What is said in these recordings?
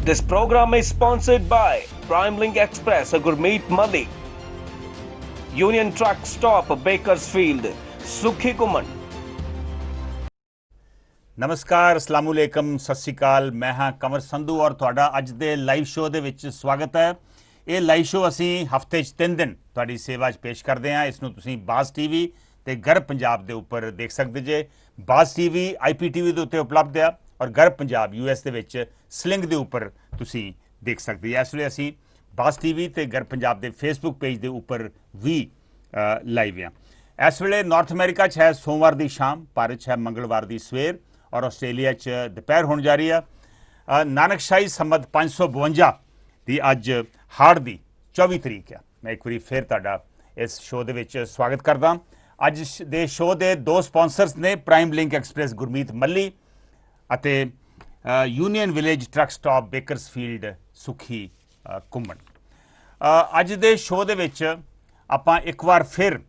This program is sponsored by PrimeLink Express, Gurmeet Mali, Union Truck Stop, Bakersfield, Sukhi Kuman. नमस्कार, अस्सलामुअलैकुम, सत श्री अकाल। मैं हाँ कंवर संधू और ਤੁਹਾਡਾ ਅੱਜ ਦੇ ਲਾਈਵ ਸ਼ੋਅ ਦੇ ਵਿੱਚ ਸਵਾਗਤ ਹੈ। ਇਹ ਲਾਈਵ ਸ਼ੋਅ ਅਸੀਂ ਹਫਤੇ 'ਚ 3 ਦਿਨ ਤੁਹਾਡੀ ਸੇਵਾ 'ਚ ਪੇਸ਼ ਕਰਦੇ ਹਾਂ। ਇਸ ਨੂੰ ਤੁਸੀਂ ਬਾਜ਼ ਟੀਵੀ ਤੇ ਗਰਬ ਪੰਜਾਬ ਦੇ ਉੱਪਰ ਦੇਖ ਸਕਦੇ ਜੇ। ਬਾਜ਼ ਟੀਵੀ IPTV ਦੇ ਉੱਤੇ ਉਪਲਬਧ ਆ ਔਰ ਗਰਬ ਪੰਜਾਬ US ਦੇ ਵਿੱਚ ਸਲਿੰਗ ਦੇ ਉੱਪਰ ਤੁਸੀਂ ਦੇਖ ਸਕਦੇ ਆ। ਇਸ ਵੇਲੇ ਅਸੀਂ ਬਾਜ਼ ਟੀਵੀ ਤੇ ਗਰਬ ਪੰਜਾਬ ਦੇ ਫੇਸਬੁੱਕ ਪੇਜ ਦੇ ਉੱਪਰ ਵੀ ਲਾਈਵ ਆ। ਇਸ ਵੇਲੇ ਨਾਰਥ ਅਮਰੀਕਾ 'ਚ ਹੈ ਸੋਮਵਾਰ ਦੀ ਸ਼ਾਮ, ਭਾਰਤ 'ਚ ਹੈ ਮੰਗਲਵਾਰ ਦੀ ਸਵੇਰ और ਆਸਟ੍ਰੇਲੀਆ 'ਚ ਦੁਪਹਿਰ ਹੋਣ ਜਾ ਰਹੀ ਆ। ਨਾਨਕਸ਼ਾਹੀ ਸੰਮਤ 552 ਦੀ ਅੱਜ ਹਾੜ ਦੀ 24 ਤਰੀਕ ਆ। ਮੈਂ ਇੱਕ ਵਾਰੀ ਫਿਰ ਤੁਹਾਡਾ ਇਸ ਸ਼ੋਅ ਦੇ ਵਿੱਚ ਸਵਾਗਤ ਕਰਦਾ। ਅੱਜ ਦੇ ਸ਼ੋਅ ਦੇ ਦੋ ਸਪਾਂਸਰਸ ਨੇ, ਪ੍ਰਾਈਮ ਲਿੰਕ ਐਕਸਪ੍ਰੈਸ ਗੁਰਮੀਤ ਮੱਲੀ ਅਤੇ union village truck stop Bakersfield ਸੁਖੀ ਘੁੰਮਣ। ਅੱਜ ਦੇ ਸ਼ੋਅ ਦੇ ਵਿੱਚ ਆਪਾਂ ਇੱਕ ਵਾਰ ਫਿਰ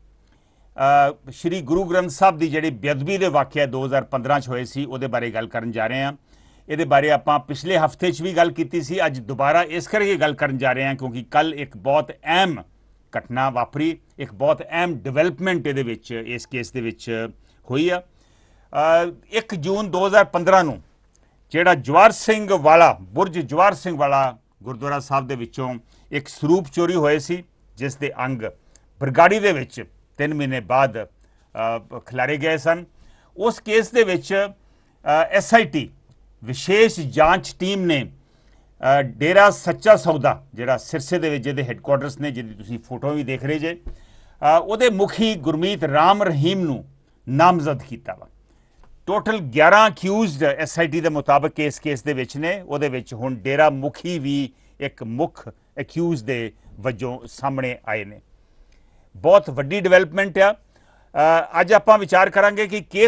ਸ਼੍ਰੀ ਗੁਰੂ ਗ੍ਰੰਥ ਸਾਹਿਬ ਦੀ ਜਿਹੜੀ ਬੇਅਦਬੀ ਦੇ ਵਾਕਿਆ 2015 'ਚ ਹੋਏ ਸੀ ਉਹਦੇ ਬਾਰੇ ਗੱਲ ਕਰਨ ਜਾ ਰਹੇ ਹਾਂ। ਇਹਦੇ ਬਾਰੇ ਆਪਾਂ ਪਿਛਲੇ ਹਫਤੇ 'ਚ ਵੀ ਗੱਲ ਕੀਤੀ ਸੀ। ਅੱਜ ਦੁਬਾਰਾ ਇਸ ਕਰਕੇ ਗੱਲ ਕਰਨ ਜਾ ਰਹੇ ਹਾਂ ਕਿਉਂਕਿ ਕੱਲ੍ਹ ਇੱਕ ਬਹੁਤ ਅਹਿਮ ਘਟਨਾ ਵਾਪਰੀ, ਇੱਕ ਬਹੁਤ ਅਹਿਮ ਡਿਵੈਲਪਮੈਂਟ ਇਹਦੇ ਵਿੱਚ ਇਸ ਕੇਸ ਦੇ ਵਿੱਚ ਹੋਈ ਆ। 1 ਜੂਨ 2015 ਨੂੰ ਜਿਹੜਾ ਜਵਾਰ ਸਿੰਘ ਵਾਲਾ, ਬੁਰਜ ਜਵਾਰ ਸਿੰਘ ਵਾਲਾ ਗੁਰਦੁਆਰਾ ਸਾਹਿਬ ਦੇ ਵਿੱਚੋਂ ਇੱਕ ਸਰੂਪ ਚੋਰੀ ਹੋਏ ਸੀ, ਜਿਸ ਦੇ ਅੰਗ ਬਰਗਾੜੀ ਦੇ ਵਿੱਚ 3 ਮਹੀਨੇ ਬਾਅਦ ਖਿਲਾਰੇ ਗਏ ਸਨ। ਉਸ ਕੇਸ ਦੇ ਵਿੱਚ SIT ਵਿਸ਼ੇਸ਼ ਜਾਂਚ ਟੀਮ ਨੇ ਡੇਰਾ ਸੱਚਾ ਸੌਦਾ, ਜਿਹੜਾ ਸਿਰਸੇ ਦੇ ਵਿੱਚ ਜਿਹਦੇ ਹੈੱਡਕੁਆਟਰਸ ਨੇ, ਜਿਹਦੀ ਤੁਸੀਂ ਫੋਟੋ ਵੀ ਦੇਖ ਰਹੇ ਜੇ, ਉਹਦੇ ਮੁਖੀ ਗੁਰਮੀਤ ਰਾਮ ਰਹੀਮ ਨੂੰ ਨਾਮਜ਼ਦ ਕੀਤਾ ਵਾ। ਟੋਟਲ 11 ਅਕਿਊਜ਼ਡ SIT ਦੇ ਮੁਤਾਬਕ ਇਸ ਕੇਸ ਦੇ ਵਿੱਚ ਨੇ। ਉਹਦੇ ਵਿੱਚ ਹੁਣ ਡੇਰਾ ਮੁਖੀ ਵੀ ਇੱਕ ਮੁੱਖ ਅਕਿਊਜ਼ ਦੇ ਵਜੋਂ ਸਾਹਮਣੇ ਆਏ ਨੇ। ਬਹੁਤ ਵੱਡੀ ਡਿਵੈਲਪਮੈਂਟ ਆ। ਅੱਜ ਆਪਾਂ ਵਿਚਾਰ ਕਰਾਂਗੇ ਕਿ ਕੀ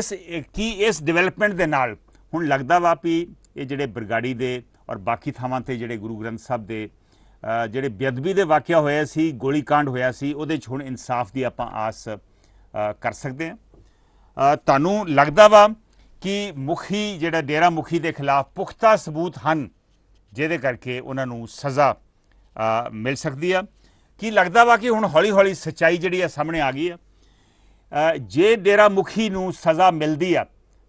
ਇਸ ਡਿਵੈਲਪਮੈਂਟ ਦੇ ਨਾਲ ਹੁਣ ਲੱਗਦਾ ਵਾ ਵੀ ਇਹ ਜਿਹੜੇ ਬਰਗਾੜੀ ਦੇ ਔਰ ਬਾਕੀ ਥਾਵਾਂ 'ਤੇ ਜਿਹੜੇ ਗੁਰੂ ਗ੍ਰੰਥ ਸਾਹਿਬ ਦੇ ਜਿਹੜੇ ਬੇਅਦਬੀ ਦੇ ਵਾਕਿਆ ਹੋਇਆ ਸੀ, ਗੋਲੀकांड ਹੋਇਆ ਸੀ, ਉਹਦੇ 'ਚ ਹੁਣ ਇਨਸਾਫ ਦੀ ਆਪਾਂ ਆਸ ਕਰ ਸਕਦੇ ਹਾਂ। ਤੁਹਾਨੂੰ ਲੱਗਦਾ ਵਾ ਕਿ ਮੁਖੀ ਜਿਹੜਾ ਡੇਰਾ ਮੁਖੀ ਦੇ ਖਿਲਾਫ ਪੁਖਤਾ ਸਬੂਤ ਹਨ ਜਿਹਦੇ ਕਰਕੇ ਉਹਨਾਂ ਨੂੰ ਸਜ਼ਾ ਮਿਲ ਸਕਦੀ ਆ? ਕੀ ਲੱਗਦਾ ਵਾ ਕਿ ਹੁਣ ਹੌਲੀ ਹੌਲੀ ਸੱਚਾਈ ਜਿਹੜੀ ਆ ਸਾਹਮਣੇ ਆ ਗਈ ਆ? ਜੇ ਡੇਰਾ ਮੁਖੀ ਨੂੰ ਸਜ਼ਾ ਮਿਲਦੀ ਆ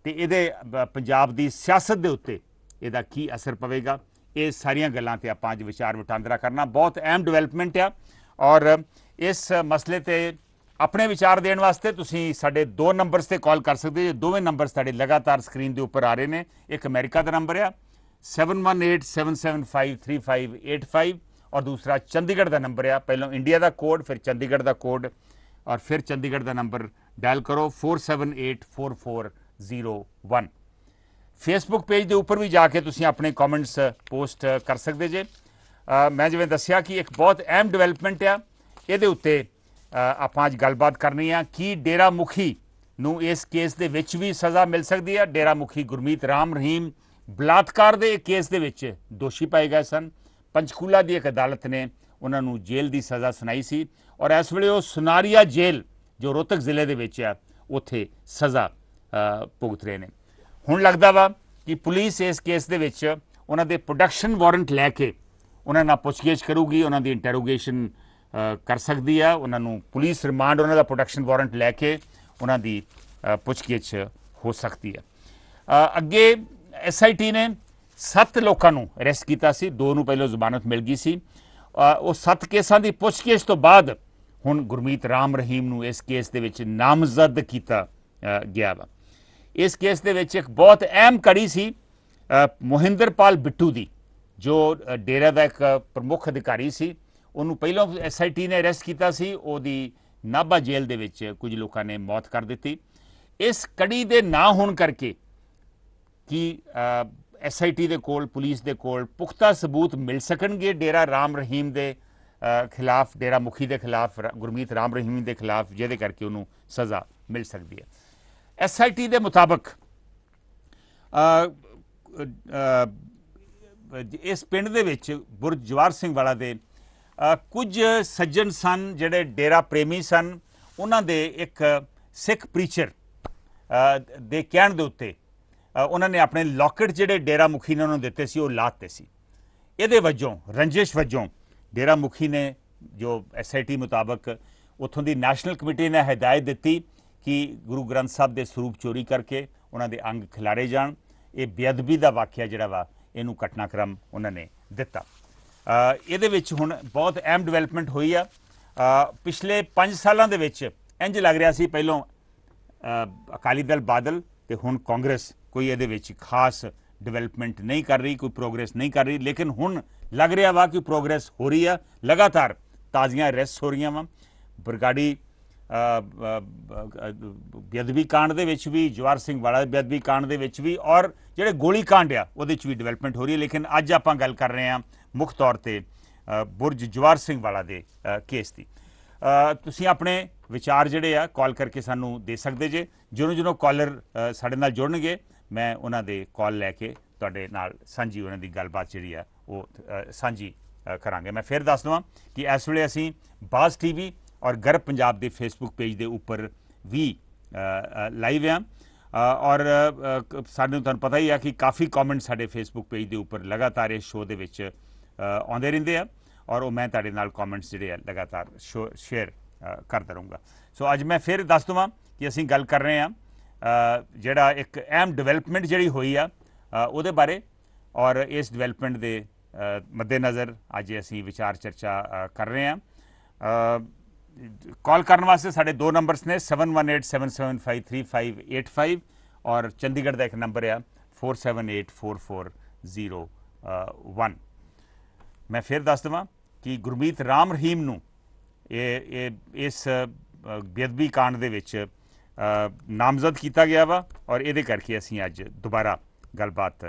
ਤੇ ਇਹਦੇ ਪੰਜਾਬ ਦੀ ਸਿਆਸਤ ਦੇ ਉੱਤੇ ਇਹਦਾ ਕੀ ਅਸਰ ਪਵੇਗਾ? ਇਹ ਸਾਰੀਆਂ ਗੱਲਾਂ ਤੇ ਆਪਾਂ ਅੱਜ ਵਿਚਾਰ ਵਟਾਂਦਰਾ ਕਰਨਾ। ਬਹੁਤ ਅਹਿਮ ਡਿਵੈਲਪਮੈਂਟ ਆ ਔਰ ਇਸ ਮਸਲੇ ਤੇ ਆਪਣੇ ਵਿਚਾਰ ਦੇਣ ਵਾਸਤੇ ਤੁਸੀਂ ਸਾਡੇ 2 ਨੰਬਰਸ ਤੇ ਕਾਲ ਕਰ ਸਕਦੇ ਜੇ। ਦੋਵੇਂ ਨੰਬਰਸ ਤੁਹਾਡੇ ਲਗਾਤਾਰ ਸਕਰੀਨ ਦੇ ਉੱਪਰ ਆ ਰਹੇ ਨੇ। ਇੱਕ ਅਮਰੀਕਾ ਦਾ ਨੰਬਰ ਆ 7187753585 ਔਰ ਦੂਸਰਾ ਚੰਡੀਗੜ੍ਹ ਦਾ ਨੰਬਰ ਆ। ਪਹਿਲਾਂ ਇੰਡੀਆ ਦਾ ਕੋਡ, ਫਿਰ ਚੰਡੀਗੜ੍ਹ ਦਾ ਕੋਡ ਔਰ ਫਿਰ ਚੰਡੀਗੜ੍ਹ ਦਾ ਨੰਬਰ ਡਾਇਲ ਕਰੋ 47844001। ਫੇਸਬੁੱਕ ਪੇਜ ਦੇ ਉੱਪਰ ਵੀ ਜਾ ਕੇ ਤੁਸੀਂ ਆਪਣੇ ਕਮੈਂਟਸ ਪੋਸਟ ਕਰ ਸਕਦੇ ਜੇ। ਮੈਂ ਜਿਵੇਂ ਦੱਸਿਆ ਕਿ ਇੱਕ ਬਹੁਤ ਅਹਿਮ ਡਿਵੈਲਪਮੈਂਟ ਆ, ਇਹਦੇ ਉੱਤੇ ਆਪਾਂ ਅੱਜ ਗੱਲਬਾਤ ਕਰਨੀ ਆ। ਕੀ ਡੇਰਾ ਮੁਖੀ ਨੂੰ ਇਸ ਕੇਸ ਦੇ ਵਿੱਚ ਵੀ ਸਜ਼ਾ ਮਿਲ ਸਕਦੀ ਆ? ਡੇਰਾ ਮੁਖੀ ਗੁਰਮੀਤ ਰਾਮ ਰਹੀਮ ਬਲਾਤਕਾਰ ਦੇ ਕੇਸ ਦੇ ਵਿੱਚ ਦੋਸ਼ੀ ਪਾਏ ਗਏ ਸਨ। ਪੰਚਕੂਲਾ ਦੀ ਇੱਕ ਅਦਾਲਤ ਨੇ ਉਹਨਾਂ ਨੂੰ ਜੇਲ੍ਹ ਦੀ ਸਜ਼ਾ ਸੁਣਾਈ ਸੀ ਔਰ ਇਸ ਵੇਲੇ ਉਹ ਸੁਨਾਰੀਆ ਜੇਲ੍ਹ ਜੋ ਰੋਹਤਕ ਜ਼ਿਲ੍ਹੇ ਦੇ ਵਿੱਚ ਆ ਉੱਥੇ ਸਜ਼ਾ ਭੁਗਤ ਰਹੇ ਨੇ। ਹੁਣ ਲੱਗਦਾ ਵਾ ਕਿ ਪੁਲਿਸ ਇਸ ਕੇਸ ਦੇ ਵਿੱਚ ਉਹਨਾਂ ਦੇ ਪ੍ਰੋਡਕਸ਼ਨ ਵਾਰੰਟ ਲੈ ਕੇ ਉਹਨਾਂ ਨਾਲ ਪੁੱਛਗਿੱਛ ਕਰੂਗੀ, ਉਹਨਾਂ ਦੀ ਇੰਟਰੋਗੇਸ਼ਨ ਕਰ ਸਕਦੀ ਆ। ਉਹਨਾਂ ਨੂੰ ਪੁਲਿਸ ਰਿਮਾਂਡ, ਉਹਨਾਂ ਦਾ ਪ੍ਰੋਡਕਸ਼ਨ ਵਾਰੰਟ ਲੈ ਕੇ ਉਹਨਾਂ ਦੀ ਪੁੱਛਗਿੱਛ ਹੋ ਸਕਦੀ ਆ। ਅੱਗੇ SIT ਨੇ 7 ਲੋਕਾਂ ਨੂੰ ਅਰੈਸਟ ਕੀਤਾ ਸੀ। 2 ਨੂੰ ਪਹਿਲਾਂ ਜ਼ਮਾਨਤ ਮਿਲ ਗਈ ਸੀ। ਉਹ 7 ਕੇਸਾਂ ਦੀ ਪੁੱਛਗਿੱਛ ਤੋਂ ਬਾਅਦ ਹੁਣ ਗੁਰਮੀਤ ਰਾਮ ਰਹੀਮ ਨੂੰ ਇਸ ਕੇਸ ਦੇ ਵਿੱਚ ਨਾਮਜ਼ਦ ਕੀਤਾ ਗਿਆ ਵਾ। ਇਸ ਕੇਸ ਦੇ ਵਿੱਚ ਇੱਕ ਬਹੁਤ ਅਹਿਮ ਕੜੀ ਸੀ ਮੋਹਿੰਦਰਪਾਲ ਬਿੱਟੂ ਦੀ, ਜੋ ਡੇਰਾ ਦਾ ਇੱਕ ਪ੍ਰਮੁੱਖ ਅਧਿਕਾਰੀ ਸੀ। ਉਹਨੂੰ ਪਹਿਲਾਂ SIT ਨੇ ਅਰੈਸਟ ਕੀਤਾ ਸੀ। ਉਹਦੀ ਨਾਭਾ ਜੇਲ੍ਹ ਦੇ ਵਿੱਚ ਕੁਝ ਲੋਕਾਂ ਨੇ ਮੌਤ ਕਰ ਦਿੱਤੀ। ਇਸ ਕੜੀ ਦੇ ਨਾ ਹੋਣ ਕਰਕੇ ਕਿ SIT ਦੇ ਕੋਲ, ਪੁਲਿਸ ਦੇ ਕੋਲ ਪੁਖਤਾ ਸਬੂਤ ਮਿਲ ਸਕਣਗੇ ਡੇਰਾ ਰਾਮ ਰਹੀਮ ਦੇ ਖਿਲਾਫ, ਡੇਰਾ ਮੁਖੀ ਦੇ ਖਿਲਾਫ, ਗੁਰਮੀਤ ਰਾਮ ਰਹੀਮ ਦੇ ਖਿਲਾਫ, ਜਿਹਦੇ ਕਰਕੇ ਉਹਨੂੰ ਸਜ਼ਾ ਮਿਲ ਸਕਦੀ ਹੈ। SIT ਦੇ ਮੁਤਾਬਕ ਇਸ ਪਿੰਡ ਦੇ ਵਿੱਚ ਬੁਰਜ ਜਵਾਰ ਸਿੰਘ ਵਾਲਾ ਦੇ ਕੁਝ ਸੱਜਣ ਸਨ ਜਿਹੜੇ ਡੇਰਾ ਪ੍ਰੇਮੀ ਸਨ। ਉਹਨਾਂ ਦੇ ਇੱਕ ਸਿੱਖ ਪ੍ਰੀਚਰ ਦੇ ਕਹਿਣ ਦੇ ਉੱਤੇ ਉਹਨਾਂ ਨੇ ਆਪਣੇ ਲੌਕਟ ਜਿਹੜੇ ਡੇਰਾ ਮੁਖੀ ਨੇ ਉਹਨਾਂ ਨੂੰ ਦਿੱਤੇ ਸੀ ਉਹ ਲਾ ਦਿੱਤੇ ਸੀ। ਇਹਦੇ ਵਜੋਂ ਰੰਜਿਸ਼ ਵਜੋਂ ਡੇਰਾ ਮੁਖੀ ਨੇ ਜੋ SIT ਮੁਤਾਬਕ ਉੱਥੋਂ ਦੀ ਨੈਸ਼ਨਲ ਕਮੇਟੀ ਨੇ ਹਦਾਇਤ ਦਿੱਤੀ ਕਿ ਗੁਰੂ ਗ੍ਰੰਥ ਸਾਹਿਬ ਦੇ ਸਰੂਪ ਚੋਰੀ ਕਰਕੇ ਉਹਨਾਂ ਦੇ ਅੰਗ ਖਿਲਾਰੇ ਜਾਣ। ਇਹ ਬੇਅਦਬੀ ਦਾ ਵਾਕਿਆ ਜਿਹੜਾ ਵਾ ਇਹਨੂੰ ਘਟਨਾਕ੍ਰਮ ਉਹਨਾਂ ਨੇ ਦਿੱਤਾ। ਇਹਦੇ ਵਿੱਚ ਹੁਣ ਬਹੁਤ ਅਹਿਮ ਡਿਵੈਲਪਮੈਂਟ ਹੋਈ ਆ। ਪਿਛਲੇ 5 ਸਾਲਾਂ ਦੇ ਵਿੱਚ ਇੰਜ ਲੱਗ ਰਿਹਾ ਸੀ ਪਹਿਲੋਂ ਅਕਾਲੀ ਦਲ ਬਾਦਲ ਤੇ ਹੁਣ ਕਾਂਗਰਸ ਕੋਈ ਇਹਦੇ ਵਿੱਚ ਖਾਸ ਡਿਵੈਲਪਮੈਂਟ ਨਹੀਂ ਕਰ ਰਹੀ, ਕੋਈ ਪ੍ਰੋਗਰੈਸ ਨਹੀਂ ਕਰ ਰਹੀ, ਲੇਕਿਨ ਹੁਣ ਲੱਗ ਰਿਹਾ ਵਾ ਕਿ ਪ੍ਰੋਗਰੈਸ ਹੋ ਰਹੀ ਆ। ਲਗਾਤਾਰ ਤਾਜ਼ੀਆਂ ਅਰੈਸਟ ਹੋ ਰਹੀਆਂ ਵਾ। ਬਰਗਾੜੀ ਬੇਅਦਬੀ ਕਾਂਡ ਦੇ ਵਿੱਚ ਵੀ, ਜਵਾਹਰ ਸਿੰਘ ਵਾਲਾ ਬੇਅਦਬੀ ਕਾਂਡ ਦੇ ਵਿੱਚ ਵੀ, ਔਰ ਜਿਹੜੇ ਗੋਲੀ ਕਾਂਡ ਆ ਉਹਦੇ 'ਚ ਵੀ ਡਿਵੈਲਪਮੈਂਟ ਹੋ ਰਹੀ ਹੈ। ਲੇਕਿਨ ਅੱਜ ਆਪਾਂ ਗੱਲ ਕਰ ਰਹੇ ਹਾਂ ਮੁੱਖ ਤੌਰ ਤੇ ਬੁਰਜ ਜਵਾਹਰ ਸਿੰਘ ਵਾਲਾ ਦੇ ਕੇਸ ਦੀ। ਤੁਸੀਂ ਆਪਣੇ ਵਿਚਾਰ ਜਿਹੜੇ ਆ ਕਾਲ ਕਰਕੇ ਸਾਨੂੰ ਦੇ ਸਕਦੇ ਜੇ। ਜਦੋਂ ਕਾਲਰ ਸਾਡੇ ਨਾਲ ਜੁੜਨਗੇ ਮੈਂ ਉਹਨਾਂ ਦੇ ਕਾਲ ਲੈ ਕੇ ਤੁਹਾਡੇ ਨਾਲ ਸਾਂਝੀ ਉਹਨਾਂ ਦੀ ਗੱਲਬਾਤ ਜਿਹੜੀ ਆ ਉਹ ਸਾਂਝੀ ਕਰਾਂਗੇ। ਮੈਂ ਫਿਰ ਦੱਸ ਦਵਾਂ ਕਿ ਇਸ ਵੇਲੇ ਅਸੀਂ ਬਾਜ਼ TV ਔਰ ਗਰਬ ਪੰਜਾਬ ਦੇ ਫੇਸਬੁੱਕ ਪੇਜ ਦੇ ਉੱਪਰ ਵੀ ਲਾਈਵ ਆ, ਔਰ ਸਾਨੂੰ ਤੁਹਾਨੂੰ ਪਤਾ ਹੀ ਆ ਕਿ ਕਾਫੀ ਕਮੈਂਟ ਸਾਡੇ ਫੇਸਬੁੱਕ ਪੇਜ ਦੇ ਉੱਪਰ ਲਗਾਤਾਰ ਇਸ ਸ਼ੋਅ ਦੇ ਵਿੱਚ ਆਉਂਦੇ ਰਹਿੰਦੇ ਆ, ਔਰ ਉਹ ਮੈਂ ਤੁਹਾਡੇ ਨਾਲ ਕਮੈਂਟਸ ਜਿਹੜੇ ਆ ਲਗਾਤਾਰ ਸ਼ੇਅਰ ਕਰਦਾ ਰਹੂੰਗਾ। ਸੋ ਅੱਜ ਮੈਂ ਫਿਰ ਦੱਸ ਦਵਾਂ ਕਿ ਅਸੀਂ ਗੱਲ ਕਰ ਰਹੇ ਹਾਂ ਜਿਹੜਾ ਇੱਕ ਅਹਿਮ ਡਿਵੈਲਪਮੈਂਟ ਜਿਹੜੀ ਹੋਈ ਆ ਉਹਦੇ ਬਾਰੇ, ਔਰ ਇਸ ਡਿਵੈਲਪਮੈਂਟ ਦੇ ਮੱਦੇਨਜ਼ਰ ਅੱਜ ਅਸੀਂ ਵਿਚਾਰ ਚਰਚਾ ਕਰ ਰਹੇ ਹਾਂ। ਕਾਲ ਕਰਨ ਵਾਸਤੇ ਸਾਡੇ 2 ਨੰਬਰਸ ਨੇ 7187753585 ਔਰ ਚੰਡੀਗੜ੍ਹ ਦਾ ਇੱਕ ਨੰਬਰ ਆ 47844001। ਮੈਂ ਫਿਰ ਦੱਸ ਦੇਵਾਂ ਕਿ ਗੁਰਮੀਤ ਰਾਮ ਰਹੀਮ ਨੂੰ ਇਸ ਬੇਅਦਬੀ ਕਾਂਡ ਦੇ ਵਿੱਚ ਨਾਮਜ਼ਦ ਕੀਤਾ ਗਿਆ ਵਾ, ਔਰ ਇਹਦੇ ਕਰਕੇ ਅਸੀਂ ਅੱਜ ਦੁਬਾਰਾ ਗੱਲਬਾਤ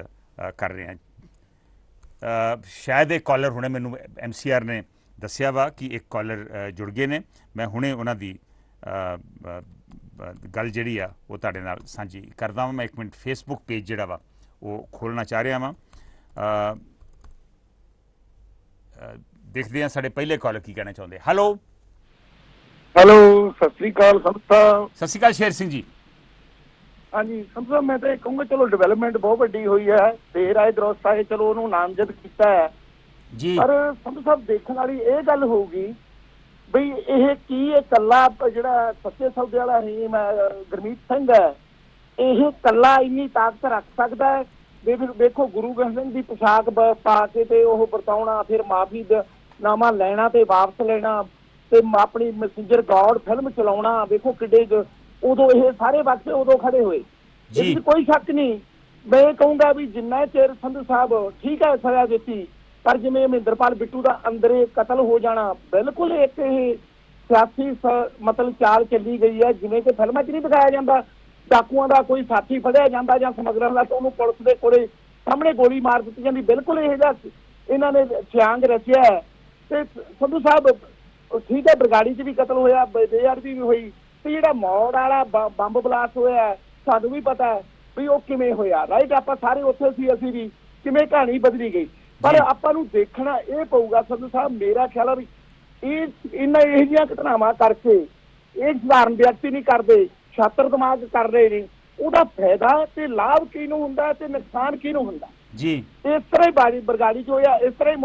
ਕਰ ਰਹੇ ਹਾਂ। ਸ਼ਾਇਦ ਇਹ ਕਾਲਰ ਹੁਣੇ ਮੈਨੂੰ MCR ਨੇ ਦੱਸਿਆ ਵਾ ਕਿ ਇੱਕ ਕਾਲਰ ਜੁੜ ਗਏ ਨੇ। ਮੈਂ ਹੁਣੇ ਉਹਨਾਂ ਦੀ ਗੱਲ ਜਿਹੜੀ ਆ ਉਹ ਤੁਹਾਡੇ ਨਾਲ ਸਾਂਝੀ ਕਰਦਾ ਵਾਂ। ਮੈਂ 1 ਮਿੰਟ ਫੇਸਬੁੱਕ ਪੇਜ ਜਿਹੜਾ ਵਾ ਉਹ ਖੋਲ੍ਹਣਾ ਚਾਹ ਰਿਹਾ ਵਾਂ। ਦੇਖਦੇ ਹਾਂ ਸਾਡੇ ਪਹਿਲੇ ਕਾਲਰ ਕੀ ਕਹਿਣਾ ਚਾਹੁੰਦੇ। ਹੈਲੋ ਸਤਿ ਸ੍ਰੀ ਅਕਾਲ ਸੰਤ ਸਾਹਿਬ। ਸਤਿ ਸ਼੍ਰੀ ਅਕਾਲ ਸ਼ੇਰ ਸਿੰਘ ਜੀ। ਹਾਂਜੀ ਸੰਤ ਸਾਹਿਬ, ਮੈਂ ਤਾਂ ਇਹ ਕਹੂੰਗਾ ਚਲੋ ਡਿਵੈਲਪਮੈਂਟ ਬਹੁਤ ਵੱਡੀ ਹੋਈ ਹੈ, ਦੇਰ ਆਏ ਦਰੁਸਤ ਆਏ, ਚਲੋ ਉਹਨੂੰ ਨਾਮਜ਼ਦ ਕੀਤਾ ਹੈ ਜੀ। ਪਰ ਸੰਤ ਸਾਹਿਬ ਦੇਖਣ ਵਾਲੀ ਇਹ ਗੱਲ ਹੋਊਗੀ ਬਈ ਇਹ ਕੀ ਇਕੱਲਾ ਜਿਹੜਾ ਸੱਚੇ ਸੌਦੇ ਵਾਲਾ ਰਹੀਮ ਹੈ ਗੁਰਮੀਤ ਸਿੰਘ ਹੈ, ਇਹ ਇਕੱਲਾ ਇੰਨੀ ਤਾਕਤ ਰੱਖ ਸਕਦਾ ਹੈ? ਵੇਖੋ ਗੁਰੂ ਗ੍ਰੰਥ ਸਿੰਘ ਦੀ ਪੋਸ਼ਾਕ ਪਾ ਕੇ ਤੇ ਉਹ ਵਰਤਾਉਣਾ, ਫਿਰ ਮਾਫੀ ਨਾਮਾ ਲੈਣਾ ਤੇ ਵਾਪਸ ਲੈਣਾ, ਤੇ ਆਪਣੀ ਮੈਸੇਂਜਰ ਗੌਡ ਫਿਲਮ ਚਲਾਉਣਾ, ਵੇਖੋ ਕਿੱਡੇ ਉਦੋਂ ਇਹ ਸਾਰੇ ਪਾਸੇ ਉਦੋਂ ਖੜੇ ਹੋਏ। ਇਹਦੇ ਕੋਈ ਸ਼ੱਕ ਨਹੀਂ। ਮੈਂ ਇਹ ਕਹੂੰਗਾ ਵੀ ਜਿੰਨਾ ਚਿਰ ਸੰਧੂ ਸਾਹਿਬ ਠੀਕ ਹੈ ਸਜ਼ਾ ਦਿੱਤੀ, ਪਰ ਜਿਵੇਂ ਮਹਿੰਦਰਪਾਲ ਬਿੱਟੂ ਦਾ ਅੰਦਰੇ ਕਤਲ ਹੋ ਜਾਣਾ ਬਿਲਕੁਲ ਇੱਕ ਇਹ ਸਿਆਸੀ ਮਤਲਬ ਚਾਲ ਚੱਲੀ ਗਈ ਹੈ। ਜਿਵੇਂ ਕਿ ਫਿਲਮਾਂ 'ਚ ਨਹੀਂ ਦਿਖਾਇਆ ਜਾਂਦਾ, ਡਾਕੂਆਂ ਦਾ ਕੋਈ ਸਾਥੀ ਫੜਿਆ ਜਾਂਦਾ ਜਾਂ ਸਮਗਲਰਾਂ ਦਾ ਤਾਂ ਉਹਨੂੰ ਪੁਲਿਸ ਦੇ ਕੋਲੇ ਸਾਹਮਣੇ ਗੋਲੀ ਮਾਰ ਦਿੱਤੀ ਜਾਂਦੀ, ਬਿਲਕੁਲ ਇਹ ਜਿਹਾ ਇਹਨਾਂ ਨੇ ਛਿਆਂਗ ਰਚਿਆ ਹੈ। ਤੇ ਸੰਧੂ ਸਾਹਿਬ ਠੀਕ ਹੈ ਬਰਗਾੜੀ 'ਚ ਵੀ ਕਤਲ ਹੋਇਆ, ਬੇਅਦਬੀ ਵੀ ਹੋਈ, ਤੇ ਜਿਹੜਾ ਮੌੜ ਵਾਲਾ ਬੰਬ ਬਲਾਸਟ ਹੋਇਆ ਸਾਨੂੰ ਵੀ ਪਤਾ ਹੈ ਵੀ ਉਹ ਕਿਵੇਂ ਹੋਇਆ, ਰਾਈਟ? ਆਪਾਂ ਸਾਰੇ ਉੱਥੇ ਸੀ, ਅਸੀਂ ਵੀ ਕਿਵੇਂ ਕਹਾਣੀ ਬਦਲੀ ਗਈ। ਪਰ ਆਪਾਂ ਨੂੰ ਦੇਖਣਾ ਇਹ ਪਊਗਾ ਸੰਧੂ ਸਾਹਿਬ, ਮੇਰਾ ਖਿਆਲ ਆ ਵੀ ਇਹਨਾਂ ਇਹੋ ਜਿਹੀਆਂ ਘਟਨਾਵਾਂ ਕਰਕੇ ਇਹ ਸਧਾਰਨ ਵਿਅਕਤੀ ਨਹੀਂ ਕਰਦੇ, ਛਾਤਰ ਦਿਮਾਗ ਕਰ ਰਹੇ ਨੇ, ਉਹਦਾ ਫਾਇਦਾ ਤੇ ਲਾਭ ਕਿਹਨੂੰ ਹੁੰਦਾ ਤੇ ਨੁਕਸਾਨ ਕਿਹਨੂੰ ਹੁੰਦਾ ਜੀ। ਇਸ ਤਰ੍ਹਾਂ ਹੀ ਬਰਗਾੜੀ 'ਚ ਹੋਇਆ, ਇਸ ਤਰ੍ਹਾਂ ਹੀ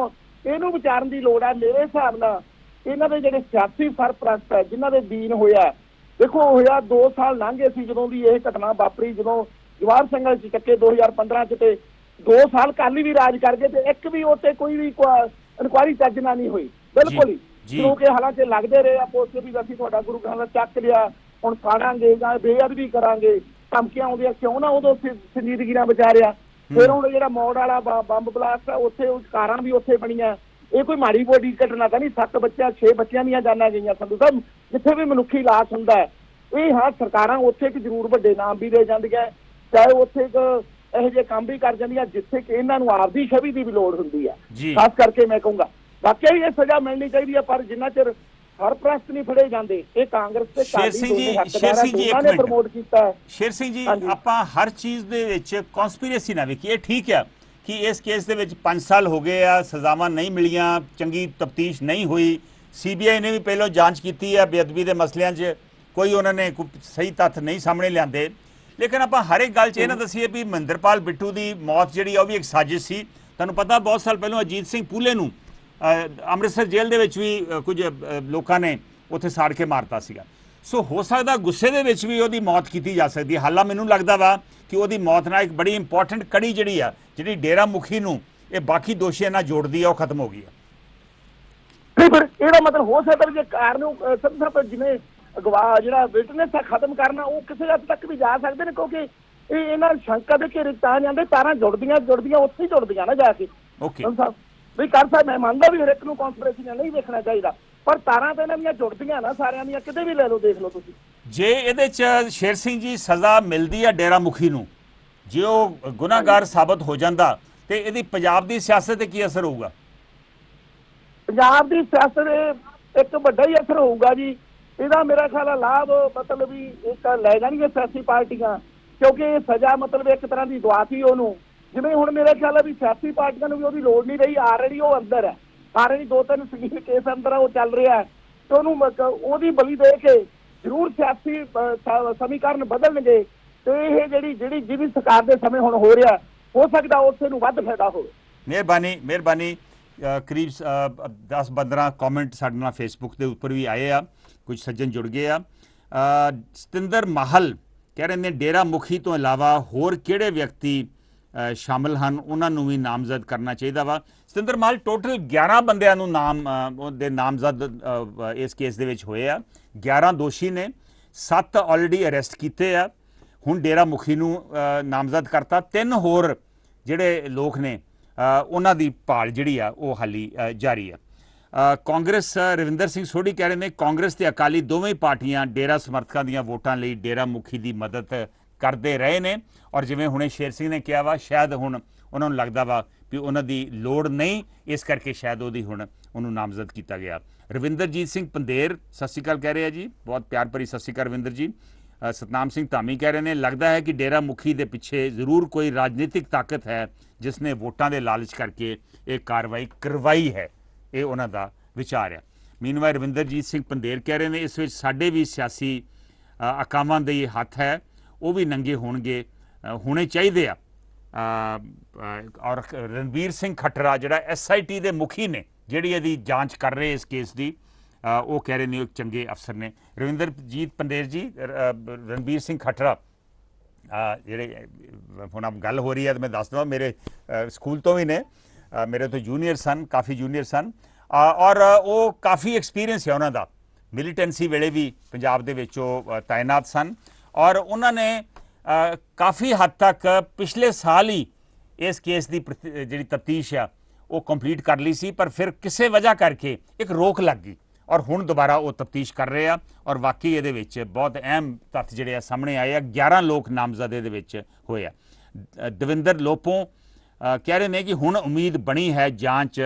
ਇਹਨੂੰ ਵਿਚਾਰਨ ਦੀ ਲੋੜ ਹੈ। ਮੇਰੇ ਹਿਸਾਬ ਨਾਲ ਇਹਨਾਂ ਦੇ ਜਿਹੜੇ ਸਿਆਸੀ ਸਰਪ੍ਰਸਤ ਹੈ ਜਿਨ੍ਹਾਂ ਦੇ ਦੀਨ ਹੋਇਆ, ਦੇਖੋ ਹੋਇਆ 2 ਸਾਲ ਲੰਘੇ ਸੀ ਜਦੋਂ ਦੀ ਇਹ ਘਟਨਾ ਵਾਪਰੀ, ਜਦੋਂ ਜਵਾਹਰ ਸਿੰਘ ਵਾਲੇ 'ਚ ਚੱਕੇ 2015 'ਚ, ਤੇ 2 ਸਾਲ ਕਾਲੀ ਵੀ ਰਾਜ ਕਰ ਗਏ ਤੇ ਇੱਕ ਵੀ ਉੱਤੇ ਕੋਈ ਵੀ ਇਨਕੁਆਇਰੀ ਚੱਜ ਨਾਲ ਨਹੀਂ ਹੋਈ ਬਿਲਕੁਲ ਹੀ, ਕਿਉਂਕਿ ਹਾਲਾਂਕਿ ਲੱਗਦੇ ਰਹੇ ਆ ਪੋਸਟ ਵੀ ਅਸੀਂ ਤੁਹਾਡਾ ਗੁਰੂ ਗ੍ਰੰਥ ਸਾਹਿਬ ਚੱਕ ਲਿਆ, ਹੁਣ ਫਾੜਾਂਗੇ ਜਾਂ ਬੇਅਦਬੀ ਕਰਾਂਗੇ, ਧਮਕੀਆਂ ਆਉਂਦੀਆਂ, ਕਿਉਂ ਨਾ ਉਦੋਂ ਸੰਜੀਦਗੀ ਨਾਲ ਵਿਚਾਰਿਆ। ਫਿਰ ਹੁਣ ਜਿਹੜਾ ਮੌੜ ਵਾਲਾ ਬੰਬ ਬਲਾਸਟ ਆ, ਉੱਥੇ ਕਾਰਾਂ ਵੀ ਉੱਥੇ ਬਣੀਆਂ, ਇਹ ਕੋਈ ਮਾੜੀ ਮੋਟੀ ਘਟਨਾ ਤਾਂ ਨਹੀਂ। 7 ਬੱਚਿਆਂ 6 ਬੱਚਿਆਂ ਦੀਆਂ ਜਾਨਾਂ ਗਈਆਂ ਸੰਧੂ ਸਾਹਿਬ, ਜਿੱਥੇ ਵੀ ਮਨੁੱਖੀ ਲਾਸ਼ ਹੁੰਦਾ ਹੈ। ਇਹ ਹਾਂ ਸਰਕਾਰਾਂ ਉੱਥੇ ਕਿ ਜ਼ਰੂਰ ਵੱਡੇ ਨਾਮ ਵੀ ਦੇ ਜਾਂਦੀਆਂ, ਚਾਹੇ ਉੱਥੇ ਇਹੋ ਜਿਹੇ ਕੰਮ ਵੀ ਕਰ ਜਾਂਦੀਆਂ ਜਿੱਥੇ ਕਿ ਇਹਨਾਂ ਨੂੰ ਆਪਦੀ ਛਵੀ ਦੀ ਵੀ ਲੋੜ ਹੁੰਦੀ ਹੈ। ਖਾਸ ਕਰਕੇ ਮੈਂ ਕਹੂੰਗਾ ਵਾਕਿਆ ਹੀ ਇਹ ਸਜ਼ਾ ਮਿਲਣੀ ਚਾਹੀਦੀ ਹੈ, ਪਰ ਜਿੰਨਾ ਚਿਰ ਸਰਪ੍ਰਸਤ ਨਹੀਂ ਫੜੇ ਜਾਂਦੇ, ਇਹ ਕਾਂਗਰਸ ਤੇ ਸ਼ੇਰ ਸਿੰਘ ਜੀ ਪ੍ਰਮੋਟ ਕੀਤਾ ਹੈ। ਸ਼ੇਰ ਸਿੰਘ ਜੀ, ਆਪਾਂ ਹਰ ਚੀਜ਼ ਦੇ ਵਿੱਚ ਕਨਸਪੀਰੇਸੀ ਨਾ ਵੇਖੀਏ। ਠੀਕ ਹੈ ਕਿ ਇਸ ਕੇਸ ਦੇ ਵਿੱਚ 5 ਸਾਲ ਹੋ ਗਏ ਆ, ਸਜ਼ਾਵਾਂ ਨਹੀਂ ਮਿਲੀਆਂ, ਚੰਗੀ ਤਫਤੀਸ਼ ਨਹੀਂ ਹੋਈ, CBI ਨੇ ਵੀ ਪਹਿਲਾਂ ਜਾਂਚ ਕੀਤੀ ਹੈ ਬੇਅਦਬੀ ਦੇ ਮਸਲਿਆਂ 'ਚ, ਕੋਈ ਉਹਨਾਂ ਨੇ ਕੋਈ ਸਹੀ ਤੱਥ ਨਹੀਂ ਸਾਹਮਣੇ ਲਿਆਂਦੇ। ਲੇਕਿਨ ਆਪਾਂ ਹਰ ਇੱਕ ਗੱਲ 'ਚ ਇਹ ਨਾ ਦੱਸੀਏ ਵੀ ਮਹਿੰਦਰਪਾਲ ਬਿੱਟੂ ਦੀ ਮੌਤ ਜਿਹੜੀ ਆ ਉਹ ਵੀ ਇੱਕ ਸਾਜ਼ਿਸ਼ ਸੀ, ਤੁਹਾਨੂੰ ਪਤਾ ਬਹੁਤ ਸਾਲ ਪਹਿਲਾਂ ਅਜੀਤ ਸਿੰਘ ਪੂਲੇ ਨੂੰ ਅੰਮ੍ਰਿਤਸਰ ਜੇਲ੍ਹ ਦੇ ਵਿੱਚ ਵੀ ਕੁਝ ਲੋਕਾਂ ਨੇ ਉੱਥੇ ਸਾੜ ਕੇ ਮਾਰਤਾ ਸੀਗਾ। ਸੋ ਹੋ ਸਕਦਾ ਗੁੱਸੇ ਦੇ ਵਿੱਚ ਵੀ ਉਹਦੀ ਮੌਤ ਕੀਤੀ ਜਾ ਸਕਦੀ ਹੈ। ਹਾਲਾਂ ਮੈਨੂੰ ਲੱਗਦਾ ਵਾ ਕਿ ਉਹਦੀ ਮੌਤ ਨਾਲ ਇੱਕ ਬੜੀ ਇੰਪੋਰਟੈਂਟ ਕੜੀ ਜਿਹੜੀ ਡੇਰਾ ਮੁਖੀ ਨੂੰ ਇਹ ਬਾਕੀ ਦੋਸ਼ੀਆਂ ਨਾਲ ਜੋੜਦੀ ਆ, ਉਹ ਖਤਮ ਹੋ ਗਈ ਹੈ। ਨਹੀਂ, ਪਰ ਇਹਦਾ ਮਤਲਬ ਹੋ ਸਕਦਾ ਵੀ ਜੇ ਕਾਰਨ ਨੂੰ ਸਿਰਫ ਜਿਵੇਂ ਅਗਵਾ ਜਿਹੜਾ ਵਿਟਨੈਸ ਹੈ ਖਤਮ ਕਰਨਾ, ਉਹ ਕਿਸੇ ਹੱਦ ਤੱਕ ਵੀ ਜਾ ਸਕਦੇ ਨੇ, ਕਿਉਂਕਿ ਇਹ ਇਹਨਾਂ ਸ਼ੰਕਾ ਦੇ ਘੇਰੇ ਤਾਂ ਜਾਂਦੇ, ਤਾਰਾਂ ਜੁੜਦੀਆਂ ਉੱਥੇ ਹੀ ਜੁੜਦੀਆਂ ਨਾ ਜਾ ਕੇ। ਓਕੇ ਵੀ ਕਰ ਸਕਦਾ, ਮੈਂ ਮੰਨਦਾ ਵੀ ਹਰ ਇੱਕ ਨੂੰ ਕੌਨਸਪੀਰੇਸੀ ਨਾਲ ਨਹੀਂ ਵੇਖਣਾ ਚਾਹੀਦਾ, ਪਰ ਤਾਰਾਂ ਤਾਂ ਇਹਨਾਂ ਦੀਆਂ ਜੁੜਦੀਆਂ ਨਾ ਸਾਰਿਆਂ ਦੀਆਂ, ਕਿਤੇ ਵੀ ਲੈ ਲਓ, ਦੇਖ ਲਓ ਤੁਸੀਂ। ਜੇ ਇਹਦੇ 'ਚ ਸ਼ੇਰ ਸਿੰਘ ਜੀ ਸਜ਼ਾ ਮਿਲਦੀ ਆ ਡੇਰਾ ਮੁਖੀ ਨੂੰ, ਜੇ ਉਹ ਗੁਨਾਹਗਾਰ ਸਾਬਤ ਹੋ ਜਾਂਦਾ, ਤੇ ਇਹਦੀ ਪੰਜਾਬ ਦੀ ਸਿਆਸਤ ਤੇ ਕੀ ਅਸਰ ਹੋਊਗਾ? ਪੰਜਾਬ ਦੀ ਸਿਆਸਤ ਇੱਕ ਵੱਡਾ ਹੀ ਅਸਰ ਹੋਊਗਾ ਜੀ। ਇਹਦਾ ਮੇਰਾ ਖਿਆਲ ਹੈ ਲਾਭ ਮਤਲਬ ਵੀ ਇੱਕ ਲੈ ਜਾਣਗੇ ਸਿਆਸੀ ਪਾਰਟੀਆਂ, ਕਿਉਂਕਿ ਇਹ ਸਜ਼ਾ ਮਤਲਬ ਇੱਕ ਤਰ੍ਹਾਂ ਦੀ ਦੁਆ ਸੀ ਉਹਨੂੰ। ਜਿਵੇਂ ਹੁਣ ਮੇਰਾ ਖਿਆਲ ਹੈ ਵੀ ਸਿਆਸੀ ਪਾਰਟੀਆਂ ਨੂੰ ਵੀ ਉਹਦੀ ਲੋੜ ਨਹੀਂ ਰਹੀ, ਆਲਰੇਡੀ ਉਹ ਅੰਦਰ ਹੈ, ਆਲਰੇਡੀ 2-3 ਸੰਗੀਨ ਕੇਸ ਅੰਦਰ ਉਹ ਚੱਲ ਰਿਹਾ, ਤੇ ਉਹਨੂੰ ਉਹਦੀ ਬਲੀ ਦੇ ਕੇ ਜ਼ਰੂਰ ਸਿਆਸੀ ਸਮੀਕਰਨ ਬਦਲਣਗੇ, ਤੇ ਇਹ ਜਿਹਦੀ ਸਰਕਾਰ ਦੇ ਸਮੇਂ ਹੁਣ ਹੋ ਰਿਹਾ, ਹੋ ਸਕਦਾ ਉਸੇ ਨੂੰ ਵੱਧ ਫਾਇਦਾ ਹੋਵੇ। ਮਿਹਰਬਾਨੀ। ਕਰੀਬ 10-15 ਕਮੈਂਟ ਸਾਡੇ ਨਾਲ ਫੇਸਬੁੱਕ ਦੇ ਉੱਪਰ ਵੀ ਆਏ ਆ, ਕੁਝ ਸੱਜਣ ਜੁੜ ਗਏ ਆ। ਸਤਿੰਦਰ ਮਾਹਲ ਕਹਿ ਰਹੇ ਨੇ ਡੇਰਾ ਮੁਖੀ ਤੋਂ ਇਲਾਵਾ ਹੋਰ ਕਿਹੜੇ ਵਿਅਕਤੀ ਸ਼ਾਮਲ ਹਨ, ਉਹਨਾਂ ਨੂੰ ਵੀ ਨਾਮਜ਼ਦ ਕਰਨਾ ਚਾਹੀਦਾ ਵਾ। ਸਤਿੰਦਰ ਮਾਹਲ, ਟੋਟਲ 11 ਬੰਦਿਆਂ ਨੂੰ ਉਹਦੇ ਨਾਮਜ਼ਦ ਇਸ ਕੇਸ ਦੇ ਵਿੱਚ ਹੋਏ ਆ। 11 ਦੋਸ਼ੀ ਨੇ, 7 ਆਲਰੇਡੀ ਅਰੈਸਟ ਕੀਤੇ ਆ, ਹੁਣ ਡੇਰਾ ਮੁਖੀ ਨੂੰ ਨਾਮਜ਼ਦ ਕਰਤਾ। 3 ਹੋਰ ਜਿਹੜੇ ਲੋਕ ਨੇ ਉਹਨਾਂ ਦੀ ਭਾਲ ਜਿਹੜੀ ਆ ਉਹ ਹਾਲੀ ਜਾਰੀ ਆ। ਕਾਂਗਰਸ ਰਵਿੰਦਰ ਸਿੰਘ ਸੋਢੀ ਕਹਿ ਰਹੇ ਨੇ ਕਾਂਗਰਸ ਤੇ ਅਕਾਲੀ ਦੋਵੇਂ ਪਾਰਟੀਆਂ ਡੇਰਾ ਸਮਰਥਕਾਂ ਦੀਆਂ ਵੋਟਾਂ ਲਈ ਡੇਰਾ ਮੁਖੀ ਦੀ ਮਦਦ ਕਰਦੇ ਰਹੇ ਨੇ, ਔਰ ਜਿਵੇਂ ਹੁਣੇ ਸ਼ੇਰ ਸਿੰਘ ਨੇ ਕਿਹਾ ਵਾ, ਸ਼ਾਇਦ ਹੁਣ ਉਹਨਾਂ ਨੂੰ ਲੱਗਦਾ ਵਾ ਵੀ ਉਹਨਾਂ ਦੀ ਲੋੜ ਨਹੀਂ, ਇਸ ਕਰਕੇ ਸ਼ਾਇਦ ਉਹਨੂੰ ਨਾਮਜ਼ਦ ਕੀਤਾ ਗਿਆ। ਰਵਿੰਦਰਜੀਤ ਸਿੰਘ ਪੰਦੇਰ ਸਤਿ ਸ਼੍ਰੀ ਅਕਾਲ ਕਹਿ ਰਹੇ ਆ ਜੀ, ਬਹੁਤ ਪਿਆਰ ਭਰੀ ਸਤਿ ਸ਼੍ਰੀ ਅਕਾਲ ਰਵਿੰਦਰ ਜੀ। ਸਤਨਾਮ ਸਿੰਘ ਧਾਮੀ ਕਹਿ ਰਹੇ ਨੇ ਲੱਗਦਾ ਹੈ ਕਿ ਡੇਰਾ ਮੁਖੀ ਦੇ ਪਿੱਛੇ ਜ਼ਰੂਰ ਕੋਈ ਰਾਜਨੀਤਿਕ ਤਾਕਤ ਹੈ ਜਿਸ ਨੇ ਵੋਟਾਂ ਦੇ ਲਾਲਚ ਕਰਕੇ ਇਹ ਕਾਰਵਾਈ ਕਰਵਾਈ ਹੈ, ਇਹ ਉਹਨਾਂ ਦਾ ਵਿਚਾਰ ਹੈ। ਮੀਨਵਾਈਲ ਰਵਿੰਦਰਜੀਤ ਸਿੰਘ ਪੰਦੇਰ ਕਹਿ ਰਹੇ ਨੇ ਇਸ ਵਿੱਚ ਸਾਡੇ ਵੀ ਸਿਆਸੀ ਅਕਾਵਾਂ ਦੇ ਹੱਥ ਹੈ, ਉਹ ਵੀ ਨੰਗੇ ਹੋਣੇ ਚਾਹੀਦੇ ਆ। ਔਰ ਰਣਬੀਰ ਸਿੰਘ ਖੱਟਰਾ ਜਿਹੜਾ SIT ਦੇ ਮੁਖੀ ਨੇ, ਜਿਹੜੀ ਇਹਦੀ ਜਾਂਚ ਕਰ ਰਹੇ ਇਸ ਕੇਸ ਦੀ, ਉਹ ਕਹਿ ਰਹੇ ਨੇ ਇੱਕ ਚੰਗੇ ਅਫਸਰ ਨੇ। ਰਵਿੰਦਰਜੀਤ ਪੰਦੇਰ ਜੀ, ਰਣਬੀਰ ਸਿੰਘ ਖੱਟਰਾ ਜਿਹੜੇ ਹੁਣ ਗੱਲ ਹੋ ਰਹੀ ਹੈ ਤਾਂ ਮੈਂ ਦੱਸ ਦਵਾਂ, ਮੇਰੇ ਸਕੂਲ ਤੋਂ ਵੀ ਨੇ, ਮੇਰੇ ਤੋਂ ਜੂਨੀਅਰ ਸਨ, ਕਾਫੀ ਜੂਨੀਅਰ ਸਨ, ਔਰ ਉਹ ਕਾਫੀ ਐਕਸਪੀਰੀਅੰਸ ਹੈ ਉਹਨਾਂ ਦਾ, ਮਿਲੀਟੈਂਸੀ ਵੇਲੇ ਵੀ ਪੰਜਾਬ ਦੇ ਵਿੱਚ ਉਹ ਤਾਇਨਾਤ ਸਨ, ਔਰ ਉਹਨਾਂ ਨੇ ਕਾਫੀ ਹੱਦ ਤੱਕ ਪਿਛਲੇ ਸਾਲ ਹੀ ਇਸ ਕੇਸ ਦੀ ਜਿਹੜੀ ਤਫਤੀਸ਼ ਆ ਉਹ ਕੰਪਲੀਟ ਕਰ ਲਈ ਸੀ, ਪਰ ਫਿਰ ਕਿਸੇ ਵਜ੍ਹਾ ਕਰਕੇ ਇੱਕ ਰੋਕ ਲੱਗ ਗਈ, ਔਰ ਹੁਣ ਦੁਬਾਰਾ ਉਹ ਤਫਤੀਸ਼ ਕਰ ਰਹੇ ਆ, ਔਰ ਵਾਕਈ ਇਹਦੇ ਵਿੱਚ ਬਹੁਤ ਅਹਿਮ ਤੱਥ ਜਿਹੜੇ ਆ ਸਾਹਮਣੇ ਆਏ ਆ। 11 ਲੋਕ ਨਾਮਜ਼ਦ ਇਹਦੇ ਵਿੱਚ ਹੋਏ ਆ। ਦਵਿੰਦਰ ਲੋਪੋਂ ਕਹਿ ਰਹੇ ਨੇ ਕਿ ਹੁਣ ਉਮੀਦ ਬਣੀ ਹੈ ਜਾਂਚ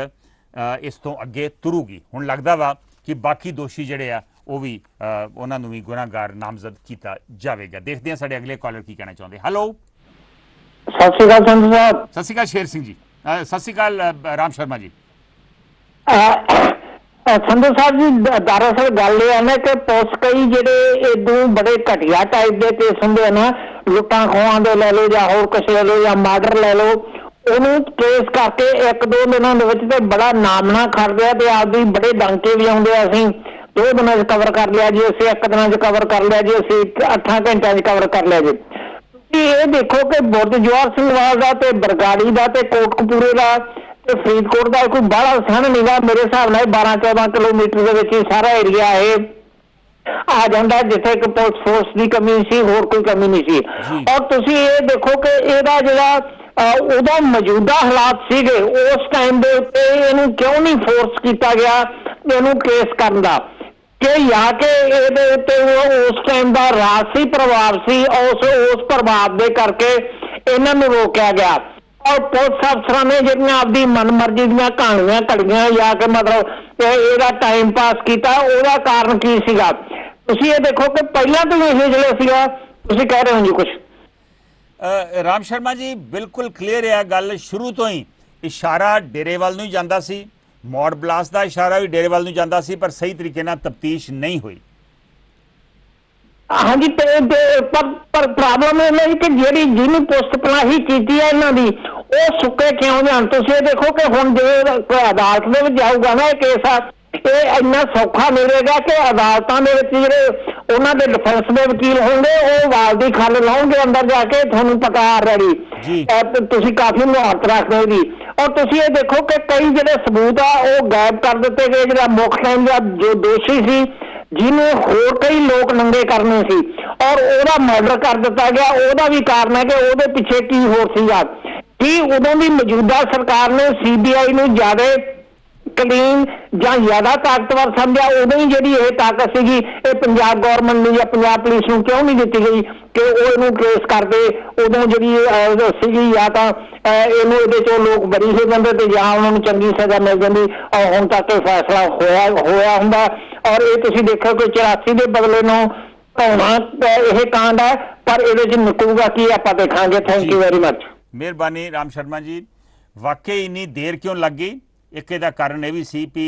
ਇਸ ਤੋਂ ਅੱਗੇ ਤੁਰੂਗੀ, ਹੁਣ ਲੱਗਦਾ ਵਾ ਕਿ ਬਾਕੀ ਦੋਸ਼ੀ ਜਿਹੜੇ ਆ ਉਹ ਵੀ ਉਹਨਾਂ ਨੂੰ ਵੀ ਗੁਨਾਹਗਾਰ ਨਾਮਜ਼ਦ ਕੀਤਾ ਜਾਵੇਗਾ। ਦੇਖਦੇ ਹਾਂ ਸਾਡੇ ਅਗਲੇ ਕਾਲਰ ਕੀ ਕਹਿਣਾ ਚਾਹੁੰਦੇ। ਹੈਲੋ, ਸਤਿ ਸ਼੍ਰੀ ਅਕਾਲ ਸੰਧੂ ਸਾਹਿਬ। ਸਤਿ ਸ਼੍ਰੀ ਅਕਾਲ ਸ਼ੇਰ ਸਿੰਘ ਜੀ। ਸਤਿ ਸ਼੍ਰੀ ਅਕਾਲ ਰਾਮ ਸ਼ਰਮਾ ਜੀ। ਸੰਧੂ ਸਾਹਿਬ ਜੀ, ਦਰਅਸਲ ਗੱਲ ਇਹ ਹੈ ਨਾ ਕਿ ਪੁਲਿਸ ਕਈ ਜਿਹੜੇ ਇਦੋਂ ਬੜੇ ਘਟੀਆ ਟਾਈਪ ਦੇ ਕੇਸ ਹੁੰਦੇ ਨਾ, ਲੁੱਟਾਂ ਖੋਹਾਂ ਦੇ ਲੈ ਲਓ ਜਾਂ ਹੋਰ ਕਿਸੇ ਲੈ ਲਓ ਜਾਂ ਮਰਡਰ ਲੈ ਲਓ, ਉਹਨੂੰ ਕੇਸ ਕਰਕੇ 1-2 ਦਿਨਾਂ ਦੇ ਵਿੱਚ ਤੇ ਬੜਾ ਨਾਮਣਾ ਖੜਦੇ ਆ ਤੇ ਆਪਦੀ ਬੜੇ ਡਾਂਕੇ ਵੀ ਆਉਂਦੇ ਆ। ਅਸੀਂ 2 ਦਿਨਾਂ 'ਚ ਕਵਰ ਕਰ ਲਿਆ ਜੀ, ਅਸੀਂ 1 ਦਿਨਾਂ 'ਚ ਕਵਰ ਕਰ ਲਿਆ ਜੀ, ਅਸੀਂ 8 ਘੰਟਿਆਂ 'ਚ ਕਵਰ ਕਰ ਲਿਆ ਜੀ। ਤੁਸੀਂ ਇਹ ਦੇਖੋ ਕਿ ਬੁਰਜ ਜਵਾਹਰ ਸਿੰਘ ਵਾਲ ਦਾ ਤੇ ਬਰਗਾੜੀ ਦਾ ਤੇ ਕੋਟਕਪੂਰੇ ਦਾ ਤੇ ਫਰੀਦਕੋਟ ਦਾ ਕੋਈ ਬਾਹਲਾ ਸਹਿਣ ਨਹੀਂ ਗਾ। ਮੇਰੇ ਹਿਸਾਬ ਨਾਲ 12-14 ਕਿਲੋਮੀਟਰ ਦੇ ਵਿੱਚ ਹੀ ਸਾਰਾ ਏਰੀਆ ਇਹ ਆ ਜਾਂਦਾ ਜਿੱਥੇ ਇੱਕ ਪੁਲਿਸ ਫੋਰਸ ਦੀ ਕਮੀ ਸੀ, ਹੋਰ ਕੋਈ ਕਮੀ ਨਹੀਂ ਸੀ। ਔਰ ਤੁਸੀਂ ਇਹ ਦੇਖੋ ਕਿ ਇਹਦਾ ਜਿਹੜਾ ਉਹਦਾ ਮੌਜੂਦਾ ਹਾਲਾਤ ਸੀਗੇ ਉਸ ਟਾਈਮ ਦੇ ਉੱਤੇ ਇਹਨੂੰ ਕਿਉਂ ਨਹੀਂ ਫੋਰਸ ਕੀਤਾ ਗਿਆ ਇਹਨੂੰ ਕੇਸ ਕਰਨ ਦਾ, ਕਿ ਜਾਂ ਕਿ ਇਹਦੇ ਉੱਤੇ ਉਸ ਟਾਈਮ ਦਾ ਰਾਜਸੀ ਪ੍ਰਭਾਵ ਸੀ, ਉਸ ਪ੍ਰਭਾਵ ਦੇ ਕਰਕੇ ਇਹਨਾਂ ਨੂੰ ਰੋਕਿਆ ਗਿਆ। ਔਰ ਪੁਲਿਸ ਅਫਸਰਾਂ ਨੇ ਜਿਹੜੀਆਂ ਆਪਦੀ ਮਨਮਰਜ਼ੀ ਦੀਆਂ ਕਹਾਣੀਆਂ ਘੜੀਆਂ ਜਾਂ ਕਿ ਮਤਲਬ ਇਹਦਾ ਟਾਈਮ ਪਾਸ ਕੀਤਾ, ਉਹਦਾ ਕਾਰਨ ਕੀ ਸੀਗਾ? ਤੁਸੀਂ ਇਹ ਦੇਖੋ ਕਿ ਪਹਿਲਾਂ ਤੋਂ ਇਹ ਜਿਹੜਾ ਸੀਗਾ, ਤੁਸੀਂ ਕਹਿ ਰਹੇ ਹੋ ਜੀ ਕੁਝ। ਰਾਮ ਸ਼ਰਮਾ ਜੀ, ਬਿਲਕੁਲ ਕਲੀਅਰ ਹੈ ਗੱਲ, ਸ਼ੁਰੂ ਤੋਂ ਹੀ ਇਸ਼ਾਰਾ ਡੇਰੇ ਵੱਲ ਨੂੰ ਹੀ ਜਾਂਦਾ ਸੀ, ਮੌਡ ਬਲਾਸਟ ਦਾ ਇਸ਼ਾਰਾ ਵੀ ਡੇਰੇ ਵੱਲ ਨੂੰ ਜਾਂਦਾ ਸੀ, ਪਰ ਸਹੀ ਤਰੀਕੇ ਨਾਲ ਤਫਤੀਸ਼ ਨਹੀਂ ਹੋਈ। ਹਾਂਜੀ, ਪਰ ਪ੍ਰੋਬਲਮ ਇਹ ਹੈ ਕਿ ਜਿਹਨੂੰ ਪੁਸਤ ਪਨਾਹੀ ਕੀਤੀ ਹੈ ਇਹਨਾਂ ਦੀ, ਉਹ ਸੁੱਕੇ ਕਿਉਂ ਜਾਣ? ਤੁਸੀਂ ਇਹ ਦੇਖੋ ਕਿ ਹੁਣ ਜੇ ਕੋਈ ਅਦਾਲਤ ਦੇ ਵਿੱਚ ਜਾਊਗਾ ਨਾ ਇਹ ਕੇਸ ਆ, ਇਹ ਇੰਨਾ ਸੌਖਾ ਮਿਲੇਗਾ ਕਿ ਅਦਾਲਤਾਂ ਦੇ ਵਿੱਚ ਜਿਹੜੇ ਉਹਨਾਂ ਦੇ ਡਿਫੈਂਸ ਦੇ ਵਕੀਲ ਹੋਣਗੇ ਉਹ ਵਾਲ ਦੀ ਖੱਲ ਲਾਉਣਗੇ ਅੰਦਰ ਜਾ ਕੇ, ਤੁਹਾਨੂੰ ਪਤਾ ਆਲਰੇਡੀ ਤੁਸੀਂ ਕਾਫੀ ਮੁਹਾਰਤ ਰੱਖਦੇ ਹੋ ਜੀ। ਔਰ ਤੁਸੀਂ ਇਹ ਦੇਖੋ ਕਿ ਕਈ ਜਿਹੜੇ ਸਬੂਤ ਆ ਉਹ ਗਾਇਬ ਕਰ ਦਿੱਤੇ ਗਏ। ਜਿਹੜਾ ਮੁੱਖ ਟਾਈਮ ਦਾ ਜੋ ਦੋਸ਼ੀ ਸੀ ਜਿਹਨੇ ਹੋਰ ਕਈ ਲੋਕ ਨੰਗੇ ਕਰਨੇ ਸੀ ਔਰ ਉਹਦਾ ਮਰਡਰ ਕਰ ਦਿੱਤਾ ਗਿਆ, ਉਹਦਾ ਵੀ ਕਾਰਨ ਹੈ ਕਿ ਉਹਦੇ ਪਿੱਛੇ ਕੀ ਹੋਰ ਸੀਗਾ। ਕੀ ਉਦੋਂ ਦੀ ਮੌਜੂਦਾ ਸਰਕਾਰ ਨੇ CBI ਨੂੰ ਜ਼ਿਆਦਾ ਕਲੀਨ ਜਾਂ ਜ਼ਿਆਦਾ ਤਾਕਤਵਰ ਸਮਝਿਆ? ਉਦੋਂ ਹੀ ਜਿਹੜੀ ਇਹ ਤਾਕਤ ਸੀਗੀ ਇਹ ਪੰਜਾਬ ਗੌਰਮੈਂਟ ਨੂੰ ਜਾਂ ਪੰਜਾਬ ਪੁਲਿਸ ਨੂੰ ਕਿਉਂ ਨਹੀਂ ਦਿੱਤੀ ਗਈ ਕਿ ਉਹ ਇਹਨੂੰ ਟ੍ਰੇਸ ਕਰਦੇ? ਉਦੋਂ ਜਿਹੜੀ ਸੀਗੀ ਜਾਂ ਤਾਂ ਇਹਨੂੰ ਇਹਦੇ ਚੋਂ ਲੋਕ ਬਰੀ ਹੋ ਜਾਂਦੇ ਤੇ ਜਾਂ ਉਹਨਾਂ ਨੂੰ ਚੰਗੀ ਸਜ਼ਾ ਮਿਲ ਜਾਂਦੀ। ਔਰ ਹੁਣ ਤੱਕ ਇਹ ਫੈਸਲਾ ਹੋਇਆ ਹੁੰਦਾ। ਔਰ ਇਹ ਤੁਸੀਂ ਦੇਖੋ ਕਿ 84 ਦੇ ਬਦਲੇ ਨੂੰ ਧੌਣਾ ਇਹ ਕਾਂਡ ਹੈ, ਪਰ ਇਹਦੇ 'ਚ ਨਿਕਲੂਗਾ ਕੀ ਆਪਾਂ ਦੇਖਾਂਗੇ। Thank you very much. ਮਿਹਰਬਾਨੀ ਰਾਮ ਸ਼ਰਮਾ ਜੀ। ਵਾਕਈ ਇੰਨੀ ਦੇਰ ਕਿਉਂ ਲੱਗ ਗਈ? ਇੱਕ ਇਹਦਾ ਕਾਰਨ ਇਹ ਵੀ ਸੀ ਵੀ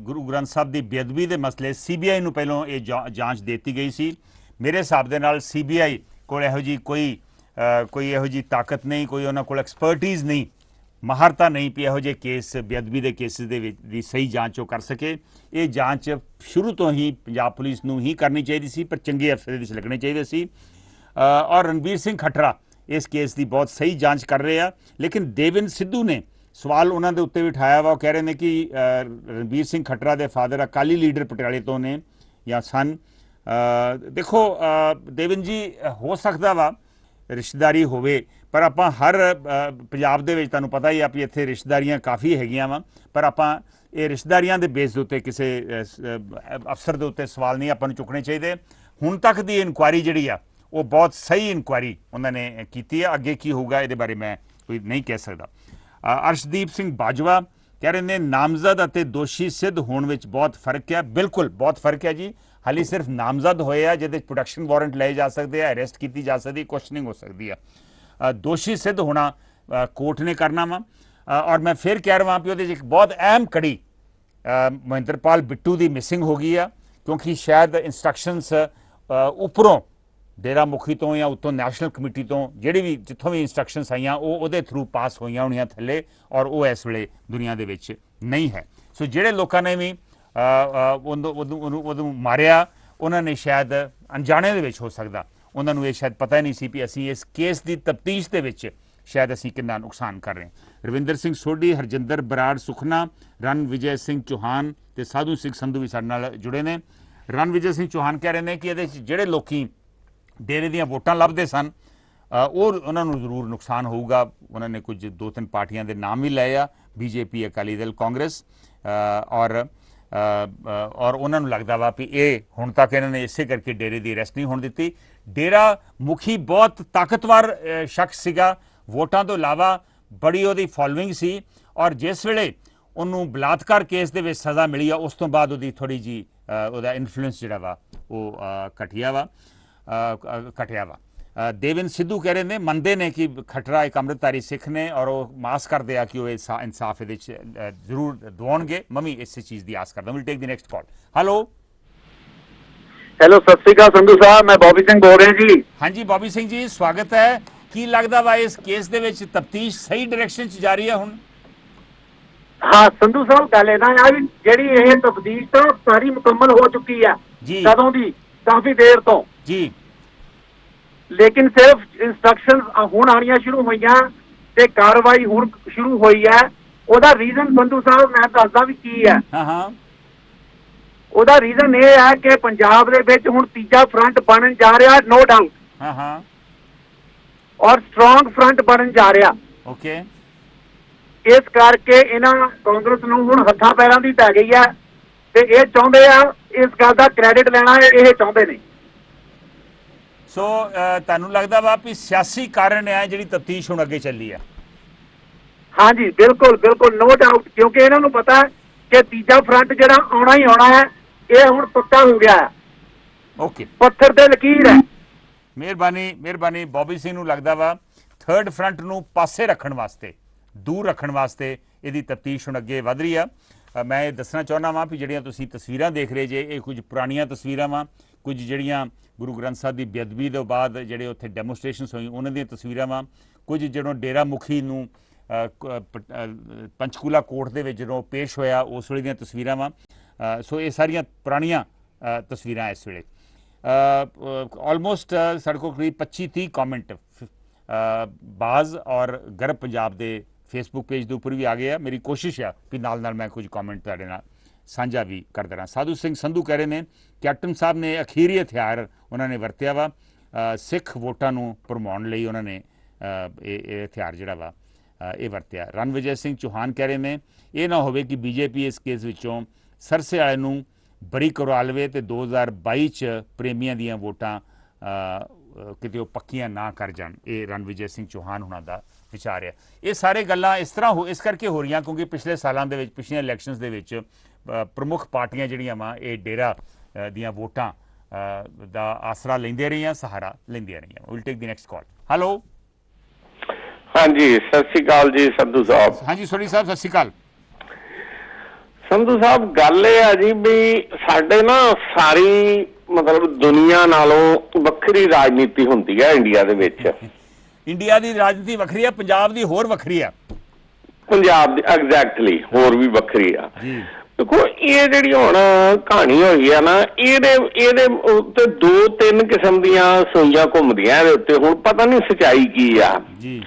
ਗੁਰੂ ਗ੍ਰੰਥ ਸਾਹਿਬ ਦੀ ਬੇਅਦਬੀ ਦੇ ਮਸਲੇ CBI ਨੂੰ ਪਹਿਲਾਂ ਇਹ ਜਾਂਚ ਦਿੱਤੀ ਗਈ ਸੀ। ਮੇਰੇ ਹਿਸਾਬ ਦੇ ਨਾਲ CBI ਕੋਲ ਇਹੋ ਜਿਹੀ ਕੋਈ ਇਹੋ ਜਿਹੀ ਤਾਕਤ ਨਹੀਂ, ਕੋਈ ਉਹਨਾਂ ਕੋਲ ਐਕਸਪਰਟੀਜ਼ ਨਹੀਂ, ਮਹਾਰਤਾ ਨਹੀਂ ਵੀ ਇਹੋ ਜਿਹੇ ਕੇਸ ਬੇਅਦਬੀ ਦੇ ਕੇਸਿਸ ਦੇ ਵਿੱਚ ਦੀ ਸਹੀ ਜਾਂਚ ਉਹ ਕਰ ਸਕੇ। ਇਹ ਜਾਂਚ ਸ਼ੁਰੂ ਤੋਂ ਹੀ ਪੰਜਾਬ ਪੁਲਿਸ ਨੂੰ ਹੀ ਕਰਨੀ ਚਾਹੀਦੀ ਸੀ, ਪਰ ਚੰਗੇ ਅਫਸਰ ਇਹਦੇ ਵਿੱਚ ਲੱਗਣੇ ਚਾਹੀਦੇ ਸੀ। ਔਰ ਰਣਬੀਰ ਸਿੰਘ ਖੱਟੜਾ ਇਸ ਕੇਸ ਦੀ ਬਹੁਤ ਸਹੀ ਜਾਂਚ ਕਰ ਰਹੇ ਆ। ਲੇਕਿਨ ਦੇਵੇਂਦਰ ਸਿੱਧੂ ਨੇ ਸਵਾਲ ਉਹਨਾਂ ਦੇ ਉੱਤੇ ਵੀ ਉਠਾਇਆ ਵਾ। ਉਹ ਕਹਿ ਰਹੇ ਨੇ ਕਿ ਰਣਬੀਰ ਸਿੰਘ ਖੱਟੜਾ ਦੇ ਫਾਦਰ ਅਕਾਲੀ ਲੀਡਰ ਪਟਿਆਲੇ ਤੋਂ ਨੇ ਜਾਂ ਸਨ। ਦੇਖੋ ਦੇਵੇਂਦਰ ਜੀ, ਹੋ ਸਕਦਾ ਵਾ ਰਿਸ਼ਤੇਦਾਰੀ ਹੋਵੇ, ਪਰ ਆਪਾਂ ਹਰ ਪੰਜਾਬ ਦੇ ਵਿੱਚ ਤੁਹਾਨੂੰ ਪਤਾ ਹੀ ਆ ਵੀ ਇੱਥੇ ਰਿਸ਼ਤੇਦਾਰੀਆਂ ਕਾਫੀ ਹੈਗੀਆਂ ਵਾ, ਪਰ ਆਪਾਂ ਇਹ ਰਿਸ਼ਤੇਦਾਰੀਆਂ ਦੇ ਬੇਸ ਦੇ ਉੱਤੇ ਕਿਸੇ ਅਫਸਰ ਦੇ ਉੱਤੇ ਸਵਾਲ ਨਹੀਂ ਆਪਾਂ ਨੂੰ ਚੁੱਕਣੇ ਚਾਹੀਦੇ। ਹੁਣ ਤੱਕ ਦੀ ਇਨਕੁਆਇਰੀ ਜਿਹੜੀ ਆ ਉਹ ਬਹੁਤ ਸਹੀ ਇਨਕੁਆਇਰੀ ਉਹਨਾਂ ਨੇ ਕੀਤੀ ਹੈ। ਅੱਗੇ ਕੀ ਹੋਊਗਾ ਇਹਦੇ ਬਾਰੇ ਮੈਂ ਕੋਈ ਨਹੀਂ ਕਹਿ ਸਕਦਾ। ਅਰਸ਼ਦੀਪ ਸਿੰਘ ਬਾਜਵਾ ਕਹਿ ਰਹੇ ਨੇ ਨਾਮਜ਼ਦ ਅਤੇ ਦੋਸ਼ੀ ਸਿੱਧ ਹੋਣ ਵਿੱਚ ਬਹੁਤ ਫਰਕ ਹੈ। ਬਿਲਕੁਲ ਬਹੁਤ ਫਰਕ ਹੈ ਜੀ। ਹਾਲੇ ਸਿਰਫ ਨਾਮਜ਼ਦ ਹੋਏ ਆ ਜਿਹਦੇ ਪ੍ਰੋਟੈਕਸ਼ਨ ਵਾਰੰਟ ਲਏ ਜਾ ਸਕਦੇ ਆ, ਅਰੈਸਟ ਕੀਤੀ ਜਾ ਸਕਦੀ, ਕੁਐਸਚਨਿੰਗ ਹੋ ਸਕਦੀ ਆ। ਦੋਸ਼ੀ ਸਿੱਧ ਹੋਣਾ ਕੋਰਟ ਨੇ ਕਰਨਾ ਵਾ। ਔਰ ਮੈਂ ਫਿਰ ਕਹਿ ਰਿਹਾ ਵੀ ਉਹਦੇ 'ਚ ਇੱਕ ਬਹੁਤ ਅਹਿਮ ਕੜੀ ਮਹਿੰਦਰਪਾਲ ਬਿੱਟੂ ਦੀ ਮਿਸਿੰਗ ਹੋ ਗਈ ਆ, ਕਿਉਂਕਿ ਸ਼ਾਇਦ ਇੰਸਟਰਕਸ਼ਨਸ ਉੱਪਰੋਂ ਡੇਰਾ ਮੁਖੀ ਤੋਂ ਜਾਂ ਉੱਤੋਂ ਨੈਸ਼ਨਲ ਕਮੇਟੀ ਤੋਂ ਜਿਹੜੀ ਵੀ ਜਿੱਥੋਂ ਵੀ ਇੰਸਟਰਕਸ਼ਨਸ ਆਈਆਂ ਉਹ ਉਹਦੇ ਥਰੂ ਪਾਸ ਹੋਈਆਂ ਹੋਣੀਆਂ ਥੱਲੇ, ਔਰ ਉਹ ਇਸ ਵੇਲੇ ਦੁਨੀਆ ਦੇ ਵਿੱਚ ਨਹੀਂ ਹੈ। ਸੋ ਜਿਹੜੇ ਲੋਕਾਂ ਨੇ ਵੀ ਉਹਨੂੰ ਮਾਰਿਆ ਉਹਨਾਂ ਨੇ ਸ਼ਾਇਦ ਅਣਜਾਣੇ ਦੇ ਵਿੱਚ ਹੋ ਸਕਦਾ, ਉਹਨਾਂ ਨੂੰ ਇਹ ਸ਼ਾਇਦ ਪਤਾ ਹੀ ਨਹੀਂ ਸੀ ਵੀ ਅਸੀਂ ਇਸ ਕੇਸ ਦੀ ਤਫਤੀਸ਼ ਦੇ ਵਿੱਚ ਸ਼ਾਇਦ ਅਸੀਂ ਕਿੰਨਾ ਨੁਕਸਾਨ ਕਰ ਰਹੇ ਹਾਂ। ਰਵਿੰਦਰ ਸਿੰਘ ਸੋਢੀ, ਹਰਜਿੰਦਰ ਬਰਾੜ ਸੁਖਨਾ, ਰਣ ਵਿਜੇ ਸਿੰਘ ਚੌਹਾਨ ਤੇ ਸਾਧੂ ਸਿੰਘ ਸੰਧੂ ਵੀ ਸਾਡੇ ਨਾਲ ਜੁੜੇ ਨੇ। ਰਣ ਵਿਜੇ ਸਿੰਘ ਚੌਹਾਨ ਕਹਿ ਰਹੇ ਨੇ ਕਿ ਇਹਦੇ 'ਚ ਜਿਹੜੇ ਲੋਕੀ ਡੇਰੇ ਦੀਆਂ ਵੋਟਾਂ ਲੱਭਦੇ ਸਨ ਉਹਨਾਂ ਨੂੰ ਜ਼ਰੂਰ ਨੁਕਸਾਨ ਹੋਊਗਾ। ਉਹਨਾਂ ਨੇ ਕੁਝ 2-3 ਪਾਰਟੀਆਂ ਦੇ ਨਾਮ ਵੀ ਲਏ ਆ, BJP, ਅਕਾਲੀ ਦਲ, ਕਾਂਗਰਸ, ਔਰ ਉਹਨਾਂ ਨੂੰ ਲੱਗਦਾ ਵਾ ਵੀ ਇਹ ਹੁਣ ਤੱਕ ਇਹਨਾਂ ਨੇ ਇਸੇ ਕਰਕੇ ਡੇਰੇ ਦੀ ਅਰੈਸਟ ਨਹੀਂ ਹੋਣ ਦਿੱਤੀ। ਡੇਰਾ ਮੁਖੀ ਬਹੁਤ ਤਾਕਤਵਰ ਸ਼ਖਸ ਸੀਗਾ, ਵੋਟਾਂ ਤੋਂ ਇਲਾਵਾ ਬੜੀ ਉਹਦੀ ਫੋਲੋਇੰਗ ਸੀ, ਔਰ ਜਿਸ ਵੇਲੇ ਉਹਨੂੰ ਬਲਾਤਕਾਰ ਕੇਸ ਦੇ ਵਿੱਚ ਸਜ਼ਾ ਮਿਲੀ ਆ ਉਸ ਤੋਂ ਬਾਅਦ ਉਹਦੀ ਥੋੜ੍ਹੀ ਜਿਹੀ ਉਹਦਾ ਇਨਫਲੂਐਂਸ ਜਿਹੜਾ ਵਾ ਉਹ ਘਟਿਆ ਵਾ। ਦੇਵੇਂਦਰ ਸਿੱਧੂ ਕਹਿ ਰਹੇ ਨੇ, ਮੰਨਦੇ ਨੇ ਕਿ ਖੱਟੜਾ ਇੱਕ ਅੰਮ੍ਰਿਤਧਾਰੀ ਸਿੱਖ ਨੇ ਔਰ ਉਹ ਆਸ ਕਰਦੇ ਆ ਕਿ ਉਹ ਇਨਸਾਫ ਇਹਦੇ 'ਚ ਜ਼ਰੂਰ ਦਿਵਾਉਣਗੇ। ਮੈਂ ਵੀ ਇਸੇ ਚੀਜ਼ ਦੀ ਆਸ ਕਰਦਾ। Will take the next call. Hello ਸਤਿ ਸ਼੍ਰੀ ਅਕਾਲ ਸੰਧੂ ਸਾਹਿਬ, ਮੈਂ ਬੌਬੀ ਸਿੰਘ ਬੋਲ ਰਿਹਾ ਜੀ। ਹਾਂਜੀ ਬੌਬੀ ਸਿੰਘ ਜੀ, ਸਵਾਗਤ ਹੈ। ਕੀ ਲੱਗਦਾ ਵਾ ਇਸ ਕੇਸ ਦੇ ਵਿੱਚ ਤਫਤੀਸ਼ ਸਹੀ ਡਾਇਰੈਕਸ਼ਨ 'ਚ ਜਾ ਰਹੀ ਹੈ ਹੁਣ? ਹਾਂ ਸੰਧੂ ਸਾਹਿਬ, ਗੱਲ ਇਹਦਾ ਆ ਵੀ ਜਿਹੜੀ ਇਹ ਤਫਤੀਸ਼ ਤਾਂ ਸਾਰੀ ਮੁਕੰਮਲ ਹੋ ਚੁੱਕੀ ਆ ਜੀ, ਕਦੋਂ ਦੀ, ਕਾਫੀ ਦੇਰ ਤੋਂ ਜੀ, ਲੇਕਿਨ ਸਿਰਫ ਇੰਸਟਰਕਸ਼ਨ ਹੁਣ ਆਣੀਆਂ ਸ਼ੁਰੂ ਹੋਈਆਂ ਤੇ ਕਾਰਵਾਈ ਹੁਣ ਸ਼ੁਰੂ ਹੋਈ ਹੈ। ਉਹਦਾ ਰੀਜ਼ਨ ਸੰਧੂ ਸਾਹਿਬ ਮੈਂ ਦੱਸਦਾ ਵੀ ਕੀ ਹੈ। ਹਾਂ ਉਹਦਾ ਰੀਜ਼ਨ ਇਹ ਹੈ ਕਿ ਪੰਜਾਬ ਦੇ ਵਿੱਚ ਹੁਣ ਤੀਜਾ ਫਰੰਟ ਬਣਨ ਜਾ ਰਿਹਾ, ਨੋ ਡਾਊਟ, ਹਾਂ ਔਰ ਸਟਰੋਂਗ ਫਰੰਟ ਬਣਨ ਜਾ ਰਿਹਾ। ਓਕੇ, ਇਸ ਕਰਕੇ ਇਹਨਾਂ ਕਾਂਗਰਸ ਨੂੰ ਹੁਣ ਹੱਥਾਂ ਪੈਰਾਂ ਦੀ ਪੈ ਗਈ ਹੈ ਤੇ ਇਹ ਚਾਹੁੰਦੇ ਆ ਇਸ ਗੱਲ ਦਾ ਕ੍ਰੈਡਿਟ ਲੈਣਾ, ਇਹ ਚਾਹੁੰਦੇ ਨੇ। ਸੋ ਤੁਹਾਨੂੰ ਲੱਗਦਾ ਵਾ ਵੀ ਸਿਆਸੀ ਕਾਰਨ ਹੈ ਜਿਹੜੀ ਤਫਤੀਸ਼ ਹੁਣ ਅੱਗੇ ਚੱਲੀ ਆ? ਹਾਂਜੀ ਬਿਲਕੁਲ ਬਿਲਕੁਲ, ਨੋ ਡਾਊਟ, ਕਿਉਂਕਿ ਇਹਨਾਂ ਨੂੰ ਪਤਾ ਕਿ ਤੀਜਾ ਫਰੰਟ ਜਿਹੜਾ ਆਉਣਾ ਹੀ ਆਉਣਾ ਹੈ, ਇਹ ਹੁਣ ਪੱਕਾ ਹੋ ਗਿਆ ਹੈ। ਓਕੇ, ਪੱਥਰ ਤੇ ਲਕੀਰ ਹੈ। ਮਿਹਰਬਾਨੀ। ਬੌਬੀ ਸਿੰਘ ਨੂੰ ਲੱਗਦਾ ਵਾ ਥਰਡ ਫਰੰਟ ਨੂੰ ਪਾਸੇ ਰੱਖਣ ਵਾਸਤੇ, ਦੂਰ ਰੱਖਣ ਵਾਸਤੇ ਇਹਦੀ ਤਫਤੀਸ਼ ਹੁਣ ਅੱਗੇ ਵਧ ਰਹੀ ਆ। ਮੈਂ ਇਹ ਦੱਸਣਾ ਚਾਹੁੰਦਾ ਵਾਂ ਵੀ ਜਿਹੜੀਆਂ ਤੁਸੀਂ ਤਸਵੀਰਾਂ ਦੇਖ ਰਹੇ ਜੇ ਇਹ ਕੁਝ ਪੁਰਾਣੀਆਂ ਤਸਵੀਰਾਂ ਵਾਂ, ਕੁਝ ਜਿਹੜੀਆਂ ਗੁਰੂ ਗ੍ਰੰਥ ਸਾਹਿਬ ਦੀ ਬੇਅਦਬੀ ਤੋਂ ਬਾਅਦ ਜਿਹੜੇ ਉੱਥੇ ਡੈਮੋਸਟ੍ਰੇਸ਼ਨਸ ਹੋਈ ਉਹਨਾਂ ਦੀਆਂ ਤਸਵੀਰਾਂ ਵਾਂ, ਕੁਝ ਜਦੋਂ ਡੇਰਾ ਮੁਖੀ ਨੂੰ ਪੰਚਕੂਲਾ ਕੋਰਟ ਦੇ ਵਿੱਚ ਜਦੋਂ ਪੇਸ਼ ਹੋਇਆ ਉਸ ਵੇਲੇ ਦੀਆਂ ਤਸਵੀਰਾਂ ਵਾ। ਸੋ ਇਹ ਸਾਰੀਆਂ ਪੁਰਾਣੀਆਂ ਤਸਵੀਰਾਂ ਇਸ ਵੇਲੇ ਆਲਮੋਸਟ ਸਾਡੇ ਕੋਲ ਕਰੀਬ 25-30 ਕਮੈਂਟ ਬਾਜ਼ ਔਰ ਗਰਬ ਪੰਜਾਬ ਦੇ ਫੇਸਬੁੱਕ ਪੇਜ ਦੇ ਉੱਪਰ ਵੀ ਆ ਗਏ ਆ। ਮੇਰੀ ਕੋਸ਼ਿਸ਼ ਆ ਕਿ ਨਾਲ ਨਾਲ ਮੈਂ ਕੁਝ ਕਮੈਂਟ ਤੁਹਾਡੇ ਨਾਲ ਸਾਂਝਾ ਵੀ ਕਰਦਾ ਰਹਾਂ। ਸਾਧੂ ਸਿੰਘ ਸੰਧੂ ਕਹਿ ਰਹੇ ਨੇ ਕੈਪਟਨ ਸਾਹਿਬ ਨੇ ਅਖੀਰੀ ਹਥਿਆਰ ਉਹਨਾਂ ਨੇ ਵਰਤਿਆ ਵਾ, ਸਿੱਖ ਵੋਟਾਂ ਨੂੰ ਭਰਮਾਉਣ ਲਈ ਉਹਨਾਂ ਨੇ ਇਹ ਹਥਿਆਰ ਜਿਹੜਾ ਵਾ ਇਹ ਵਰਤਿਆ। ਰਣਵਿਜੇ ਸਿੰਘ ਚੌਹਾਨ ਕਹਿ ਰਹੇ ਨੇ ਇਹ ਨਾ ਹੋਵੇ ਕਿ ਬੀਜੇਪੀ ਇਸ ਕੇਸ ਵਿੱਚੋਂ ਸਰਸੇ ਵਾਲੇ ਨੂੰ ਬਰੀ ਕਰਵਾ ਲਵੇ ਤੇ 2022 'ਚ ਪ੍ਰੇਮੀਆਂ ਦੀਆਂ ਵੋਟਾਂ ਕਿਤੇ ਉਹ ਪੱਕੀਆਂ ਨਾ ਕਰ ਜਾਣ। ਇਹ ਰਣਵਿਜੇ ਸਿੰਘ ਚੌਹਾਨ ਹੁਣਾਂ ਦਾ ਵਿਚਾਰ ਹੈ। ਇਹ ਸਾਰੇ ਗੱਲਾਂ ਇਸ ਤਰ੍ਹਾਂ ਇਸ ਕਰਕੇ ਹੋ ਰਹੀਆਂ ਕਿਉਂਕਿ ਪਿਛਲੇ ਸਾਲਾਂ ਦੇ ਵਿੱਚ ਪਿਛਲੀਆਂ ਇਲੈਕਸ਼ਨਸ ਦੇ ਵਿੱਚ ਪ੍ਰਮੁੱਖ ਪਾਰਟੀਆਂ ਜਿਹੜੀਆਂ ਵਾ ਇਹ ਡੇਰਾ ਦੀਆਂ ਵੋਟਾਂ ਦਾ ਆਸਰਾ ਲੈਂਦੀਆਂ ਰਹੀਆਂ, ਸਹਾਰਾ ਲੈਂਦੀਆਂ ਰਹੀਆਂ। Will take the next call. Hello, ਹਾਂਜੀ ਸਤਿ ਸ਼੍ਰੀ ਅਕਾਲ ਜੀ ਸੰਧੂ ਸਾਹਿਬ। ਹਾਂਜੀ ਸੋਢੀ ਸਾਹਿਬ ਸਤਿ ਸ਼੍ਰੀ ਅਕਾਲ। ਸੰਧੂ ਸਾਹਿਬ ਗੱਲ ਇਹ ਆ ਜੀ ਵੀ ਸਾਡੇ ਨਾ ਸਾਰੀ ਮਤਲਬ ਦੁਨੀਆ ਨਾਲੋਂ ਵੱਖਰੀ ਰਾਜਨੀਤੀ ਹੁੰਦੀ ਹੈ ਇੰਡੀਆ ਦੇ ਵਿੱਚ। ਇੰਡੀਆ ਦੀ ਰਾਜਨੀਤੀ ਵੱਖਰੀ ਆ, ਪੰਜਾਬ ਦੀ ਹੋਰ ਵੱਖਰੀ ਆ। ਪੰਜਾਬ ਦੀ ਐਗਜ਼ੈਕਟਲੀ ਹੋਰ ਵੀ ਵੱਖਰੀ ਆ ਜੀ। ਦੇਖੋ ਇਹ ਜਿਹੜੀ ਹੁਣ ਕਹਾਣੀ ਹੋਈ ਆ ਨਾ ਇਹਦੇ ਉੱਤੇ 2-3 ਕਿਸਮ ਦੀਆਂ ਸੂਈਆਂ ਘੁੰਮਦੀਆਂ ਇਹਦੇ ਉੱਤੇ। ਹੁਣ ਪਤਾ ਨਹੀਂ ਸੱਚਾਈ ਕੀ ਆ ਜੀ।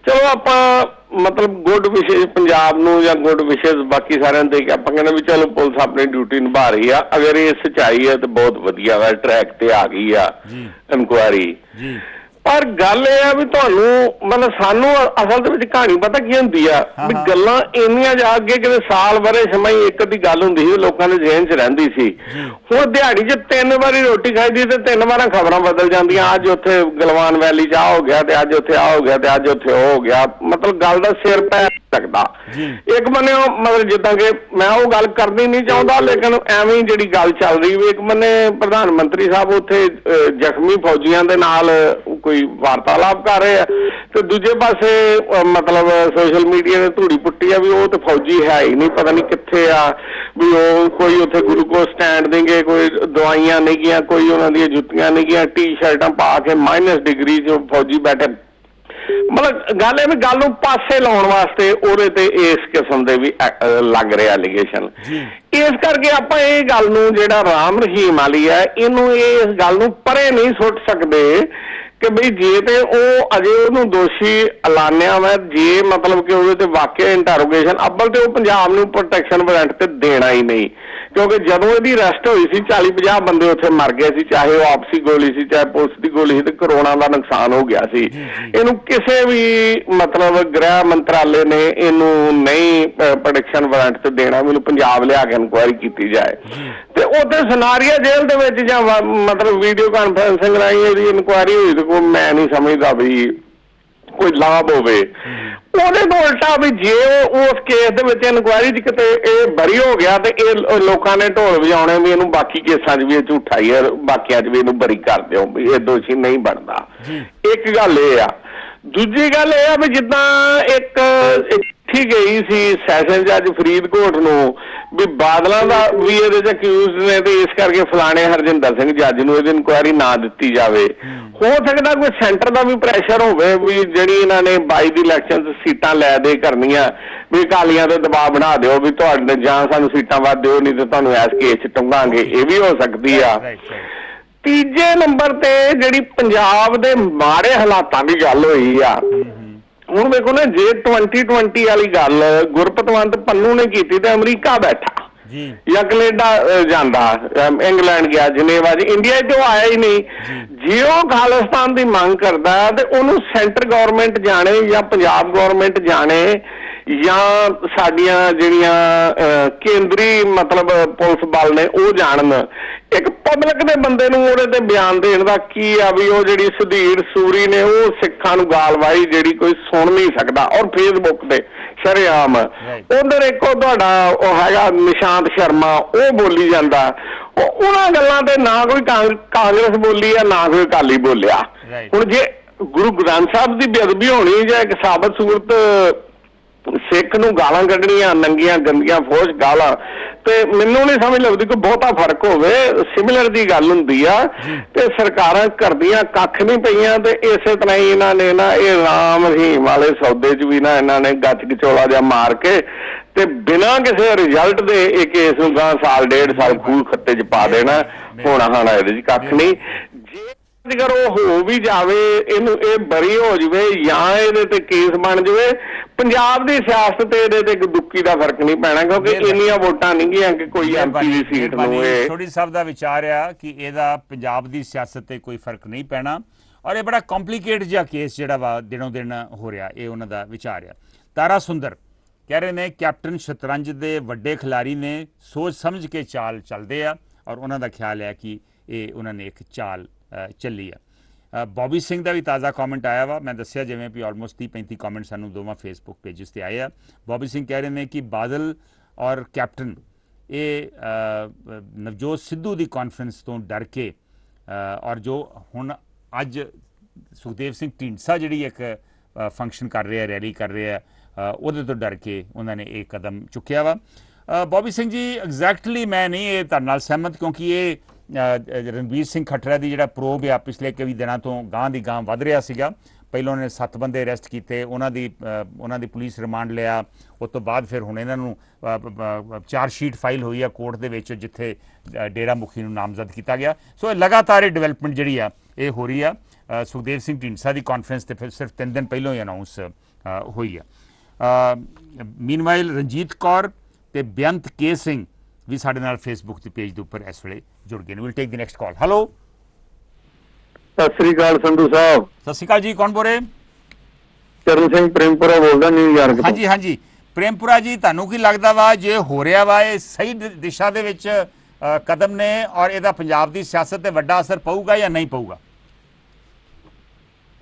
ਚਲੋ ਆਪਾਂ ਮਤਲਬ ਗੁੱਡ ਵਿਸ਼ੇਸ਼ ਪੰਜਾਬ ਨੂੰ ਜਾਂ ਗੁੱਡ ਵਿਸ਼ੇਸ਼ ਬਾਕੀ ਸਾਰਿਆਂ ਦੇ ਆਪਾਂ ਕਹਿੰਦੇ ਵੀ ਚਲੋ ਪੁਲਿਸ ਆਪਣੀ ਡਿਊਟੀ ਨਿਭਾ ਰਹੀ ਆ। ਅਗਰ ਇਹ ਸੱਚਾਈ ਹੈ ਤਾਂ ਬਹੁਤ ਵਧੀਆ ਵਾ, ਟਰੈਕ ਤੇ ਆ ਗਈ ਆ ਇਨਕੁਆਇਰੀ। ਪਰ ਗੱਲ ਇਹ ਆ ਵੀ ਤੁਹਾਨੂੰ ਮਤਲਬ ਸਾਨੂੰ ਅਸਲ ਦੇ ਵਿੱਚ ਕਹਾਣੀ ਪਤਾ ਕੀ ਹੁੰਦੀ ਆ ਵੀ ਗੱਲਾਂ ਇੰਨੀਆਂ ਜਾ ਅੱਗੇ ਕਿਤੇ ਸਾਲ ਵਰੇ ਸਮਾਂ ਹੀ ਇੱਕ ਦੀ ਗੱਲ ਹੁੰਦੀ ਸੀ, ਲੋਕਾਂ ਦੇ ਜ਼ਿਹਨ 'ਚ ਰਹਿੰਦੀ ਸੀ। ਹੁਣ ਦਿਹਾੜੀ 'ਚ 3 ਵਾਰੀ ਰੋਟੀ ਖਾਈਦੀ ਤੇ 3 ਵਾਰਾਂ ਖਬਰਾਂ ਬਦਲ ਜਾਂਦੀਆਂ। ਅੱਜ ਉੱਥੇ ਗਲਵਾਨ ਵੈਲੀ 'ਚ ਆ ਹੋ ਗਿਆ ਤੇ ਅੱਜ ਉੱਥੇ ਆ ਹੋ ਗਿਆ ਤੇ ਅੱਜ ਉੱਥੇ ਉਹ ਹੋ ਗਿਆ। ਮਤਲਬ ਗੱਲ ਦਾ ਸਿਰ ਪੈ ਸਕਦਾ। ਇੱਕ ਬੰਨੇ ਮਤਲਬ ਜਿੱਦਾਂ ਕਿ ਮੈਂ ਉਹ ਗੱਲ ਕਰਨੀ ਨਹੀਂ ਚਾਹੁੰਦਾ ਲੇਕਿਨ ਐਵੇਂ ਜਿਹੜੀ ਗੱਲ ਚੱਲ ਰਹੀ ਵੀ ਇੱਕ ਬੰਨੇ ਪ੍ਰਧਾਨ ਮੰਤਰੀ ਸਾਹਿਬ ਉੱਥੇ ਜ਼ਖਮੀ ਫੌਜੀਆਂ ਦੇ ਨਾਲ ਕੋਈ ਵਾਰਤਾਲਾਪ ਕਰ ਰਹੇ ਆ ਤੇ ਦੂਜੇ ਪਾਸੇ ਮਤਲਬ ਸੋਸ਼ਲ ਮੀਡੀਆ ਨੇ ਧੂੜੀ ਪੁੱਟੀ ਆ ਵੀ ਉਹ ਤੇ ਫੌਜੀ ਹੈ ਹੀ ਨਹੀਂ, ਪਤਾ ਨਹੀਂ ਕਿੱਥੇ ਆ, ਵੀ ਉਹ ਕੋਈ ਉੱਥੇ ਗਲੂਕੋਸ ਸਟੈਂਡ ਦੇਂਗੇ, ਕੋਈ ਦਵਾਈਆਂ ਨਹੀਂ ਗੀਆਂ, ਕੋਈ ਉਹਨਾਂ ਦੀਆਂ ਜੁੱਤੀਆਂ ਨਹੀਂ ਗੀਆਂ, ਟੀ-ਸ਼ਰਟਾਂ ਪਾ ਕੇ -, ਡਿਗਰੀ 'ਚ ਫੌਜੀ ਬੈਠੇ। ਮਤਲਬ ਗੱਲ ਇਹ ਵੀ ਗੱਲ ਨੂੰ ਪਾਸੇ ਲਾਉਣ ਵਾਸਤੇ ਉਹਦੇ ਤੇ ਇਸ ਕਿਸਮ ਦੇ ਵੀ ਲੱਗ ਰਿਹਾ ਐਲੀਗੇਸ਼ਨ। ਇਸ ਕਰਕੇ ਆਪਾਂ ਇਹ ਗੱਲ ਨੂੰ ਜਿਹੜਾ ਰਾਮ ਰਹੀਮ ਵਾਲੀ ਹੈ ਇਹਨੂੰ ਇਸ ਗੱਲ ਨੂੰ ਪਰੇ ਨਹੀਂ ਸੁੱਟ ਸਕਦੇ ਕਿ ਬਈ ਜੇ ਤੇ ਉਹ ਅਜੇ ਉਹਨੂੰ ਦੋਸ਼ੀ ਐਲਾਨਿਆ ਵਾ, ਜੇ ਮਤਲਬ ਕਿ ਉਹਦੇ ਤੇ ਵਾਕਿਆ ਇੰਟਰੋਗੇਸ਼ਨ ਅੱਬਲ ਤੇ ਉਹ ਪੰਜਾਬ ਨੂੰ ਪ੍ਰੋਟੈਕਸ਼ਨ ਵਾਰੰਟ ਤੇ ਦੇਣਾ ਹੀ ਨਹੀਂ ਕਿਉਂਕਿ ਜਦੋਂ ਇਹਦੀ ਅਰੈਸਟ ਹੋਈ ਸੀ 40-50 ਬੰਦੇ ਉੱਥੇ ਮਰ ਗਏ ਸੀ, ਚਾਹੇ ਉਹ ਆਪਸੀ ਗੋਲੀ ਸੀ ਚਾਹੇ ਪੁਲਿਸ ਦੀ ਗੋਲੀ ਸੀ ਤੇ ਕਰੋਨਾ ਦਾ ਨੁਕਸਾਨ ਹੋ ਗਿਆ ਸੀ। ਇਹਨੂੰ ਕਿਸੇ ਵੀ ਮਤਲਬ ਗ੍ਰਹਿ ਮੰਤਰਾਲੇ ਨੇ ਇਹਨੂੰ ਨਹੀਂ ਪ੍ਰੋਟੈਕਸ਼ਨ ਵਾਰੰਟ ਤੇ ਦੇਣਾ, ਮੈਨੂੰ ਪੰਜਾਬ ਲਿਆ ਕੇ ਇਨਕੁਆਇਰੀ ਕੀਤੀ ਜਾਏ ਤੇ ਉੱਥੇ ਸਨਾਰੀਆ ਜੇਲ੍ਹ ਦੇ ਵਿੱਚ ਜਾਂ ਮਤਲਬ ਵੀਡੀਓ ਕਾਨਫਰੰਸਿੰਗ ਰਾਹੀਂ ਇਹਦੀ ਇਨਕੁਆਇਰੀ ਹੋਈ ਤੇ ਕੋਈ ਮੈਂ ਨਹੀਂ ਸਮਝਦਾ ਵੀ ਕੋਈ ਲਾਭ ਹੋਵੇ। ਉਹਦੇ ਤੋਂ ਉਲਟਾ ਵੀ ਜੇ ਉਸ ਕੇਸ ਦੇ ਵਿੱਚ ਇਨਕੁਆਇਰੀ 'ਚ ਕਿਤੇ ਇਹ ਬਰੀ ਹੋ ਗਿਆ ਤੇ ਇਹ ਲੋਕਾਂ ਨੇ ਢੋਲ ਵਜਾਉਣੇ ਵੀ ਇਹਨੂੰ ਬਾਕੀ ਕੇਸਾਂ 'ਚ ਵੀ ਇਹ ਝੂਠਾ ਹੀ ਹੈ, ਬਾਕੀਆਂ 'ਚ ਵੀ ਇਹਨੂੰ ਬਰੀ ਕਰ ਦਿਓ ਵੀ ਇਹ ਦੋਸ਼ੀ ਨਹੀਂ ਬਣਦਾ। ਇੱਕ ਗੱਲ ਇਹ ਆ। ਦੂਜੀ ਗੱਲ ਇਹ ਆ ਵੀ ਜਿੱਦਾਂ ਇੱਕ ਚਿੱਠੀ ਗਈ ਸੀ ਸੈਸ਼ਨ ਜੱਜ ਫਰੀਦਕੋਟ ਨੂੰ ਵੀ ਬਾਦਲਾਂ ਦਾ ਵੀ ਇਹਦੇ 'ਚ ਅਕਿਊਜ਼ਡ ਨੇ ਤੇ ਇਸ ਕਰਕੇ ਫਲਾਣੇ ਹਰਜਿੰਦਰ ਸਿੰਘ ਜੱਜ ਨੂੰ ਇਹਦੀ ਇਨਕੁਆਇਰੀ ਨਾ ਦਿੱਤੀ ਜਾਵੇ। ਹੋ ਸਕਦਾ ਕੋਈ ਸੈਂਟਰ ਦਾ ਵੀ ਪ੍ਰੈਸ਼ਰ ਹੋਵੇ ਵੀ ਜਿਹੜੀ ਇਹਨਾਂ ਨੇ 22 ਦੀ ਇਲੈਕਸ਼ਨ ਸੀਟਾਂ ਲੈ ਦੇ ਕਰਨੀਆਂ ਵੀ ਅਕਾਲੀਆਂ ਤੇ ਦਬਾਅ ਬਣਾ ਦਿਓ ਵੀ ਤੁਹਾਡੇ ਜਾਂ ਸਾਨੂੰ ਸੀਟਾਂ ਵੱਧ ਦਿਓ ਨਹੀਂ ਤੇ ਤੁਹਾਨੂੰ ਇਸ ਕੇਸ 'ਚ ਟੰਗਾਂਗੇ, ਇਹ ਵੀ ਹੋ ਸਕਦੀ ਆ। ਤੀਜੇ ਨੰਬਰ ਤੇ ਜਿਹੜੀ ਪੰਜਾਬ ਦੇ ਮਾੜੇ ਹਾਲਾਤਾਂ ਦੀ ਗੱਲ ਹੋਈ ਆ, ਹੁਣ ਵੇਖੋ ਨਾ ਜੇ 2020 ਵਾਲੀ ਗੱਲ ਗੁਰਪਤਵੰਤ ਪੰਨੂ ਨੇ ਕੀਤੀ ਤੇ ਅਮਰੀਕਾ ਬੈਠਾ ਜਾਂ ਕੈਨੇਡਾ ਜਾਂਦਾ, ਇੰਗਲੈਂਡ ਗਿਆ, ਜਨੇਵਾ 'ਚ, ਇੰਡੀਆ 'ਚ ਉਹ ਆਇਆ ਹੀ ਨਹੀਂ। ਜੇ ਉਹ ਖਾਲਿਸਤਾਨ ਦੀ ਮੰਗ ਕਰਦਾ ਤੇ ਉਹਨੂੰ ਸੈਂਟਰ ਗੌਰਮੈਂਟ ਜਾਣੇ ਜਾਂ ਪੰਜਾਬ ਗੌਰਮੈਂਟ ਜਾਣੇ ਜਾਂ ਸਾਡੀਆਂ ਜਿਹੜੀਆਂ ਕੇਂਦਰੀ ਮਤਲਬ ਪੁਲਿਸ ਬਲ ਨੇ ਉਹ ਜਾਣਨ। ਇੱਕ ਪਬਲਿਕ ਦੇ ਬੰਦੇ ਨੂੰ ਉਹਦੇ ਤੇ ਬਿਆਨ ਦੇਣ ਦਾ ਕੀ ਆ ਵੀ ਉਹ ਜਿਹੜੀ ਸੁਧੀਰ ਸੂਰੀ ਨੇ ਉਹ ਸਿੱਖਾਂ ਨੂੰ ਗਾਲ ਵਾਈ ਜਿਹੜੀ ਕੋਈ ਸੁਣ ਨਹੀਂ ਸਕਦਾ ਔਰ ਫੇਸਬੁੱਕ ਤੇ ਸ਼ਰੇਆਮ ਉਧਰ ਇੱਕੋ ਤੁਹਾਡਾ ਉਹ ਹੈਗਾ ਨਿਸ਼ਾਂਤ ਸ਼ਰਮਾ ਉਹ ਬੋਲੀ ਜਾਂਦਾ। ਉਹਨਾਂ ਗੱਲਾਂ ਤੇ ਨਾ ਕੋਈ ਕਾਂਗਰਸ ਬੋਲੀ ਆ ਨਾ ਕੋਈ ਅਕਾਲੀ ਬੋਲਿਆ। ਹੁਣ ਜੇ ਗੁਰੂ ਗ੍ਰੰਥ ਸਾਹਿਬ ਦੀ ਬੇਅਦਬੀ ਹੋਣੀ ਜਾਂ ਇੱਕ ਸਾਬਤ ਸੂਰਤ ਸਿੱਖ ਨੂੰ ਗਾਲਾਂ ਕੱਢਣੀਆਂ, ਨੰਗੀਆਂ ਗੰਦੀਆਂ ਫੋਸ਼ ਗਾਲਾਂ, ਤੇ ਮੈਨੂੰ ਨਹੀਂ ਸਮਝ ਲੱਗਦੀ ਕੋਈ ਬਹੁਤਾ ਫਰਕ ਹੋਵੇ। ਸਿਮਿਲਰ ਦੀ ਗੱਲ ਹੁੰਦੀ ਆ, ਤੇ ਸਰਕਾਰਾਂ ਕਰਦੀਆਂ ਕੱਖ ਨਹੀਂ ਪਈਆਂ। ਤੇ ਇਸੇ ਤਰ੍ਹਾਂ ਹੀ ਇਹਨਾਂ ਨੇ ਨਾ ਇਹ ਰਾਮ ਰਹੀਮ ਵਾਲੇ ਸੌਦੇ 'ਚ ਵੀ ਨਾ ਇਹਨਾਂ ਨੇ ਗੱਚ ਗਚੋਲਾ ਜਿਹਾ ਮਾਰ ਕੇ ਤੇ ਬਿਨਾਂ ਕਿਸੇ ਰਿਜ਼ਲਟ ਦੇ ਇਹ ਕੇਸ ਨੂੰ ਗਾਂ ਸਾਲ ਡੇਢ ਸਾਲ ਖੂਹ ਖੱਤੇ 'ਚ ਪਾ ਦੇਣਾ। ਹੋਣਾ ਹਾਣਾ ਇਹਦੇ 'ਚ ਕੱਖ ਨਹੀਂ। ਜੇ ਜੇਕਰ ਉਹ ਹੋ ਵੀ ਜਾਵੇ, ਇਹਨੂੰ ਇਹ ਬਰੀ ਹੋ ਜਾਵੇ ਜਾਂ ਇਹਦੇ ਤੇ ਕੇਸ ਬਣ ਜਾਵੇ, ਪੰਜਾਬ ਦੀ ਸਿਆਸਤ ਤੇ ਇਹਦੇ ਤੇ ਦੁੱਕੀ ਦਾ ਫਰਕ ਨਹੀਂ ਪੈਣਾ, ਕਿਉਂਕਿ ਇੰਨੀਆਂ ਵੋਟਾਂ ਨਹੀਂ ਗਈਆਂ ਕਿ ਕੋਈ ਐਮਪੀ ਦੀ ਸੀਟ ਨੂੰ ਇਹ। ਛੋਟੀ ਸਾਹਿਬ ਦਾ ਵਿਚਾਰ ਆ ਕਿ ਇਹਦਾ ਪੰਜਾਬ ਦੀ ਸਿਆਸਤ ਤੇ ਕੋਈ ਫਰਕ ਨਹੀਂ ਪੈਣਾ, ਔਰ ਇਹ ਬੜਾ ਕੰਪਲਿਕੇਟ ਜਿਹਾ ਕੇਸ ਜਿਹੜਾ ਵਾ ਦਿਨੋਂ ਦਿਨ ਹੋ ਰਿਹਾ, ਇਹ ਉਹਨਾਂ ਦਾ ਵਿਚਾਰ ਆ। ਤਾਰਾ ਸੁੰਦਰ ਕਹਿ ਰਹੇ ਨੇ ਕੈਪਟਨ ਸ਼ਤਰੰਜ ਦੇ ਵੱਡੇ ਖਿਲਾੜੀ ਨੇ ਸੋਚ ਸਮਝ ਕੇ ਚਾਲ ਚੱਲਦੇ ਆ, ਔਰ ਉਹਨਾਂ ਦਾ ਖਿਆਲ ਹੈ ਕਿ ਇਹ ਉਹਨਾਂ ਨੇ ਇੱਕ ਚਾਲ ਚੱਲੀ ਆ। ਬੌਬੀ ਸਿੰਘ ਦਾ ਵੀ ਤਾਜ਼ਾ ਕਮੈਂਟ ਆਇਆ ਵਾ। ਮੈਂ ਦੱਸਿਆ ਜਿਵੇਂ ਵੀ ਆਲਮੋਸਟ 30-35 ਕਮੈਂਟ ਸਾਨੂੰ ਦੋਵਾਂ ਫੇਸਬੁੱਕ ਪੇਜਸ ਤੇ ਆਏ ਆ। ਬੌਬੀ ਸਿੰਘ ਕਹਿ ਰਹੇ ਨੇ ਕਿ ਬਾਦਲ ਔਰ ਕੈਪਟਨ ਇਹ ਨਵਜੋਤ ਸਿੱਧੂ ਦੀ ਕਾਨਫਰੰਸ ਤੋਂ ਡਰ ਕੇ ਔਰ ਜੋ ਹੁਣ ਅੱਜ ਸੁਖਦੇਵ ਸਿੰਘ ਢੀਂਡਸਾ ਜਿਹੜੀ ਇੱਕ ਫੰਕਸ਼ਨ ਕਰ ਰਿਹਾ, ਰੈਲੀ ਕਰ ਰਿਹਾ, ਉਹਦੇ ਤੋਂ ਡਰ ਕੇ ਉਹਨਾਂ ਨੇ ਇਹ ਕਦਮ ਚੁੱਕਿਆ ਵਾ। ਬੌਬੀ ਸਿੰਘ ਜੀ ਐਗਜ਼ੈਕਟਲੀ ਮੈਂ ਨਹੀਂ ਇਹ ਤੁਹਾਡੇ ਨਾਲ ਸਹਿਮਤ, ਕਿਉਂਕਿ ਇਹ ਰਣਵੀਰ ਸਿੰਘ ਖੱਟੜਾ ਦੀ ਜਿਹੜਾ ਪ੍ਰੋਬ ਆ ਪਿਛਲੇ ਕਈ ਦਿਨਾਂ ਤੋਂ ਗਾਂ ਦੀ ਗਾਂ ਵੱਧ ਰਿਹਾ ਸੀਗਾ। ਪਹਿਲਾਂ ਉਹਨੇ 7 ਬੰਦੇ ਅਰੈਸਟ ਕੀਤੇ, ਉਹਨਾਂ ਦੀ ਪੁਲਿਸ ਰਿਮਾਂਡ ਲਿਆ, ਉਸ ਤੋਂ ਬਾਅਦ ਫਿਰ ਹੁਣ ਇਹਨਾਂ ਨੂੰ ਚਾਰਜ ਸ਼ੀਟ ਫਾਈਲ ਹੋਈ ਆ ਕੋਰਟ ਦੇ ਵਿੱਚ, ਜਿੱਥੇ ਡੇਰਾ ਮੁਖੀ ਨੂੰ ਨਾਮਜ਼ਦ ਕੀਤਾ ਗਿਆ। ਸੋ ਇਹ ਲਗਾਤਾਰ ਇਹ ਡਿਵੈਲਪਮੈਂਟ ਜਿਹੜੀ ਆ ਇਹ ਹੋ ਰਹੀ ਆ। ਸੁਖਦੇਵ ਸਿੰਘ ਢੀਂਡਸਾ ਦੀ ਕਾਨਫਰੰਸ ਤੇ ਫਿਰ ਸਿਰਫ 3 ਦਿਨ ਪਹਿਲਾਂ ਹੀ ਅਨਾਊਂਸ ਹੋਈ ਆ। ਮੀਨਵਾਈਲ ਰਣਜੀਤ ਕੌਰ ਤੇ ਬੇਅੰਤ ਕੇ ਸਿੰਘ ਵੀ ਸਾਡੇ ਨਾਲ ਫੇਸਬੁੱਕ ਦੇ ਪੇਜ ਦੇ ਉੱਪਰ ਇਸ ਵੇਲੇ ਜੁੜ ਗਏ ਨੇ। Will take the next call. Hello, Sat Sri ਅਕਾਲ ਸੰਧੂ ਸਾਹਿਬ। ਸਤਿ ਸ਼੍ਰੀ ਅਕਾਲ ਜੀ, ਕੌਣ ਬੋਲ ਰਹੇ? ਚਰਨ ਸਿੰਘ ਪ੍ਰੇਮਪੁਰਾ ਬੋਲਦਾ, ਨਿਊਯਾਰਕ ਤੋਂ। ਹਾਂਜੀ ਹਾਂਜੀ, ਪ੍ਰੇਮਪੁਰਾ ਜੀ, ਤੁਹਾਨੂੰ ਕੀ ਲੱਗਦਾ ਵਾ ਜੇ ਹੋ ਰਿਹਾ ਵਾ ਇਹ ਸਹੀ ਦਿਸ਼ਾ ਦੇ ਵਿੱਚ ਕਦਮ ਨੇ, ਔਰ ਇਹਦਾ ਪੰਜਾਬ ਦੀ ਸਿਆਸਤ ਤੇ ਵੱਡਾ ਅਸਰ ਪਊਗਾ ਜਾਂ ਨਹੀਂ ਪਊਗਾ?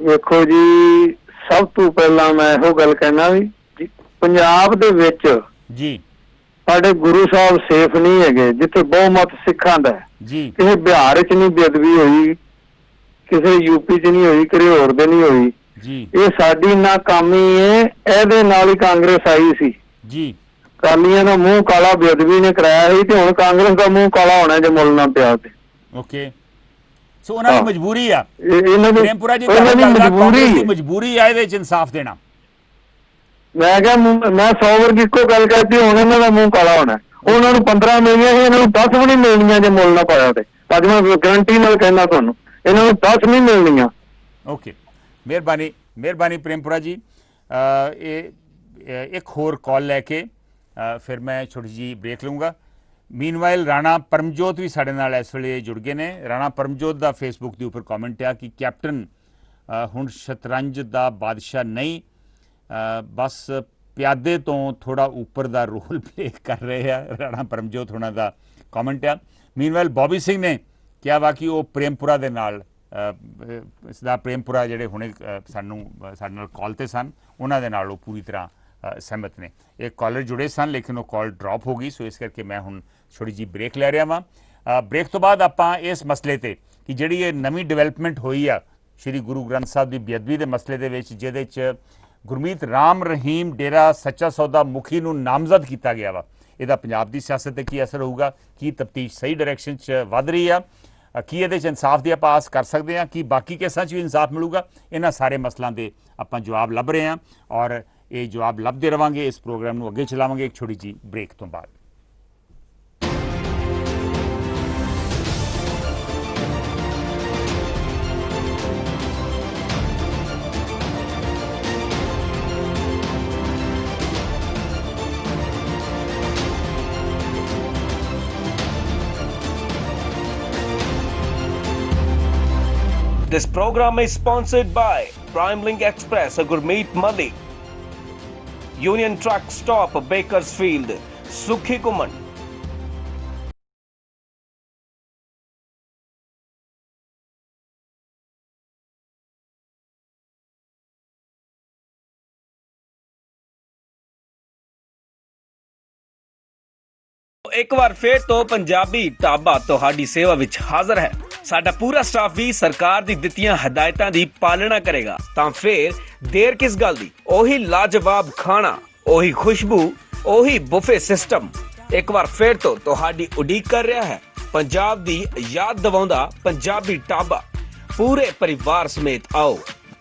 ਵੇਖੋ ਜੀ, ਸਭ ਤੋਂ ਪਹਿਲਾਂ ਮੈਂ ਇਹੋ ਗੱਲ ਕਹਿਣਾ ਵੀ ਪੰਜਾਬ ਦੇ ਵਿੱਚ ਜੀ ਸਾਡੇ ਗੁਰੂ ਸਾਹਿਬ ਸੇਫ ਨਹੀਂ ਹੈਗੇ, ਜਿੱਥੇ ਬਹੁਮਤ ਸਿੱਖਾਂ ਦਾ ਜੀ। ਕਿਸੇ ਬਿਹਾਰ 'ਚ ਨਹੀਂ ਬੇਅਦਬੀ ਹੋਈ, ਕਿਸੇ ਯੂਪੀ 'ਚ ਨਹੀਂ ਹੋਈ, ਕਿਸੇ ਹੋਰ ਦੇ ਨਹੀਂ ਹੋਈ ਜੀ। ਇਹ ਸਾਡੀ ਨਾਕਾਮੀ ਹੈ। ਇਹਦੇ ਨਾਲ ਹੀ ਕਾਂਗਰਸ ਆਈ ਸੀ ਜੀ। ਕਾਲੀਆਂ ਦਾ ਮੂੰਹ ਕਾਲਾ ਬੇਅਦਬੀ ਨੇ ਕਰਾਇਆ ਸੀ, ਤੇ ਹੁਣ ਕਾਂਗਰਸ ਦਾ ਮੂੰਹ ਕਾਲਾ ਹੋਣਾ ਜੇ ਮੁੱਲ ਨਾ ਪਿਆ ਤੇ। ਓਕੇ, ਸੋ ਉਹਨਾਂ ਦੀ ਮਜਬੂਰੀ ਆ ਇਹਨਾਂ ਪ੍ਰੇਮਪੁਰਾ ਜੀ, ਦੀ ਮਜਬੂਰੀ ਆ ਇਹਦੇ ਵਿੱਚ ਇਨਸਾਫ ਦੇਣਾ। ਮੈਂ ਕਿਹਾ ਮੈਂ 100 ਵਾਰ ਇੱਕੋ ਗੱਲ ਕਰਤੀ, ਹੁਣ ਇਹਨਾਂ ਦਾ ਮੂੰਹ ਕਾਲਾ ਹੋਣਾ। ਉਹਨਾਂ ਨੂੰ 15 ਮਿਲਣੀਆਂ ਸੀ, ਇਹਨਾਂ ਨੂੰ 10 ਵੀ ਨਹੀਂ ਮਿਲਣੀਆਂ ਜੇ ਮੁੱਲ ਨਾ ਪਾਇਆ ਤੇ। ਅੱਜ ਮੈਂ ਗਰੰਟੀ ਨਾਲ ਕਹਿੰਦਾ ਤੁਹਾਨੂੰ, ਇਹਨਾਂ ਨੂੰ 10 ਨਹੀਂ ਮਿਲਣੀਆਂ। ਓਕੇ, ਮਿਹਰਬਾਨੀ ਪ੍ਰੇਮਪੁਰਾ ਜੀ। ਇਹ ਇੱਕ ਹੋਰ ਕਾਲ ਲੈ ਕੇ ਫਿਰ ਮੈਂ ਛੋਟੀ ਜੀ ਬ੍ਰੇਕ ਲਊਂਗਾ। ਮੀਨਵਾਈਲ ਰਾਣਾ ਪਰਮਜੋਤ ਵੀ ਸਾਡੇ ਨਾਲ ਇਸ ਵੇਲੇ ਜੁੜ ਗਏ ਨੇ। ਰਾਣਾ ਪਰਮਜੋਤ ਦਾ ਫੇਸਬੁੱਕ ਦੇ ਉੱਪਰ ਕਮੈਂਟ ਆ ਕਿ ਕੈਪਟਨ ਹੁਣ ਸ਼ਤਰੰਜ ਦਾ ਬਾਦਸ਼ਾਹ ਨਹੀਂ, ਬਸ ਪਿਆਦੇ ਤੋਂ ਥੋੜਾ ਉੱਪਰ ਦਾ ਰੋਲ ਪਲੇ ਕਰ ਰਹੇ ਆ। ਰਾਣਾ ਪਰਮਜੋਤ ਹੋਣਾ ਦਾ ਕਮੈਂਟ ਆ। ਮੀਨਵਾਈਲ ਬੌਬੀ ਸਿੰਘ ਨੇ ਕਿਹਾ ਵਾ ਕਿ ਉਹ ਪ੍ਰੇਮਪੁਰਾ ਦੇ ਨਾਲ ਇਸਦਾ ਪ੍ਰੇਮਪੁਰਾ ਜਿਹੜੇ ਹੁਣੇ ਸਾਡੇ ਨਾਲ ਕਾਲ ਤੇ ਸਨ, ਉਹਨਾਂ ਦੇ ਨਾਲ ਉਹ ਪੂਰੀ ਤਰ੍ਹਾਂ ਸਹਿਮਤ ਨੇ। ਇਹ ਕਾਲਰ ਜੁੜੇ ਸਨ ਲੇਕਿਨ ਉਹ ਕਾਲ ਡ੍ਰੌਪ ਹੋ ਗਈ, ਸੋ ਇਸ ਕਰਕੇ ਮੈਂ ਹੁਣ ਥੋੜੀ ਜੀ ਬ੍ਰੇਕ ਲੈ ਰਿਹਾ ਵਾਂ। ਬ੍ਰੇਕ ਤੋਂ ਬਾਅਦ ਆਪਾਂ ਇਸ ਮਸਲੇ ਤੇ ਕਿ ਜਿਹੜੀ ਇਹ ਨਵੀਂ ਡਿਵੈਲਪਮੈਂਟ ਹੋਈ ਆ ਸ਼੍ਰੀ ਗੁਰੂ ਗ੍ਰੰਥ ਸਾਹਿਬ ਦੀ ਬੇਅਦਬੀ ਦੇ ਮਸਲੇ ਦੇ ਵਿੱਚ, ਜਿਹਦੇ 'ਚ ਗੁਰਮੀਤ ਰਾਮ ਰਹੀਮ ਡੇਰਾ ਸੱਚਾ ਸੌਦਾ ਮੁਖੀ ਨੂੰ ਨਾਮਜ਼ਦ ਕੀਤਾ ਗਿਆ ਵਾ, ਇਹਦਾ ਪੰਜਾਬ ਦੀ ਸਿਆਸਤ ਤੇ ਕੀ ਅਸਰ ਹੋਊਗਾ? ਕੀ ਤਫਤੀਸ਼ ਸਹੀ ਡਾਇਰੈਕਸ਼ਨ 'ਚ ਵੱਧ ਰਹੀ ਆ? ਕੀ ਇਹਦੇ 'ਚ ਇਨਸਾਫ ਦੀ ਆਪਾਂ ਆਸ ਕਰ ਸਕਦੇ ਹਾਂ? ਕੀ ਬਾਕੀ ਕੇਸਾਂ 'ਚ ਵੀ ਇਨਸਾਫ ਮਿਲੂਗਾ? ਇਹਨਾਂ ਸਾਰੇ ਮਸਲਿਆਂ ਦੇ ਆਪਾਂ ਜਵਾਬ ਲੱਭ ਰਹੇ ਹਾਂ, ਔਰ ਇਹ ਜਵਾਬ ਲੱਭਦੇ ਰਵਾਂਗੇ। ਇਸ ਪ੍ਰੋਗਰਾਮ ਨੂੰ ਅੱਗੇ ਚਲਾਵਾਂਗੇ ਇੱਕ ਛੋਟੀ ਜੀ ਬ੍ਰੇਕ ਤੋਂ ਬਾਅਦ। This program is sponsored by Prime Link Express, Gurmeet Madi, Union Truck Stop, Bakersfield, Sukhi Kuman. ਇੱਕ ਵਾਰ ਫੇਰ ਤੋਂ ਪੰਜਾਬੀ ਢਾਬਾ ਤੁਹਾਡੀ ਸੇਵਾ ਵਿੱਚ ਹਾਜ਼ਰ ਹੈ। ਸਾਡਾ ਪੂਰਾ ਸਟਾਫ ਵੀ ਸਰਕਾਰ ਦੀ ਦਿੱਤੀਆਂ ਹਦਾਇਤਾਂ ਦੀ ਪਾਲਣਾ ਕਰੇਗਾ, ਤਾਂ ਫੇਰ ਦੇਰ ਕਿਸ ਗੱਲ ਦੀ? ਉਹੀ ਲਾਜਵਾਬ ਖਾਣਾ, ਉਹੀ ਖੁਸ਼ਬੂ, ਉਹੀ ਬੁਫੇ ਸਿਸਟਮ ਇੱਕ ਵਾਰ ਫਿਰ ਤੋਂ ਤੁਹਾਡੀ ਉਡੀਕ ਕਰ ਰਿਹਾ ਹੈ। ਪੰਜਾਬ ਦੀ ਯਾਦ ਦਿਵਾਉਂਦਾ ਪੰਜਾਬੀ ਢਾਬਾ। ਪੂਰੇ ਪਰਿਵਾਰ ਸਮੇਤ ਆਓ।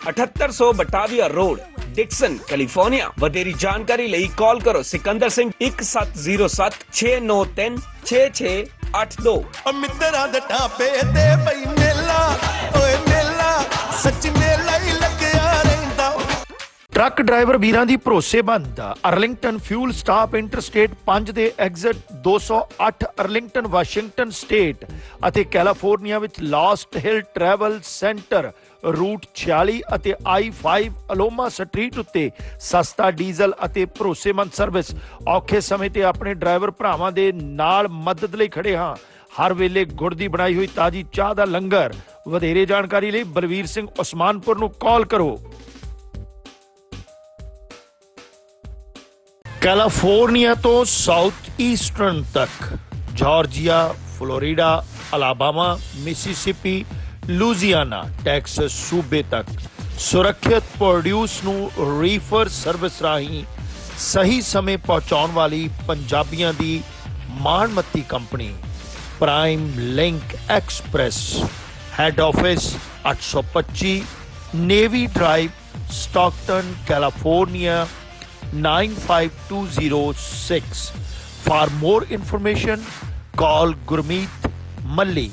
7800 ਬਟਾਵੀਆ ਰੋਡ, ਡਿਕਸਨ, ਕੈਲੀਫੋਰਨੀਆ। ਵਧੇਰੀ ਜਾਣਕਾਰੀ ਲਈ ਕਾਲ ਕਰੋ ਸਿਕੰਦਰ ਸਿੰਘ 1707 693 6682। ਮਿੱਤਰਾਂ ਦੇ ਢਾਬੇ ਤੇ ਬਈ ਮੇਲਾ, ਓਏ ਮੇਲਾ ਸੱਚ ਮੇਲਾ ਹੀ ਲੱਗਿਆ ਰਹਿੰਦਾ। ਟਰੱਕ ਡਰਾਈਵਰ ਵੀਰਾਂ ਦੀ ਭਰੋਸੇਮੰਦ ਅਰਲਿੰਗਟਨ ਫਿਊਲ ਸਟਾਪ ਇੰਟਰਸਟੇਟ 5 ਦੇ ਐਗਜ਼ਿਟ 208 ਅਰਲਿੰਗਟਨ ਵਾਸ਼ਿੰਗਟਨ ਸਟੇਟ ਅਤੇ ਕੈਲੀਫੋਰਨੀਆ ਵਿੱਚ ਲਾਸਟ ਹਿਲ ਟਰੈਵਲ ਸੈਂਟਰ ਰੂਟ 46 ਅਤੇ I-5 ਅਲੋਮਾ ਸਟਰੀਟ ਉੱਤੇ ਸਸਤਾ ਡੀਜ਼ਲ ਅਤੇ ਭਰੋਸੇਮੰਦ ਸਰਵਿਸ। ਔਖੇ ਸਮੇਂ ਤੇ ਆਪਣੇ ਡਰਾਈਵਰ ਭਰਾਵਾਂ ਦੇ ਨਾਲ ਮਦਦ ਲਈ ਖੜੇ ਹਾਂ। ਹਰ ਵੇਲੇ ਗੁੜ ਦੀ ਬਣਾਈ ਹੋਈ ਤਾਜ਼ੀ ਚਾਹ ਦਾ ਲੰਗਰ। ਵਧੇਰੇ ਜਾਣਕਾਰੀ ਲਈ ਬਲਵੀਰ ਸਿੰਘ ਉਸਮਾਨਪੁਰ ਨੂੰ ਕਾਲ ਕਰੋ। ਕੈਲੀਫੋਰਨੀਆ ਤੋਂ ਸਾਊਥ ਈਸਟਰਨ ਤੱਕ, Georgia, Florida, Alabama, Mississippi, Louisiana, Texas ਸੂਬੇ ਤੱਕ ਸੁਰੱਖਿਅਤ ਪ੍ਰੋਡਿਊਸ ਨੂੰ ਰੀਫਰ ਸਰਵਿਸ ਰਾਹੀਂ ਸਹੀ ਸਮੇਂ ਪਹੁੰਚਾਉਣ ਵਾਲੀ ਪੰਜਾਬੀਆਂ ਦੀ ਮਾਣਮੱਤੀ company Prime Link Express. Head office 825 Navy Drive, Stockton, California 95206। For more information, call Gurmeet Malli.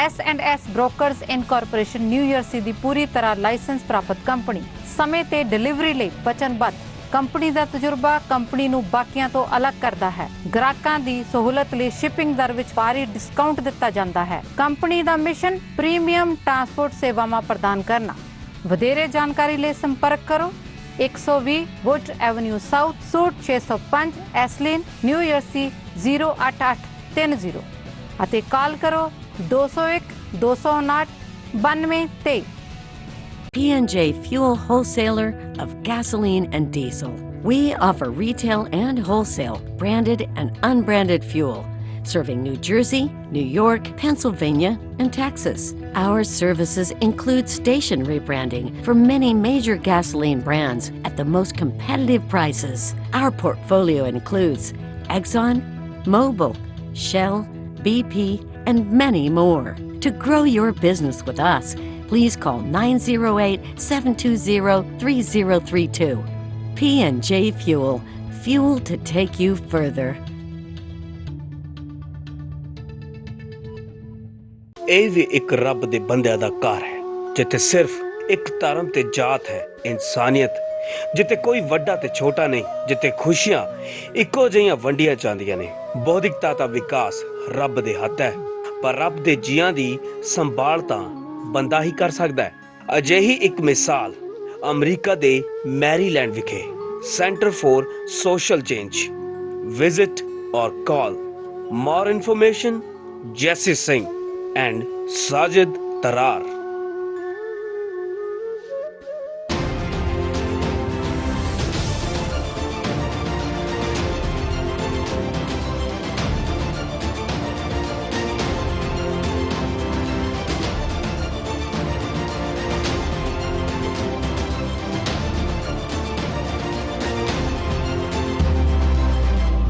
S&S Brokers Incorporation new jersey ਦੀ ਪੂਰੀ ਤਰ੍ਹਾਂ ਲਾਇਸੈਂਸ ਪ੍ਰਾਪਤ ਕੰਪਨੀ। ਸਮੇਂ ਤੇ ਡਿਲੀਵਰੀ ਲਈ ਵਚਨਬੱਧ। ਕੰਪਨੀ ਦਾ ਤਜਰਬਾ ਕੰਪਨੀ ਨੂੰ ਬਾਕੀਆਂ ਤੋਂ ਅਲੱਗ ਕਰਦਾ ਹੈ। ਗ੍ਰਾਹਕਾਂ ਦੀ ਸਹੂਲਤ ਲਈ ਸ਼ਿਪਿੰਗ ਦਰ ਵਿੱਚ ਭਾਰੀ ਡਿਸਕਾਊਂਟ ਦਿੱਤਾ ਜਾਂਦਾ ਹੈ। ਕੰਪਨੀ ਦਾ ਮਿਸ਼ਨ ਪ੍ਰੀਮੀਅਮ ਟਰਾਂਸਪੋਰਟ ਸੇਵਾਵਾਂ ਪ੍ਰਦਾਨ ਕਰਨਾ। ਵਧੇਰੇ ਜਾਣਕਾਰੀ ਲਈ ਸੰਪਰਕ ਕਰੋ 120 Wood Avenue South, suite 605, Iselin, New Jersey 08830 ਅਤੇ ਕਾਲ ਕਰੋ 201 259 9223। P&J Fuel Wholesaler of gasoline and diesel. We offer retail and wholesale, branded and unbranded fuel, serving New Jersey, New York, Pennsylvania, and Texas. Our services include station rebranding for many major gasoline brands at the most competitive prices. Our portfolio includes Exxon, Mobil, Shell, BP, and many more. To grow your business with us, please call 908-720-3032. P&J Fuel, fuel to take you further. ਇਹ ਵੀ ਇੱਕ ਰੱਬ ਦੇ ਬੰਦਿਆਂ ਦਾ ਘਰ ਹੈ, ਜਿੱਥੇ ਸਿਰਫ ਇੱਕ ਧਰਮ ਤੇ ਜਾਤ ਹੈ, ਇਨਸਾਨੀਅਤ, ਜਿੱਥੇ ਕੋਈ ਵੱਡਾ ਤੇ ਛੋਟਾ ਨਹੀਂ, ਜਿੱਥੇ ਖੁਸ਼ੀਆਂ ਇੱਕੋ ਜਿਹੀਆਂ ਵੰਡੀਆਂ ਜਾਂਦੀਆਂ ਨੇ। ਬੌਧਿਕਤਾ ਦਾ ਵਿਕਾਸ ਰੱਬ ਦੇ ਹੱਥ ਹੈ, ਪਰ ਰੱਬ ਦੇ ਜੀਆਂ ਦੀ ਸੰਭਾਲ ਤਾਂ ਬੰਦਾ ਹੀ ਕਰ ਸਕਦਾ ਹੈ। ਅਜਿਹੀ ਇੱਕ ਮਿਸਾਲ ਅਮਰੀਕਾ ਦੇ ਮੈਰੀਲੈਂਡ ਵਿਖੇ centre for social change. Visit ਔਰ ਕਾਲ। ਮੋਰ ਇਨਫੋਰਮੇਸ਼ਨ ਜੈਸੀ Singh and Sajid Tarar.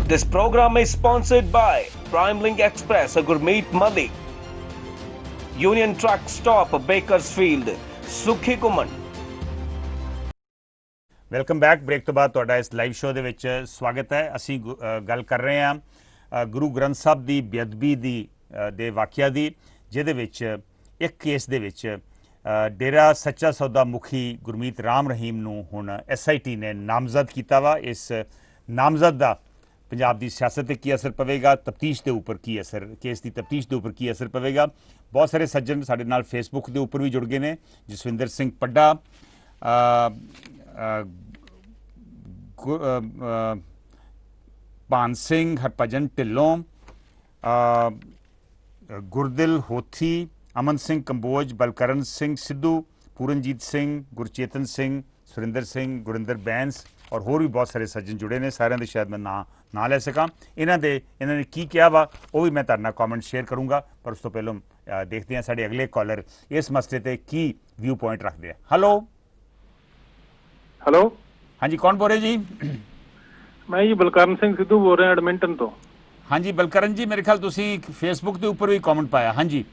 This program is sponsored by Prime Link Express, Gurmeet Malli, Union Truck Stop, Bakersfield, ਸੁਖੀ ਘੁੰਮਣ। Welcome back. ਬ੍ਰੇਕ ਤੋਂ ਬਾਅਦ ਤੁਹਾਡਾ ਇਸ ਲਾਈਵ ਸ਼ੋਅ ਦੇ ਵਿੱਚ ਸਵਾਗਤ ਹੈ। ਅਸੀਂ ਗੱਲ ਕਰ ਰਹੇ ਹਾਂ ਗੁਰੂ ਗ੍ਰੰਥ ਸਾਹਿਬ ਦੀ ਬੇਅਦਬੀ ਦੇ ਵਾਕਿਆ ਦੀ, ਜਿਹਦੇ ਵਿੱਚ ਇੱਕ ਕੇਸ ਦੇ ਵਿੱਚ ਡੇਰਾ ਸੱਚਾ ਸੌਦਾ ਮੁਖੀ ਗੁਰਮੀਤ ਰਾਮ ਰਹੀਮ ਨੂੰ ਹੁਣ SIT ਨੇ ਨਾਮਜ਼ਦ ਕੀਤਾ ਵਾ। ਇਸ ਨਾਮਜ਼ਦ ਦਾ ਪੰਜਾਬ ਦੀ ਸਿਆਸਤ 'ਤੇ ਕੀ ਅਸਰ ਪਵੇਗਾ, ਤਫਤੀਸ਼ ਦੇ ਉੱਪਰ ਕੀ ਅਸਰ, ਕੇਸ ਦੀ ਤਫਤੀਸ਼ ਦੇ ਉੱਪਰ ਕੀ ਅਸਰ ਪਵੇਗਾ। ਬਹੁਤ ਸਾਰੇ ਸੱਜਣ ਸਾਡੇ ਨਾਲ ਫੇਸਬੁੱਕ ਦੇ ਉੱਪਰ ਵੀ ਜੁੜ ਗਏ ਨੇ। ਜਸਵਿੰਦਰ ਸਿੰਘ ਪੱਡਾ, ਭਾਨ ਸਿੰਘ, ਹਰਭਜਨ ਢਿੱਲੋਂ, ਗੁਰਦਿਲ ਹੋਥੀ, ਅਮਨ ਸਿੰਘ ਕੰਬੋਜ, ਬਲਕਰਨ ਸਿੰਘ ਸਿੱਧੂ, ਪੂਰਨਜੀਤ ਸਿੰਘ, ਗੁਰਚੇਤਨ ਸਿੰਘ, ਸੁਰਿੰਦਰ ਸਿੰਘ, ਗੁਰਿੰਦਰ ਬੈਂਸ ਔਰ ਹੋਰ ਵੀ ਬਹੁਤ ਸਾਰੇ ਸੱਜਣ ਜੁੜੇ ਨੇ। ਸਾਰਿਆਂ ਦੇ ਸ਼ਾਇਦ ਮੈਂ ਨਾ ਲੈ ਸਕਾਂ। ਇਹਨਾਂ ਨੇ ਕੀ ਕਿਹਾ ਵਾ ਉਹ ਵੀ ਮੈਂ ਤੁਹਾਡੇ ਨਾਲ ਕਮੈਂਟ ਸ਼ੇਅਰ ਕਰੂੰਗਾ, ਪਰ ਉਸ ਤੋਂ ਪਹਿਲਾਂ ਦੇਖਦੇ ਹਾਂ ਸਾਡੇ ਅਗਲੇ ਕਾਲਰ ਇਸ ਮਸਲੇ 'ਤੇ ਕੀ ਵਿਊ ਪੁਆਇੰਟ ਰੱਖਦੇ ਆ। ਹੈਲੋ ਹੈਲੋ, ਹਾਂਜੀ ਕੌਣ ਬੋਲ ਰਹੇ ਜੀ? ਮੈਂ ਜੀ ਬਲਕਰਨ ਸਿੰਘ ਸਿੱਧੂ ਬੋਲ ਰਿਹਾ ਐਡਮਿੰਟਨ ਤੋਂ। ਹਾਂਜੀ ਬਲਕਰਨ ਜੀ, ਮੇਰੇ ਖਿਆਲ ਤੁਸੀਂ ਫੇਸਬੁੱਕ ਦੇ ਉੱਪਰ ਵੀ ਕਮੈਂਟ ਪਾਇਆ। ਹਾਂਜੀ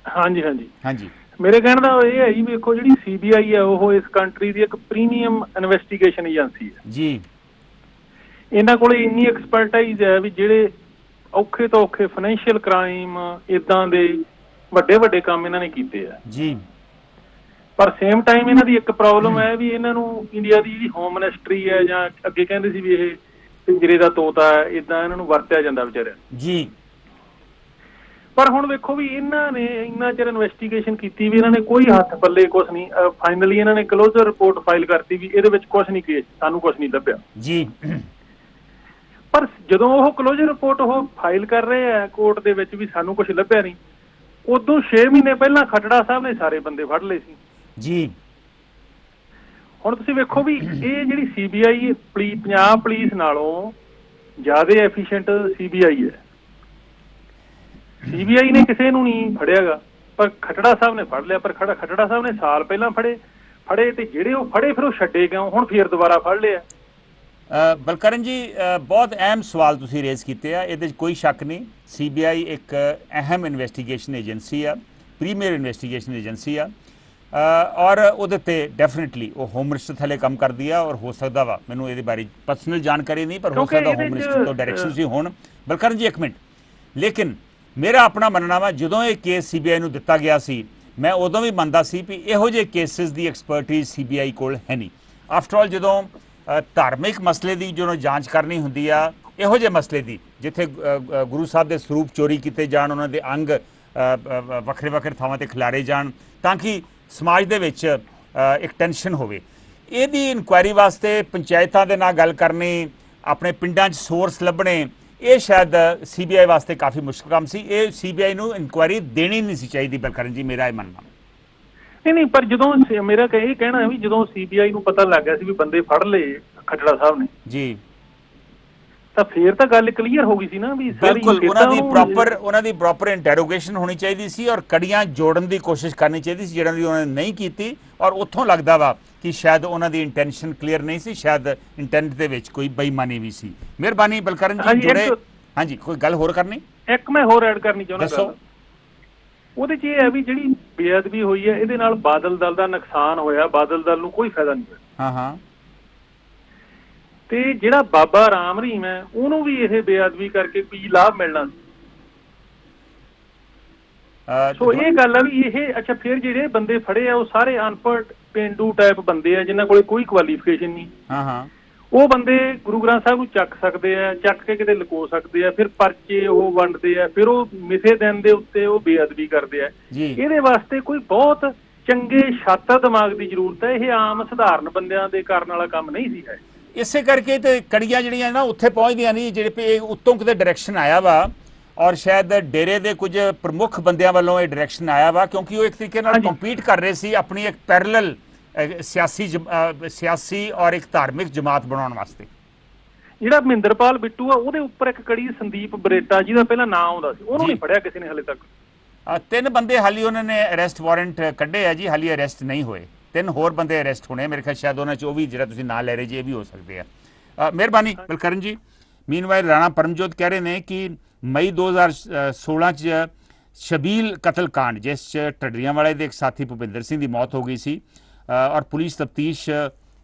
ਹਾਂਜੀ ਹਾਂਜੀ ਹਾਂਜੀ ਮੇਰੇ ਕਹਿਣ ਦਾ ਇਹ ਹੈ ਜੀ, ਵੇਖੋ ਜਿਹੜੀ CBI ਹੈ ਉਹ ਇਸ ਕੰਟਰੀ ਦੀ ਇੱਕ ਪ੍ਰੀਮੀਅਮ ਇਨਵੈਸਟੀਗੇਸ਼ਨ ਏਜੰਸੀ ਹੈ ਜੀ। ਇਹਨਾਂ ਕੋਲ ਇੰਨੀ ਐਕਸਪਰਟਾਈਜ਼ ਹੈ ਵੀ ਜਿਹੜੇ ਔਖੇ ਤੋਂ ਔਖੇ ਫਾਈਨੈਂਸ਼ੀਅਲ ਕ੍ਰਾਈਮ ਇਦਾਂ ਦੇ ਵੱਡੇ ਵੱਡੇ ਕੰਮ ਇਹਨਾਂ ਨੇ ਕੀਤੇ ਆ ਜੀ। ਪਰ ਸੇਮ ਟਾਈਮ ਇਹਨਾਂ ਦੀ ਇੱਕ ਪ੍ਰੋਬਲਮ ਹੈ ਵੀ ਇਹਨਾਂ ਨੂੰ ਇੰਡੀਆ ਦੀ ਜਿਹੜੀ ਹੋਮ ਮਿਨਿਸਟਰੀ ਹੈ, ਜਾਂ ਅੱਗੇ ਕਹਿੰਦੇ ਸੀ ਵੀ ਇਹ ਪਿੰਜਰੇ ਦਾ ਤੋਤਾ ਹੈ, ਇਦਾਂ ਇਹਨਾਂ ਨੂੰ ਵਰਤਿਆ ਜਾਂਦਾ ਵਿਚਾਰਿਆਂ ਜੀ। ਪਰ ਹੁਣ ਵੇਖੋ ਵੀ ਇਹਨਾਂ ਨੇ ਇੰਨਾ ਚਿਰ ਇਨਵੈਸਟੀਗੇਸ਼ਨ ਕੀਤੀ ਵੀ ਇਹਨਾਂ ਨੇ ਕੋਈ ਹੱਥ ਪੱਲੇ ਕੁਛ ਨਹੀਂ। ਫਾਈਨਲੀ ਇਹਨਾਂ ਨੇ ਕਲੋਜ਼ਰ ਰਿਪੋਰਟ ਫਾਈਲ ਕਰਤੀ ਵੀ ਇਹਦੇ ਵਿੱਚ ਕੁਛ ਨਹੀਂ ਕੇਸ, ਸਾਨੂੰ ਕੁਛ ਨਹੀਂ ਲੱਭਿਆ ਜੀ। ਪਰ ਜਦੋਂ ਉਹ ਕਲੋਜ਼ਰ ਰਿਪੋਰਟ ਉਹ ਫਾਈਲ ਕਰ ਰਹੇ ਆ ਕੋਰਟ ਦੇ ਵਿੱਚ ਵੀ ਸਾਨੂੰ ਕੁਛ ਲੱਭਿਆ ਨਹੀਂ, ਉਦੋਂ 6 ਮਹੀਨੇ ਪਹਿਲਾਂ ਖੱਟੜਾ ਸਾਹਿਬ ਨੇ ਸਾਰੇ ਬੰਦੇ ਫੜ ਲਏ ਸੀ ਜੀ। ਹੁਣ ਤੁਸੀਂ ਵੇਖੋ ਵੀ ਇਹ ਜਿਹੜੀ CBI ਪੰਜਾਬ ਪੁਲਿਸ ਨਾਲੋਂ ਜ਼ਿਆਦਾ ਐਫੀਸ਼ੀਐਂਟ CBI ਹੈ। CBI ਨੇ ਕਿਸੇ ਨੂੰ ਨਹੀਂ ਫੜਿਆਗਾ, ਪਰ ਖੱਟੜਾ ਸਾਹਿਬ ਨੇ ਫੜ ਲਿਆ। ਪਰ ਖੱਟੜਾ ਸਾਹਿਬ ਨੇ ਸਾਲ ਪਹਿਲਾਂ ਫੜੇ ਤੇ ਜਿਹੜੇ ਉਹ ਫੜੇ ਫਿਰ ਉਹ ਛੱਡੇ ਕਿਉਂ, ਹੁਣ ਫੇਰ ਦੁਬਾਰਾ ਫੜ ਲਿਆ। ਬਲਕਰਨ ਜੀ, ਬਹੁਤ ਅਹਿਮ ਸਵਾਲ ਤੁਸੀਂ ਰੇਜ਼ ਕੀਤੇ ਆ, ਇਹਦੇ 'ਚ ਕੋਈ ਸ਼ੱਕ ਨਹੀਂ। CBI ਇੱਕ ਅਹਿਮ ਇਨਵੈਸਟੀਗੇਸ਼ਨ ਏਜੰਸੀ ਆ, ਪ੍ਰੀਮੀਅਰ ਇਨਵੈਸਟੀਗੇਸ਼ਨ ਏਜੰਸੀ ਆ, ਔਰ ਉਹਦੇ ਤੇ ਡੈਫੀਨਿਟਲੀ ਉਹ ਹੋਮ ਮਿਨਿਸਟਰ ਥੱਲੇ ਕੰਮ ਕਰਦੀ ਆ। ਔਰ ਹੋ ਸਕਦਾ ਵਾ, ਮੈਨੂੰ ਇਹਦੇ ਬਾਰੇ ਪਰਸਨਲ ਜਾਣਕਾਰੀ ਨਹੀਂ, ਪਰ ਹੋ ਸਕਦਾ ਹੋਮ ਮਿਨਿਸਟਰ ਤੋਂ ਡਾਇਰੈਕਸ਼ਨ ਸੀ ਹੋਣ। ਬਲਕਰਨ ਜੀ ਇੱਕ ਮਿੰਟ, ਲੇਕਿਨ ਮੇਰਾ ਆਪਣਾ ਮੰਨਣਾ ਵਾ ਜਦੋਂ ਇਹ ਕੇਸ CBI ਨੂੰ ਦਿੱਤਾ ਗਿਆ ਸੀ, ਮੈਂ ਉਦੋਂ ਵੀ ਮੰਨਦਾ ਸੀ ਵੀ ਇਹੋ ਜਿਹੇ ਕੇਸਿਸ ਦੀ ਐਕਸਪਰਟਿਜ਼ CBI ਕੋਲ ਹੈ ਨਹੀਂ। ਆਫਟਰ ਆਲ ਜਦੋਂ ਧਾਰਮਿਕ ਮਸਲੇ ਦੀ ਜਦੋਂ ਜਾਂਚ ਕਰਨੀ ਹੁੰਦੀ ਆ, ਇਹੋ ਜਿਹੇ ਮਸਲੇ ਦੀ ਜਿੱਥੇ ਗੁਰੂ ਸਾਹਿਬ ਦੇ ਸਰੂਪ ਚੋਰੀ ਕੀਤੇ ਜਾਣ, ਉਹਨਾਂ ਦੇ ਅੰਗ ਵੱਖਰੇ ਵੱਖਰੇ ਥਾਵਾਂ ਤੇ ਖਿਲਾਰੇ ਜਾਣ ਤਾਂ ਕਿ ਸਮਾਜ ਦੇ ਵਿੱਚ ਇੱਕ ਟੈਨਸ਼ਨ ਹੋਵੇ, ਇਹਦੀ ਇਨਕੁਆਇਰੀ ਵਾਸਤੇ ਪੰਚਾਇਤਾਂ ਦੇ ਨਾਲ ਗੱਲ ਕਰਨੀ, ਆਪਣੇ ਪਿੰਡਾਂ 'ਚ ਸੋਰਸ ਲੱਭਣੇ, ਇਹ ਸ਼ਾਇਦ CBI ਵਾਸਤੇ ਕਾਫੀ ਮੁਸ਼ਕਿਲ ਕੰਮ ਸੀ। ਇਹ CBI ਨੂੰ ਇਨਕੁਆਇਰੀ ਦੇਣੀ ਨਹੀਂ ਸੀ ਚਾਹੀਦੀ। ਬਲਕਰਨ ਜੀ, ਮੇਰਾ ਇਹ ਮੰਨਣਾ। ਨਹੀਂ, ਪਰ ਜਦੋਂ ਮੇਰਾ ਇਹ ਕਹਿਣਾ ਹੈ ਵੀ ਜਦੋਂ CBI ਨੂੰ ਪਤਾ ਲੱਗ ਗਿਆ ਸੀ ਵੀ ਬੰਦੇ ਫੜ ਲਏ ਖੱਟੜਾ ਸਾਹਿਬ ਨੇ ਜੀ, ਤਾਂ ਫੇਰ ਤਾਂ ਗੱਲ ਕਲੀਅਰ ਹੋ ਗਈ ਸੀ ਨਾ ਵੀ ਬਿਲਕੁਲ ਉਹਨਾਂ ਦੀ ਪ੍ਰੋਪਰ ਇੰਟਰੋਗੇਸ਼ਨ ਹੋਣੀ ਚਾਹੀਦੀ ਸੀ ਔਰ ਕੜੀਆਂ ਜੋੜਨ ਦੀ ਕੋਸ਼ਿਸ਼ ਕਰਨੀ ਚਾਹੀਦੀ ਸੀ, ਜਿਹੜਾ ਦੀ ਉਹਨਾਂ ਨੇ ਨਹੀਂ ਕੀਤੀ। ਔਰ ਉੱਥੋਂ ਲੱਗਦਾ ਵਾ ਕਿ ਸ਼ਾਇਦ ਉਹਨਾਂ ਦੀ ਇੰਟੈਂਸ਼ਨ ਕਲੀਅਰ ਨਹੀਂ ਸੀ, ਸ਼ਾਇਦ ਇੰਟੈਂਟ ਦੇ ਵਿੱਚ ਕੋਈ ਬੇਈਮਾਨੀ ਵੀ ਸੀ। ਮਿਹਰਬਾਨੀ ਬਲਕਰਨ ਜੀ ਜੁੜੇ। ਹਾਂਜੀ, ਕੋਈ ਗੱਲ ਹੋਰ ਕਰਨੀ? ਇੱਕ ਮੈਂ ਹੋਰ ਐਡ ਕਰਨੀ ਚਾਹੁੰਦਾ। ਉਹਦੇ 'ਚ ਇਹ ਹੈ ਵੀ ਜਿਹੜੀ ਬੇਅਦਬੀ ਹੋਈ ਹੈ ਇਹਦੇ ਨਾਲ ਬਾਦਲ ਦਲ ਦਾ ਨੁਕਸਾਨ ਹੋਇਆ, ਬਾਦਲ ਦਲ ਨੂੰ ਕੋਈ ਫਾਇਦਾ ਨਹੀਂ ਹੋਇਆ। ਹਾਂ ਹਾਂ। ਤੇ ਜਿਹੜਾ ਬਾਬਾ ਰਾਮ ਰਹੀਮ ਹੈ ਉਹਨੂੰ ਵੀ ਇਹ ਬੇਅਦਬੀ ਕਰਕੇ ਕੀ ਲਾਭ ਮਿਲਣਾ ਸੀ। ਸੋ ਇਹ ਗੱਲ ਆ ਵੀ ਇਹ ਅੱਛਾ, ਫਿਰ ਜਿਹੜੇ ਬੰਦੇ ਫੜੇ ਆ ਉਹ ਸਾਰੇ ਅਨਪੜ੍ਹ ਪੇਂਡੂ ਟਾਈਪ ਬੰਦੇ ਆ ਜਿਨ੍ਹਾਂ ਕੋਲੇ ਕੋਈ ਕੁਆਲੀਫਿਕੇਸ਼ਨ ਨਹੀਂ। ਹਾਂ ਹਾਂ। ਉਹ ਬੰਦੇ ਗੁਰੂ ਗ੍ਰੰਥ ਸਾਹਿਬ ਨੂੰ ਚੱਕ ਸਕਦੇ ਆ, ਚੱਕ ਕੇ ਕਿਤੇ ਲੁਕੋ ਸਕਦੇ ਆ, ਫਿਰ ਪਰਚੇ ਉਹ ਵੰਡਦੇ ਆ, ਫਿਰ ਉਹ ਮਿਸੇ ਦਿਨ ਦੇ ਉੱਤੇ ਉਹ ਬੇਅਦਬੀ ਕਰਦੇ ਆ। ਇਹਦੇ ਵਾਸਤੇ ਕੋਈ ਬਹੁਤ ਚੰਗੇ ਸ਼ਾਤਰ ਦਿਮਾਗ ਦੀ ਜ਼ਰੂਰਤ ਹੈ। ਇਹ ਆਮ ਸਧਾਰਨ ਬੰਦਿਆਂ ਦੇ ਕਰਨ ਵਾਲਾ ਕੰਮ ਨਹੀਂ ਸੀ ਹੈ। ਇਸੇ ਕਰਕੇ ਤੇ ਕੜੀਆਂ ਜਿਹੜੀਆਂ ਨਾ ਉੱਥੇ ਪਹੁੰਚਦੀਆਂ ਨਹੀਂ, ਜਿਹੜੇ ਉੱਤੋਂ ਕਿਤੇ ਡਾਇਰੈਕਸ਼ਨ ਆਇਆ ਵਾ ਔਰ ਸ਼ਾਇਦ ਡੇਰੇ ਦੇ ਕੁਝ ਪ੍ਰਮੁੱਖ ਬੰਦਿਆਂ ਵੱਲੋਂ ਇਹ ਡਾਇਰੈਕਸ਼ਨ ਆਇਆ ਵਾ, ਕਿਉਂਕਿ ਉਹ ਇੱਕ ਤਰੀਕੇ ਨਾਲ ਕੰਪੀਟ ਕਰ ਰਹੇ ਸੀ ਆਪਣੀ ਇੱਕ ਪੈਰਲਲ ਸਿਆਸੀ ਔਰ ਇੱਕ ਧਾਰਮਿਕ ਜਮਾਤ ਬਣਾਉਣ ਵਾਸਤੇ। ਜਿਹੜਾ ਮਹਿੰਦਰਪਾਲ ਬਿੱਟੂ ਆ ਉਹਦੇ ਉੱਪਰ ਇੱਕ ਕੜੀ ਸੰਦੀਪ ਬਰੇਟਾ ਜਿਹਦਾ ਪਹਿਲਾਂ ਨਾਂ ਆਉਂਦਾ ਸੀ, ਉਹਨੂੰ ਨਹੀਂ ਫੜਿਆ ਕਿਸੇ ਨੇ ਹਾਲੇ ਤੱਕ। 3 ਬੰਦੇ ਹਾਲੀ ਉਹਨਾਂ ਨੇ ਅਰੈਸਟ ਵਾਰੰਟ ਕੱਢੇ ਆ ਜੀ, ਹਾਲੀ ਅਰੈਸਟ ਨਹੀਂ ਹੋਏ। 3 ਹੋਰ ਬੰਦੇ ਅਰੈਸਟ ਹੋਣੇ ਮੇਰੇ ਖਿਆਲ, ਸ਼ਾਇਦ ਉਹਨਾਂ 'ਚ ਉਹ ਵੀ ਜਿਹੜਾ ਤੁਸੀਂ ਨਾਂ ਲੈ ਰਹੇ ਜੀ ਇਹ ਵੀ ਹੋ ਸਕਦੇ ਆ। ਮਿਹਰਬਾਨੀ ਬਲਕਰਨ ਜੀ। ਮੀਨਵਾਈਲ ਰਾਣਾ ਪਰਮਜੋਤ ਕਹਿ ਰਹੇ ਨੇ ਕਿ ਮਈ 2016 'ਚ ਸ਼ਬੀਲ ਕਤਲकांड ਜਿਸ 'ਚ ਢੱਡਰੀਆਂ ਵਾਲੇ ਦੇ ਇੱਕ ਸਾਥੀ ਭੁਪਿੰਦਰ ਸਿੰਘ ਦੀ ਮੌਤ ਹੋ ਗਈ ਸੀ ਔਰ ਪੁਲਿਸ ਤਫਤੀਸ਼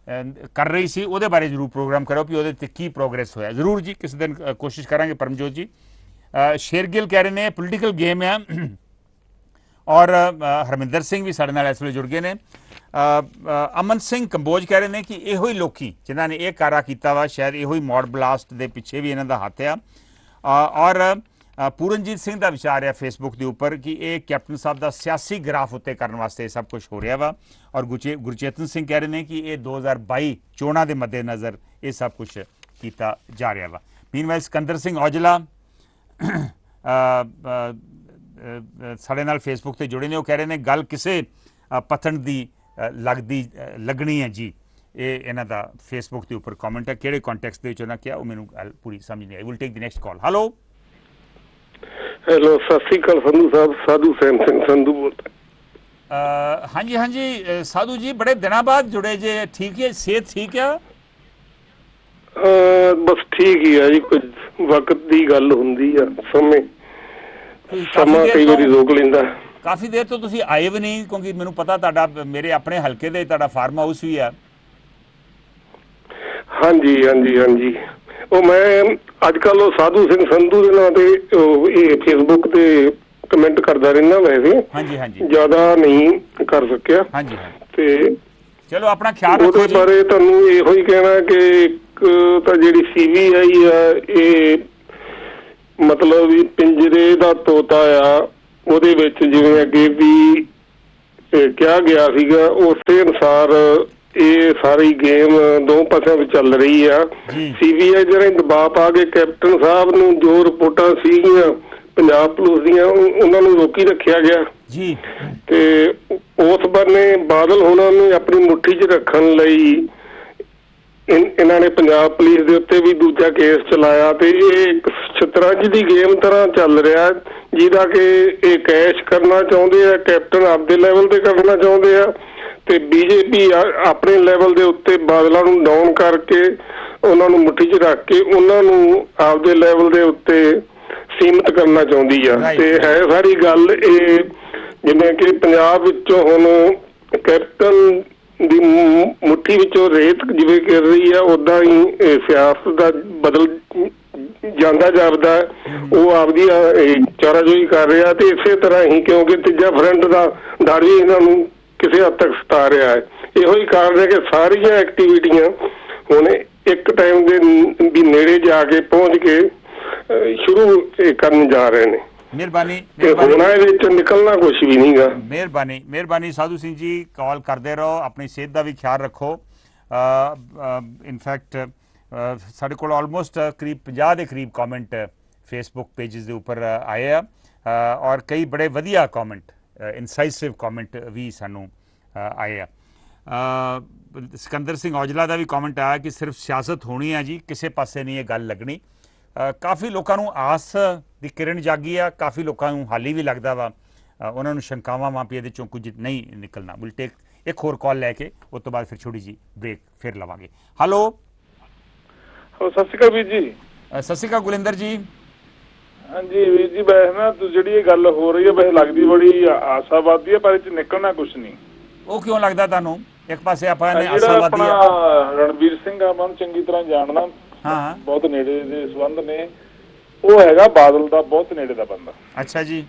ਕਰ ਰਹੀ ਸੀ, ਉਹਦੇ ਬਾਰੇ ਜ਼ਰੂਰ ਪ੍ਰੋਗਰਾਮ ਕਰੋ ਵੀ ਉਹਦੇ 'ਤੇ ਕੀ ਪ੍ਰੋਗਰੈਸ ਹੋਇਆ। ਜ਼ਰੂਰ ਜੀ, ਕਿਸੇ ਦਿਨ ਕੋਸ਼ਿਸ਼ ਕਰਾਂਗੇ ਪਰਮਜੋਤ ਜੀ। ਸ਼ੇਰਗਿੱਲ ਕਹਿ ਰਹੇ ਨੇ ਪੋਲੀਟੀਕਲ ਗੇਮ ਹੈ ਔਰ ਹਰਮਿੰਦਰ ਸਿੰਘ ਵੀ ਸਾਡੇ ਨਾਲ ਇਸ ਵੇਲੇ ਜੁੜ ਗਏ ਨੇ। ਅਮਨ ਸਿੰਘ ਕੰਬੋਜ ਕਹਿ ਰਹੇ ਨੇ ਕਿ ਇਹੋ ਹੀ ਲੋਕੀ ਜਿਨ੍ਹਾਂ ਨੇ ਇਹ ਕਾਰਾ ਕੀਤਾ ਵਾ, ਸ਼ਾਇਦ ਇਹੋ ਹੀ ਮੌਡ ਬਲਾਸਟ ਦੇ ਪਿੱਛੇ ਵੀ ਇਹਨਾਂ ਦਾ ਹੱਥ ਆ। ਔਰ ਪੂਰਨਜੀਤ ਸਿੰਘ ਦਾ ਵਿਚਾਰ ਹੈ ਫੇਸਬੁੱਕ ਦੇ ਉੱਪਰ ਕਿ ਇਹ ਕੈਪਟਨ ਸਾਹਿਬ ਦਾ ਸਿਆਸੀ ਗ੍ਰਾਫ ਉੱਤੇ ਕਰਨ ਵਾਸਤੇ ਇਹ ਸਭ ਕੁਝ ਹੋ ਰਿਹਾ ਵਾ। ਔਰ ਗੁਰਚੇਤਨ ਸਿੰਘ ਕਹਿ ਰਹੇ ਨੇ ਕਿ ਇਹ 2022 ਚੋਣਾਂ ਦੇ ਮੱਦੇਨਜ਼ਰ ਇਹ ਸਭ ਕੁਝ ਕੀਤਾ ਜਾ ਰਿਹਾ ਵਾ। ਮੀਨਵਾਈਲ ਸਿਕੰਦਰ ਸਿੰਘ ਔਜਲਾ ਸਾਡੇ ਨਾਲ ਫੇਸਬੁੱਕ ਤੇ ਜੁੜੇ ਨੇ, ਉਹ ਕਹਿ ਰਹੇ ਨੇ ਗੱਲ ਕਿਸੇ ਪਤਨ ਦੀ ਲੱਗਣੀ ਹੈ ਜੀ। ਇਹ ਇਹਨਾਂ ਦਾ ਫੇਸਬੁੱਕ ਦੇ ਉੱਪਰ ਕਮੈਂਟ ਹੈ। ਕਿਹੜੇ ਕੰਟੈਕਸਟ ਦੇ ਵਿੱਚ ਉਹਨਾਂ ਕਿਹਾ ਉਹ ਮੈਨੂੰ ਗੱਲ ਪੂਰੀ ਸਮਝ ਨਹੀਂ ਆਈ। Will take the next call. Hello hello, ਸਤਿ ਸ਼੍ਰੀ ਅਕਾਲ ਸੰਧੂ ਸਾਹਿਬ। ਸਾਧੂ ਸੈਮ ਸਿੰਘ ਸੰਧੂ ਬੋਲਦਾ। हाँ जी, हाँ जी, साधु जी बड़े दिनों बाद जुड़े जे, ठीक है, सेहत ठीक है? बस ठीक ही है जी, कुछ वक्त दी गल हुंदी आ, समय ਸਮਾਂ ਕਈ ਵਾਰੀ ਰੋਕ ਲੈਂਦਾ। ਕਾਫੀ ਦੇਰ ਤੋਂ ਤੁਸੀਂ ਆਏ ਵੀ ਨਹੀਂ, ਕਿਉਂਕਿ ਮੈਨੂੰ ਪਤਾ ਤੁਹਾਡਾ ਮੇਰੇ ਆਪਣੇ ਹਲਕੇ ਦੇ ਤੁਹਾਡਾ ਫਾਰਮ ਹਾਊਸ ਵੀ ਆ। ਹਾਂਜੀ ਹਾਂਜੀ ਹਾਂਜੀ, ਉਹ ਮੈਂ ਅੱਜ ਕੱਲ ਉਹ ਸਾਧੂ ਸਿੰਘ ਸੰਧੂ ਦੇ ਨਾਂ ਤੇ ਇਹ ਫੇਸਬੁੱਕ ਤੇ ਕਮੈਂਟ ਕਰਦਾ ਰਹਿੰਦਾ, ਵੈਸੇ ਹਾਂਜੀ ਹਾਂਜੀ ਜ਼ਿਆਦਾ ਨਹੀਂ ਕਰ ਸਕਿਆ। ਹਾਂਜੀ ਤੇ ਚਲੋ ਆਪਣਾ ਖਿਆਲ ਰੱਖੋ ਜੀ। ਉਹਦੇ ਬਾਰੇ ਤੁਹਾਨੂੰ ਇਹੋ ਹੀ ਕਹਿਣਾ ਕਿ ਇੱਕ ਤਾਂ ਜਿਹੜੀ CBI ਆ, ਇਹ ਮਤਲਬ ਵੀ ਪਿੰਜਰੇ ਦਾ ਤੋਤਾ ਆ, ਉਹਦੇ ਵਿੱਚ ਜਿਵੇਂ ਅੱਗੇ ਵੀ ਕਿਹਾ ਗਿਆ ਸੀਗਾ, ਉਸੇ ਅਨੁਸਾਰ ਇਹ ਸਾਰੀ ਗੇਮ ਦੋ ਪਾਸਿਆਂ ਵਿੱਚ ਚੱਲ ਰਹੀ ਆ। CBI ਜਿਹੜੇ ਦਬਾਅ ਪਾ ਕੇ ਕੈਪਟਨ ਸਾਹਿਬ ਨੂੰ ਜੋ ਰਿਪੋਰਟਾਂ ਸੀਗੀਆਂ ਪੰਜਾਬ ਪੁਲਿਸ ਦੀਆਂ, ਉਹਨਾਂ ਨੂੰ ਰੋਕੀ ਰੱਖਿਆ ਗਿਆ ਜੀ। ਤੇ ਉਸ ਬੰਨੇ ਬਾਦਲ ਹੋਣਾ ਨੂੰ ਆਪਣੀ ਮੁੱਠੀ 'ਚ ਰੱਖਣ ਲਈ ਇਹਨਾਂ ਨੇ ਪੰਜਾਬ ਪੁਲਿਸ ਦੇ ਉੱਤੇ ਵੀ ਦੂਜਾ ਕੇਸ ਚਲਾਇਆ, ਤੇ ਇਹ ਇੱਕ ਸ਼ਤਰੰਜ ਦੀ ਗੇਮ ਤਰ੍ਹਾਂ ਚੱਲ ਰਿਹਾ, ਜਿਹਦਾ ਕਿ ਇਹ ਕੈਸ਼ ਕਰਨਾ ਚਾਹੁੰਦੇ ਆ, ਕੈਪਟਨ ਆਪਦੇ ਲੈਵਲ ਤੇ ਕਰਨਾ ਚਾਹੁੰਦੇ ਆ, ਤੇ BJP ਆਪਣੇ ਲੈਵਲ ਦੇ ਉੱਤੇ ਬਾਦਲਾਂ ਨੂੰ ਡਾਊਨ ਕਰਕੇ ਉਹਨਾਂ ਨੂੰ ਮੁੱਠੀ 'ਚ ਰੱਖ ਕੇ ਉਹਨਾਂ ਨੂੰ ਆਪਦੇ ਲੈਵਲ ਦੇ ਉੱਤੇ ਸੀਮਿਤ ਕਰਨਾ ਚਾਹੁੰਦੀ ਆ। ਤੇ ਹੈ ਸਾਰੀ ਗੱਲ ਇਹ, ਜਿਵੇਂ ਕਿ ਪੰਜਾਬ ਵਿੱਚੋਂ ਹੁਣ ਕੈਪਟਨ ਦੀ ਮੁੱਠੀ ਵਿੱਚੋਂ ਰੇਤ ਜਿਵੇਂ ਕਰ ਰਹੀ ਆ, ਉਦਾਂ ਹੀ ਸਿਆਸਤ ਦਾ ਬਦਲ ਜਾਂਦਾ ਜਾਪਦਾ, ਉਹ ਆਪਦੀ ਚਾਰਾਜੋਈ ਕਰ ਰਿਹਾ। ਤੇ ਇਸੇ ਤਰ੍ਹਾਂ ਹੀ ਕਿਉਂਕਿ ਤੀਜਾ ਫਰੰਟ ਦਾ ਡਰ ਵੀ ਇਹਨਾਂ ਨੂੰ ਕਿਸੇ ਹੱਦ ਤੱਕ ਸਤਾ ਰਿਹਾ ਹੈ। ਇਹੋ ਹੀ ਕਾਰਨ ਹੈ ਕਿ ਸਾਰੀਆਂ ਐਕਟੀਵਿਟੀਆਂ ਹੁਣ ਇੱਕ ਟਾਈਮ ਦੇ ਵੀ ਨੇੜੇ ਜਾ ਕੇ ਪਹੁੰਚ ਕੇ ਸ਼ੁਰੂ ਕਰਨ ਜਾ ਰਹੇ ਨੇ। ਮਿਹਰਬਾਨੀ, ਹੋਣਾ ਇਹਦੇ ਵਿੱਚ ਨਿਕਲਣਾ ਕੁਝ ਵੀ ਨਹੀਂਗਾ। ਮਿਹਰਬਾਨੀ, ਮਿਹਰਬਾਨੀ ਸਾਧੂ ਸਿੰਘ ਜੀ, ਕਾਲ ਕਰਦੇ ਰਹੋ, ਆਪਣੀ ਸਿਹਤ ਦਾ ਵੀ ਖਿਆਲ ਰੱਖੋ। ਇਨਫੈਕਟ ਸਾਡੇ ਕੋਲ ਆਲਮੋਸਟ ਕਰੀਬ 50 ਦੇ ਕਰੀਬ ਕਮੈਂਟ ਫੇਸਬੁੱਕ ਪੇਜਸ ਦੇ ਉੱਪਰ ਆਏ ਆ, ਔਰ ਕਈ ਬੜੇ ਵਧੀਆ ਕਮੈਂਟ, ਇਨਸਾਈਸਿਵ ਕਮੈਂਟ ਵੀ ਸਾਨੂੰ ਆਏ ਆ। ਸਿਕੰਦਰ ਸਿੰਘ ਔਜਲਾ ਦਾ ਵੀ ਕਮੈਂਟ ਆਇਆ ਕਿ ਸਿਰਫ ਸਿਆਸਤ ਹੋਣੀ ਹੈ ਜੀ, ਕਿਸੇ ਪਾਸੇ ਨਹੀਂ ਇਹ ਗੱਲ ਲੱਗਣੀ। ਕਾਫੀ ਲੋਕਾਂ ਨੂੰ ਆਸ ਦੀ ਕਿਰਨ ਜਾਗੀ ਆ, ਕਾਫੀ ਲੋਕਾਂ ਨੂੰ ਹਾਲੀ ਵੀ ਲੱਗਦਾ ਵਾ, ਉਹਨਾਂ ਨੂੰ ਸ਼ੰਕਾਵਾਂ ਵਾਂ ਵੀ ਇਹਦੇ ਚੋਂ ਕੁਝ ਨਹੀਂ ਨਿਕਲਣਾ। ਵਿਲ ਟੇਕ ਇੱਕ ਹੋਰ ਕਾਲ ਲੈ ਕੇ ਉਸ ਤੋਂ ਬਾਅਦ ਫਿਰ ਛੋਟੀ ਜੀ ਬ੍ਰੇਕ ਫਿਰ ਲਵਾਂਗੇ। ਹੈਲੋ ਸਤਿ ਸ਼੍ਰੀ ਅਕਾਲ ਵੀਰ ਜੀ। ਸਤਿ ਸ਼੍ਰੀ ਅਕਾਲ ਗੁਲਿੰਦਰ ਜੀ। ਹਾਂਜੀ ਵੀਰ ਜੀ, ਵੈਸੇ ਨਾ ਜਿਹੜੀ ਇਹ ਗੱਲ ਹੋ ਰਹੀ ਹੈ ਵੈਸੇ ਲੱਗਦੀ ਬੜੀ ਆਸ਼ਾਵਾਦੀ ਹੈ, ਪਰ ਇਹ 'ਚ ਨਿਕਲਣਾ ਕੁਛ ਨਹੀਂ। ਉਹ ਕਿਉਂ ਲੱਗਦਾ ਤੁਹਾਨੂੰ? ਇੱਕ ਪਾਸੇ ਆਪਾਂ ਨੇ ਜਿਹੜਾ ਆਸ਼ਾਵਾਦੀ ਆਪਣਾ ਰਣਵੀਰ ਸਿੰਘ ਆ, ਮੈਂ ਚੰਗੀ ਤਰ੍ਹਾਂ ਜਾਣਦਾ, ਹਾਂ, ਬਹੁਤ ਨੇੜੇ ਦੇ ਸੰਬੰਧ ਨੇ, ਉਹ ਹੈਗਾ ਬਾਦਲ ਦਾ ਬਹੁਤ ਨੇੜੇ ਦਾ ਬੰਦਾ। ਅੱਛਾ ਜੀ।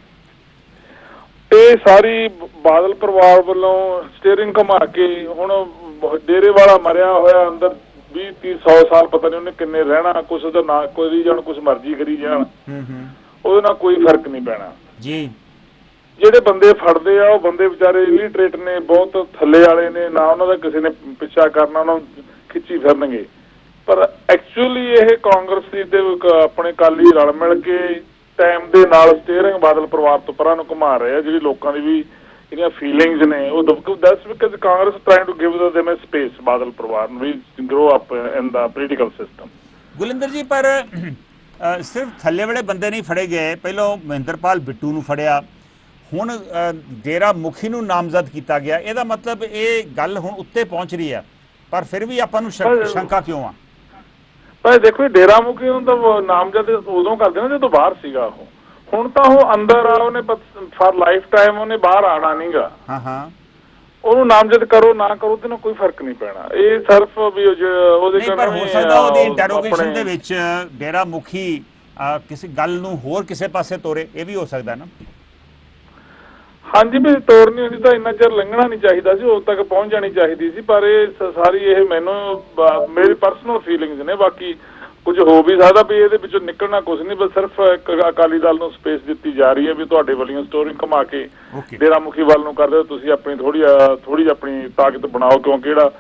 ਇਹ ਸਾਰੀ ਬਾਦਲ ਪਰਿਵਾਰ ਵੱਲੋਂ ਸਟੀਅਰਿੰਗ ਘੁਮਾ ਕੇ ਹੁਣ ਡੇਰੇ ਵਾਲਾ ਮਰਿਆ ਹੋਇਆ ਅੰਦਰ 20-30-100 ਸਾਲ ਪਤਾ ਨਹੀਂ ਉਹਨੇ ਕਿੰਨੇ ਰਹਿਣਾ, ਕੁਛ ਉਹਦਾ ਨਾ ਕੋਈ ਜਾਣ, ਕੁਛ ਮਰਜ਼ੀ ਕਰੀ ਜਾਣ, ਉਹਦੇ ਨਾਲ ਕੋਈ ਫਰਕ ਨਹੀਂ ਪੈਣਾ ਜੀ। ਜਿਹੜੇ ਬੰਦੇ ਫੜਦੇ ਆ ਉਹ ਬੰਦੇ ਵਿਚਾਰੇ ਇਲੀਟਰੇਟ ਨੇ, ਬਹੁਤ ਥੱਲੇ ਵਾਲੇ ਨੇ, ਨਾ ਉਹਨਾਂ ਦਾ ਕਿਸੇ ਨੇ ਪਿੱਛਾ ਕਰਨਾ, ਉਹਨਾਂ ਨੂੰ ਖਿੱਚੀ ਫਿਰਨਗੇ। ਪਰ ਐਕਚੁਅਲੀ ਇਹ ਕਾਂਗਰਸੀ ਤੇ ਆਪਣੇ ਅਕਾਲੀ ਰਲ ਮਿਲ ਕੇ ਟਾਈਮ ਦੇ ਨਾਲ ਸਟੀਅਰਿੰਗ ਬਾਦਲ ਪਰਿਵਾਰ ਤੋਂ ਪਰਾਂ ਨੂੰ ਘੁਮਾ ਰਹੇ ਆ, ਜਿਹੜੀ ਲੋਕਾਂ ਦੀ ਵੀ ਜਿਹੜੀਆਂ ਫੀਲਿੰਗਸ ਨੇ ਉਹ that's because Congress trying to give them a space, Badal ਪਰਿਵਾਰ ਨੂੰ ਵੀ grow up in the political system. Gulinder ji, ਪਰ ਸਿਰਫ ਥੱਲੇ ਵਾਲੇ ਬੰਦੇ ਨਹੀਂ ਫੜੇ ਗਏ, ਪਹਿਲਾਂ ਮਹਿੰਦਰਪਾਲ ਬਿੱਟੂ ਨੂੰ ਫੜਿਆ, ਹੁਣ ਡੇਰਾ ਮੁਖੀ ਨੂੰ ਨਾਮਜ਼ਦ ਕੀਤਾ ਗਿਆ। ਇਹਦਾ ਮਤਲਬ ਇਹ ਗੱਲ ਹੁਣ ਉੱਤੇ ਪਹੁੰਚ ਰਹੀ ਆ, ਪਰ ਫਿਰ ਵੀ ਆਪਾਂ ਨੂੰ ਸ਼ੰਕਾ ਕਿਉਂ ਆ? ਪਰ ਦੇਖੋ ਡੇਰਾ ਮੁਖੀ ਨੂੰ ਤਾਂ ਨਾਮਜ਼ਦ ਉਦੋਂ ਕਰਦੇ ਨਾ ਜਦੋਂ ਬਾਹਰ ਸੀਗਾ ਉਹ, ਹੁਣ ਤਾਂ ਉਹ ਅੰਦਰ ਆ, ਉਹਨੇ ਫਾਰ ਲਾਈਫ ਟਾਈਮ ਉਹਨੇ ਬਾਹਰ ਆਣਾ ਨਹੀਂਗਾ। ਹਾਂ, ਉਹਨੂੰ ਨਾਮਜ਼ਦ ਕਰੋ ਨਾ ਕਰੋ ਤੇ ਕੋਈ ਫਰਕ ਨਹੀਂ ਪੈਣਾ। ਇਹ ਸਿਰਫ ਵੀ ਉਹਦੇ ਪਰ ਹੋ ਸਕਦਾ ਉਹਦੀ ਇੰਟਰੋਗੇਸ਼ਨ ਦੇ ਵਿੱਚ ਡੇਰਾ ਮੁਖੀ ਕਿਸੇ ਗੱਲ ਨੂੰ ਹੋਰ ਕਿਸੇ ਪਾਸੇ ਤੋਰੇ, ਇਹ ਵੀ ਹੋ ਸਕਦਾ ਨਾ। ਹਾਂਜੀ, ਵੀ ਤੋੜਨੀ ਹੁੰਦੀ ਤਾਂ ਇੰਨਾ ਚਿਰ ਲੰਘਣਾ ਨਹੀਂ ਚਾਹੀਦਾ ਸੀ, ਉਦੋਂ ਤੱਕ ਪਹੁੰਚ ਜਾਣੀ ਚਾਹੀਦੀ ਸੀ। ਪਰ ਇਹ ਸਾਰੀ ਇਹ ਮੈਨੂੰ ਮੇਰੀ ਪਰਸਨਲ ਫੀਲਿੰਗਸ ਨੇ, ਬਾਕੀ ਕੁਝ ਹੋ ਵੀ ਸਕਦਾ ਵੀ ਇਹਦੇ ਵਿੱਚੋਂ ਨਿਕਲਣਾ ਕੁਝ ਨਹੀਂ, ਬਸ ਸਿਰਫ ਅਕਾਲੀ ਦਲ ਨੂੰ ਸਪੇਸ ਦਿੱਤੀ ਜਾ ਰਹੀ ਹੈ ਵੀ ਤੁਹਾਡੇ ਵੱਲੋਂ ਸਟੋਰਿੰਗ ਘੁਮਾ ਕੇ ਡੇਰਾ ਮੁਖੀ ਵੱਲ ਨੂੰ ਕਰਦੇ ਹੋ, ਤੁਸੀਂ ਆਪਣੀ ਥੋੜੀ ਜਿਹੀ ਆਪਣੀ ਤਾਕਤ ਬਣਾਓ, ਕਿਉਂਕਿ ਜਿਹੜਾ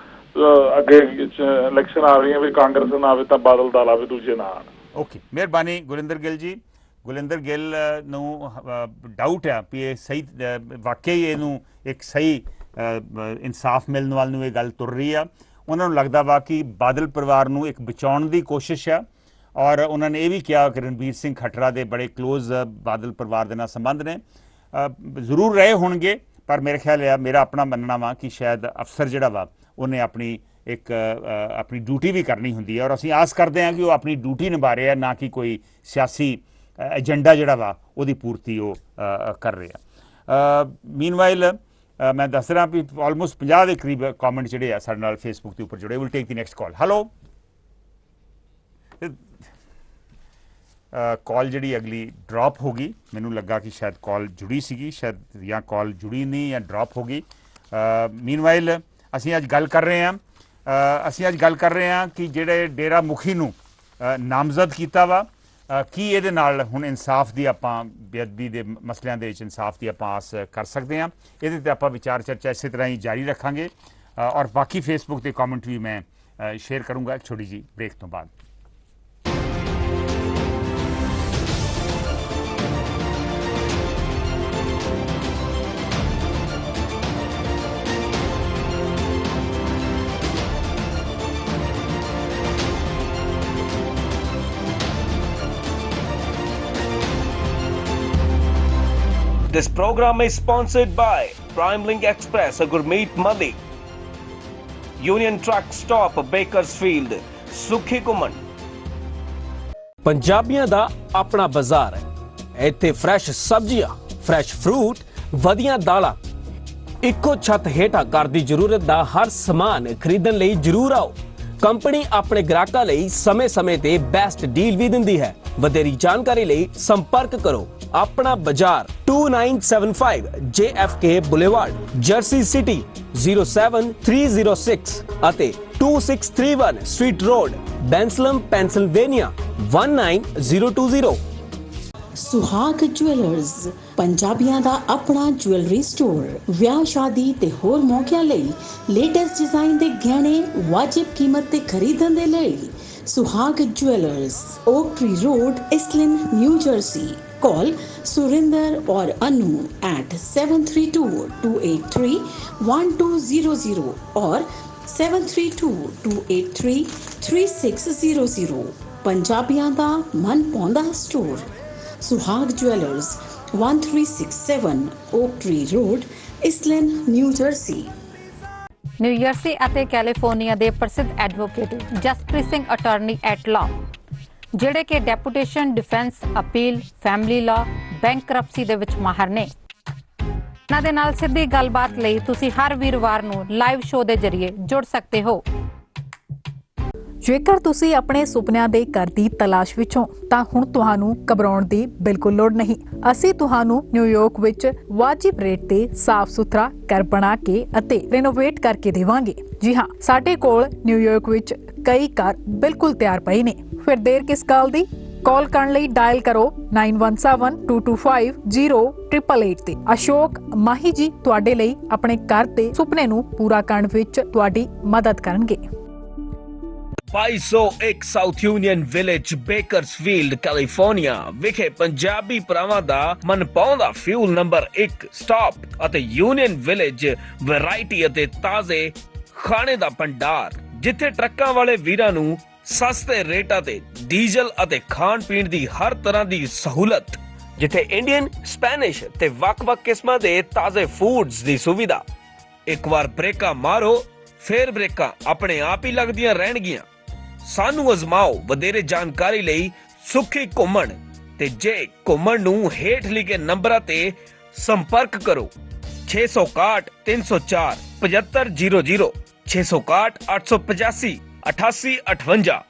ਅੱਗੇ ਇਲੈਕਸ਼ਨ ਆ ਰਹੀਆਂ ਵੀ ਕਾਂਗਰਸ ਨਾ ਆਵੇ ਤਾਂ ਬਾਦਲ ਦਲ ਆਵੇ, ਦੂਜੇ ਨਾ ਆਣ। ਓਕੇ, ਮਿਹਰਬਾਨੀ ਗੁਰਿੰਦਰ ਗਿੱਲ ਜੀ। ਗੁਰਿੰਦਰ ਗਿੱਲ ਨੂੰ ਡਾਊਟ ਹੈ ਵੀ ਇਹ ਸਹੀ ਵਾਕਈ ਇਹਨੂੰ ਇੱਕ ਸਹੀ ਇਨਸਾਫ ਮਿਲਣ ਵੱਲ ਨੂੰ ਇਹ ਗੱਲ ਤੁਰ ਰਹੀ ਆ। ਉਹਨਾਂ ਨੂੰ ਲੱਗਦਾ ਵਾ ਕਿ ਬਾਦਲ ਪਰਿਵਾਰ ਨੂੰ ਇੱਕ ਬਚਾਉਣ ਦੀ ਕੋਸ਼ਿਸ਼ ਆ, ਔਰ ਉਹਨਾਂ ਨੇ ਇਹ ਵੀ ਕਿਹਾ ਕਿ ਰਣਬੀਰ ਸਿੰਘ ਖੱਟੜਾ ਦੇ ਬੜੇ ਕਲੋਜ਼ ਬਾਦਲ ਪਰਿਵਾਰ ਦੇ ਨਾਲ ਸੰਬੰਧ ਨੇ, ਜ਼ਰੂਰ ਰਹੇ ਹੋਣਗੇ, ਪਰ ਮੇਰੇ ਖਿਆਲ ਆ, ਮੇਰਾ ਆਪਣਾ ਮੰਨਣਾ ਵਾ ਕਿ ਸ਼ਾयद ਅਫਸਰ ਜਿਹੜਾ ਵਾ ਉਹਨੇ ਆਪਣੀ ਇੱਕ ਆਪਣੀ ਡਿਊਟੀ ਵੀ ਕਰਨੀ ਹੁੰਦੀ ਹੈ, ਔਰ ਅਸੀਂ ਆਸ ਕਰਦੇ ਹਾਂ ਕਿ ਉਹ ਆਪਣੀ ਡਿਊਟੀ ਨਿਭਾ ਰਹੇ ਆ, ਨਾ ਕਿ ਕੋਈ ਸਿਆਸੀ ਏਜੰਡਾ ਜਿਹੜਾ ਵਾ ਉਹਦੀ ਪੂਰਤੀ ਉਹ ਕਰ ਰਿਹਾ। ਮੀਨਵਾਈਲ ਮੈਂ ਦੱਸ ਰਿਹਾ ਵੀ ਆਲਮੋਸਟ 50 ਦੇ ਕਰੀਬ ਕਮੈਂਟ ਜਿਹੜੇ ਆ ਸਾਡੇ ਨਾਲ ਫੇਸਬੁੱਕ ਦੇ ਉੱਪਰ ਜੁੜੇ। Will take the next call. Hello, ਕਾਲ ਜਿਹੜੀ ਅਗਲੀ ਡ੍ਰੌਪ ਹੋ ਗਈ, ਮੈਨੂੰ ਲੱਗਾ ਕਿ ਸ਼ਾਇਦ ਕਾਲ ਜੁੜੀ ਸੀਗੀ, ਸ਼ਾਇਦ ਜਾਂ ਕਾਲ ਜੁੜੀ ਨਹੀਂ ਜਾਂ ਡ੍ਰੌਪ ਹੋ ਗਈ। ਮੀਨਵਾਈਲ ਅਸੀਂ ਅੱਜ ਗੱਲ ਕਰ ਰਹੇ ਹਾਂ ਕਿ ਜਿਹੜੇ ਡੇਰਾ ਮੁਖੀ ਨੂੰ ਨਾਮਜ਼ਦ ਕੀਤਾ ਵਾ, ਕੀ ਇਹਦੇ ਨਾਲ ਹੁਣ ਇਨਸਾਫ ਦੀ ਆਪਾਂ ਬੇਅਦਬੀ ਦੇ ਮਸਲਿਆਂ ਦੇ ਵਿੱਚ ਇਨਸਾਫ ਦੀ ਆਪਾਂ ਆਸ ਕਰ ਸਕਦੇ ਹਾਂ? ਇਹਦੇ ਤੇ ਆਪਾਂ ਵਿਚਾਰ ਚਰਚਾ ਇਸੇ ਤਰ੍ਹਾਂ ਹੀ ਜਾਰੀ ਰੱਖਾਂਗੇ, ਔਰ ਬਾਕੀ ਫੇਸਬੁੱਕ ਤੇ ਕਮੈਂਟ ਵੀ ਮੈਂ ਸ਼ੇਅਰ ਕਰੂੰਗਾ ਇੱਕ ਛੋਟੀ ਜਿਹੀ ਬ੍ਰੇਕ ਤੋਂ ਬਾਅਦ। This program is sponsored by Primelink Express, a Gurmeet Madi, Union Truck Stop, Bakersfield, Sukhi Kuman. ਪੰਜਾਬੀਆਂ ਦਾ ਆਪਣਾ ਬਾਜ਼ਾਰ ਹੈ। ਇੱਥੇ ਫਰੈਸ਼ ਸਬਜ਼ੀਆਂ, ਫਰੈਸ਼ ਫਰੂਟ, ਵਧੀਆਂ ਦਾਲਾਂ, ਇੱਕੋ ਛੱਤ ਹੇਠਾਂ ਘਰ ਦੀ ਜ਼ਰੂਰਤ ਦਾ ਹਰ ਸਮਾਨ ਖਰੀਦਣ ਲਈ ਜ਼ਰੂਰ ਆਓ। ਕੰਪਨੀ ਆਪਣੇ ਗ੍ਰਾਹਕਾਂ ਲਈ ਸਮੇਂ-ਸਮੇਂ ਤੇ ਬੈਸਟ ਡੀਲ ਵੀ ਦਿੰਦੀ ਹੈ। ਵਧੇਰੀ ਜਾਣਕਾਰੀ ਲਈ ਸੰਪਰਕ ਕਰੋ ਆਪਣਾ ਬਾਜ਼ਾਰ 2975 JFK ਬੁਲੇਵਾਰਡ, ਜਰਸੀ ਸਿਟੀ 07306 ਅਤੇ 2631 ਸਟਰੀਟ ਰੋਡ, ਬੈਂਸਲਮ, ਪੈਨਸਿਲਵੇਨੀਆ 19020। ਸੁਹਾਗ ਜੁਐਲਰਸ, ਪੰਜਾਬੀਆਂ ਦਾ ਆਪਣਾ ਜੁਐਲਰੀ ਸਟੋਰ। ਵਿਆਹ, ਸ਼ਾਦੀ ਤੇ ਹੋਰ ਮੌਕਿਆਂ ਲਈ ਲੇਟੈਸਟ ਡਿਜ਼ਾਈਨ ਦੇ ਗਹਿਣੇ ਵਾਜਿਬ ਕੀਮਤ ਤੇ ਖਰੀਦਣ ਦੇ ਲਈ Suhag jewellers, Oak Tree Road, Iselin, New Jersey. Call Surinder or Anu at 732-283-1200 or 732-283-3600। ਪੰਜਾਬੀਆਂ ਦਾ ਮਨ ਪਾਉਂਦਾ store Suhag jewellers, 1367 Oak Tree Road, Iselin, New Jersey. New Jersey ਅਤੇ ਕੈਲੀਫੋਰਨੀਆ ਦੇ ਪ੍ਰਸਿੱਧ advocate Jaspreet Singh attorney at law, ਜਿਹੜੇ ਕਿ deputation, defence, appeal, family law, bankruptcy ਦੇ ਵਿੱਚ ਮਾਹਰ ਨੇ। ਇਹਨਾਂ ਦੇ ਨਾਲ ਸਿੱਧੀ ਗੱਲਬਾਤ ਲਈ ਤੁਸੀਂ ਹਰ ਵੀਰਵਾਰ ਨੂੰ ਲਾਈਵ ਸ਼ੋਅ ਦੇ ਜ਼ਰੀਏ ਜੁੜ ਸਕਦੇ ਹੋ। ਜੇਕਰ ਤੁਸੀਂ ਆਪਣੇ ਸੁਪਨਿਆਂ ਦੇ ਘਰ ਦੀ ਤਲਾਸ਼ ਵਿੱਚ ਹੋ ਤਾਂ ਹੁਣ ਤੁਹਾਨੂੰ ਘਬਰਾਉਣ ਦੀ ਬਿਲਕੁਲ ਲੋੜ ਨਹੀਂ। ਅਸੀਂ ਤੁਹਾਨੂੰ ਨਿਊਯਾਰਕ ਵਿੱਚ ਵਾਜਿਬ ਰੇਟ ਤੇ ਸਾਫ਼ ਸੁਥਰਾ ਘਰ ਬਣਾ ਕੇ ਅਤੇ ਰੈਨੋਵੇਟ ਕਰਕੇ ਦੇਵਾਂਗੇ। ਜੀ ਹਾਂ, ਸਾਡੇ ਕੋਲ ਨਿਊਯਾਰਕ ਵਿੱਚ ਕਈ ਘਰ ਬਿਲਕੁਲ ਤਿਆਰ ਪਏ ਨੇ। ਫਿਰ ਦੇਰ ਕਿਸ ਗੱਲ ਦੀ? ਕਾਲ ਕਰਨ ਲਈ ਡਾਇਲ ਕਰੋ 9172250888 ਤੇ। ਅਸ਼ੋਕ ਮਾਹੀ ਜੀ ਤੁਹਾਡੇ ਲਈ ਆਪਣੇ ਘਰ ਦੇ ਸੁਪਨੇ ਨੂੰ ਪੂਰਾ ਕਰਨ ਵਿੱਚ ਤੁਹਾਡੀ ਮਦਦ ਕਰਨਗੇ। 2201 south union village, Bakersfield, California ਵਿਖੇ ਪੰਜਾਬੀ ਭਰਾਵਾਂ ਦਾ ਮਨਪਾਉਂਦਾ ਫਿਊਲ ਨੰਬਰ 1 ਸਟਾਪ ਅਤੇ ਯੂਨੀਅਨ ਵਿਲੇਜ ਵੈਰਾਈਟੀ ਅਤੇ ਤਾਜ਼ੇ ਖਾਣੇ ਦਾ ਭੰਡਾਰ, ਜਿੱਥੇ ਟਰੱਕਾਂ ਵਾਲੇ ਵੀਰਾਂ ਨੂੰ ਸਸਤੇ ਰੇਟਾਂ ਤੇ ਡੀਜ਼ਲ ਅਤੇ ਖਾਣ ਪੀਣ ਦੀ ਹਰ ਤਰ੍ਹਾਂ ਦੀ ਸਹੂਲਤ, ਜਿੱਥੇ ਇੰਡੀਅਨ, ਸਪੈਨਿਸ਼ ਤੇ ਵੱਖ-ਵੱਖ ਕਿਸਮਾਂ ਦੇ ਤਾਜ਼ੇ ਫੂਡਸ ਦੀ ਸੁਵਿਧਾ। ਇੱਕ ਵਾਰ ਬ੍ਰੇਕਾਂ ਮਾਰੋ, ਫੇਰ ਬ੍ਰੇਕਾਂ ਆਪਣੇ ਆਪ ਹੀ ਲੱਗਦੀਆਂ ਰਹਿਣਗੀਆਂ। ਸਾਨੂੰ ਅਜ਼ਮਾਓ। ਵਧੇਰੇ ਜਾਣਕਾਰੀ ਲਈ ਸੁਖੀ ਘੁੰਮਣ ਤੇ ਜੇ ਘੁੰਮਣ ਨੂੰ ਹੇਠ ਲਿਖੇ ਨੰਬਰਾਂ ਤੇ ਸੰਪਰਕ ਕਰੋ 661 304 7500, 661 885 8858।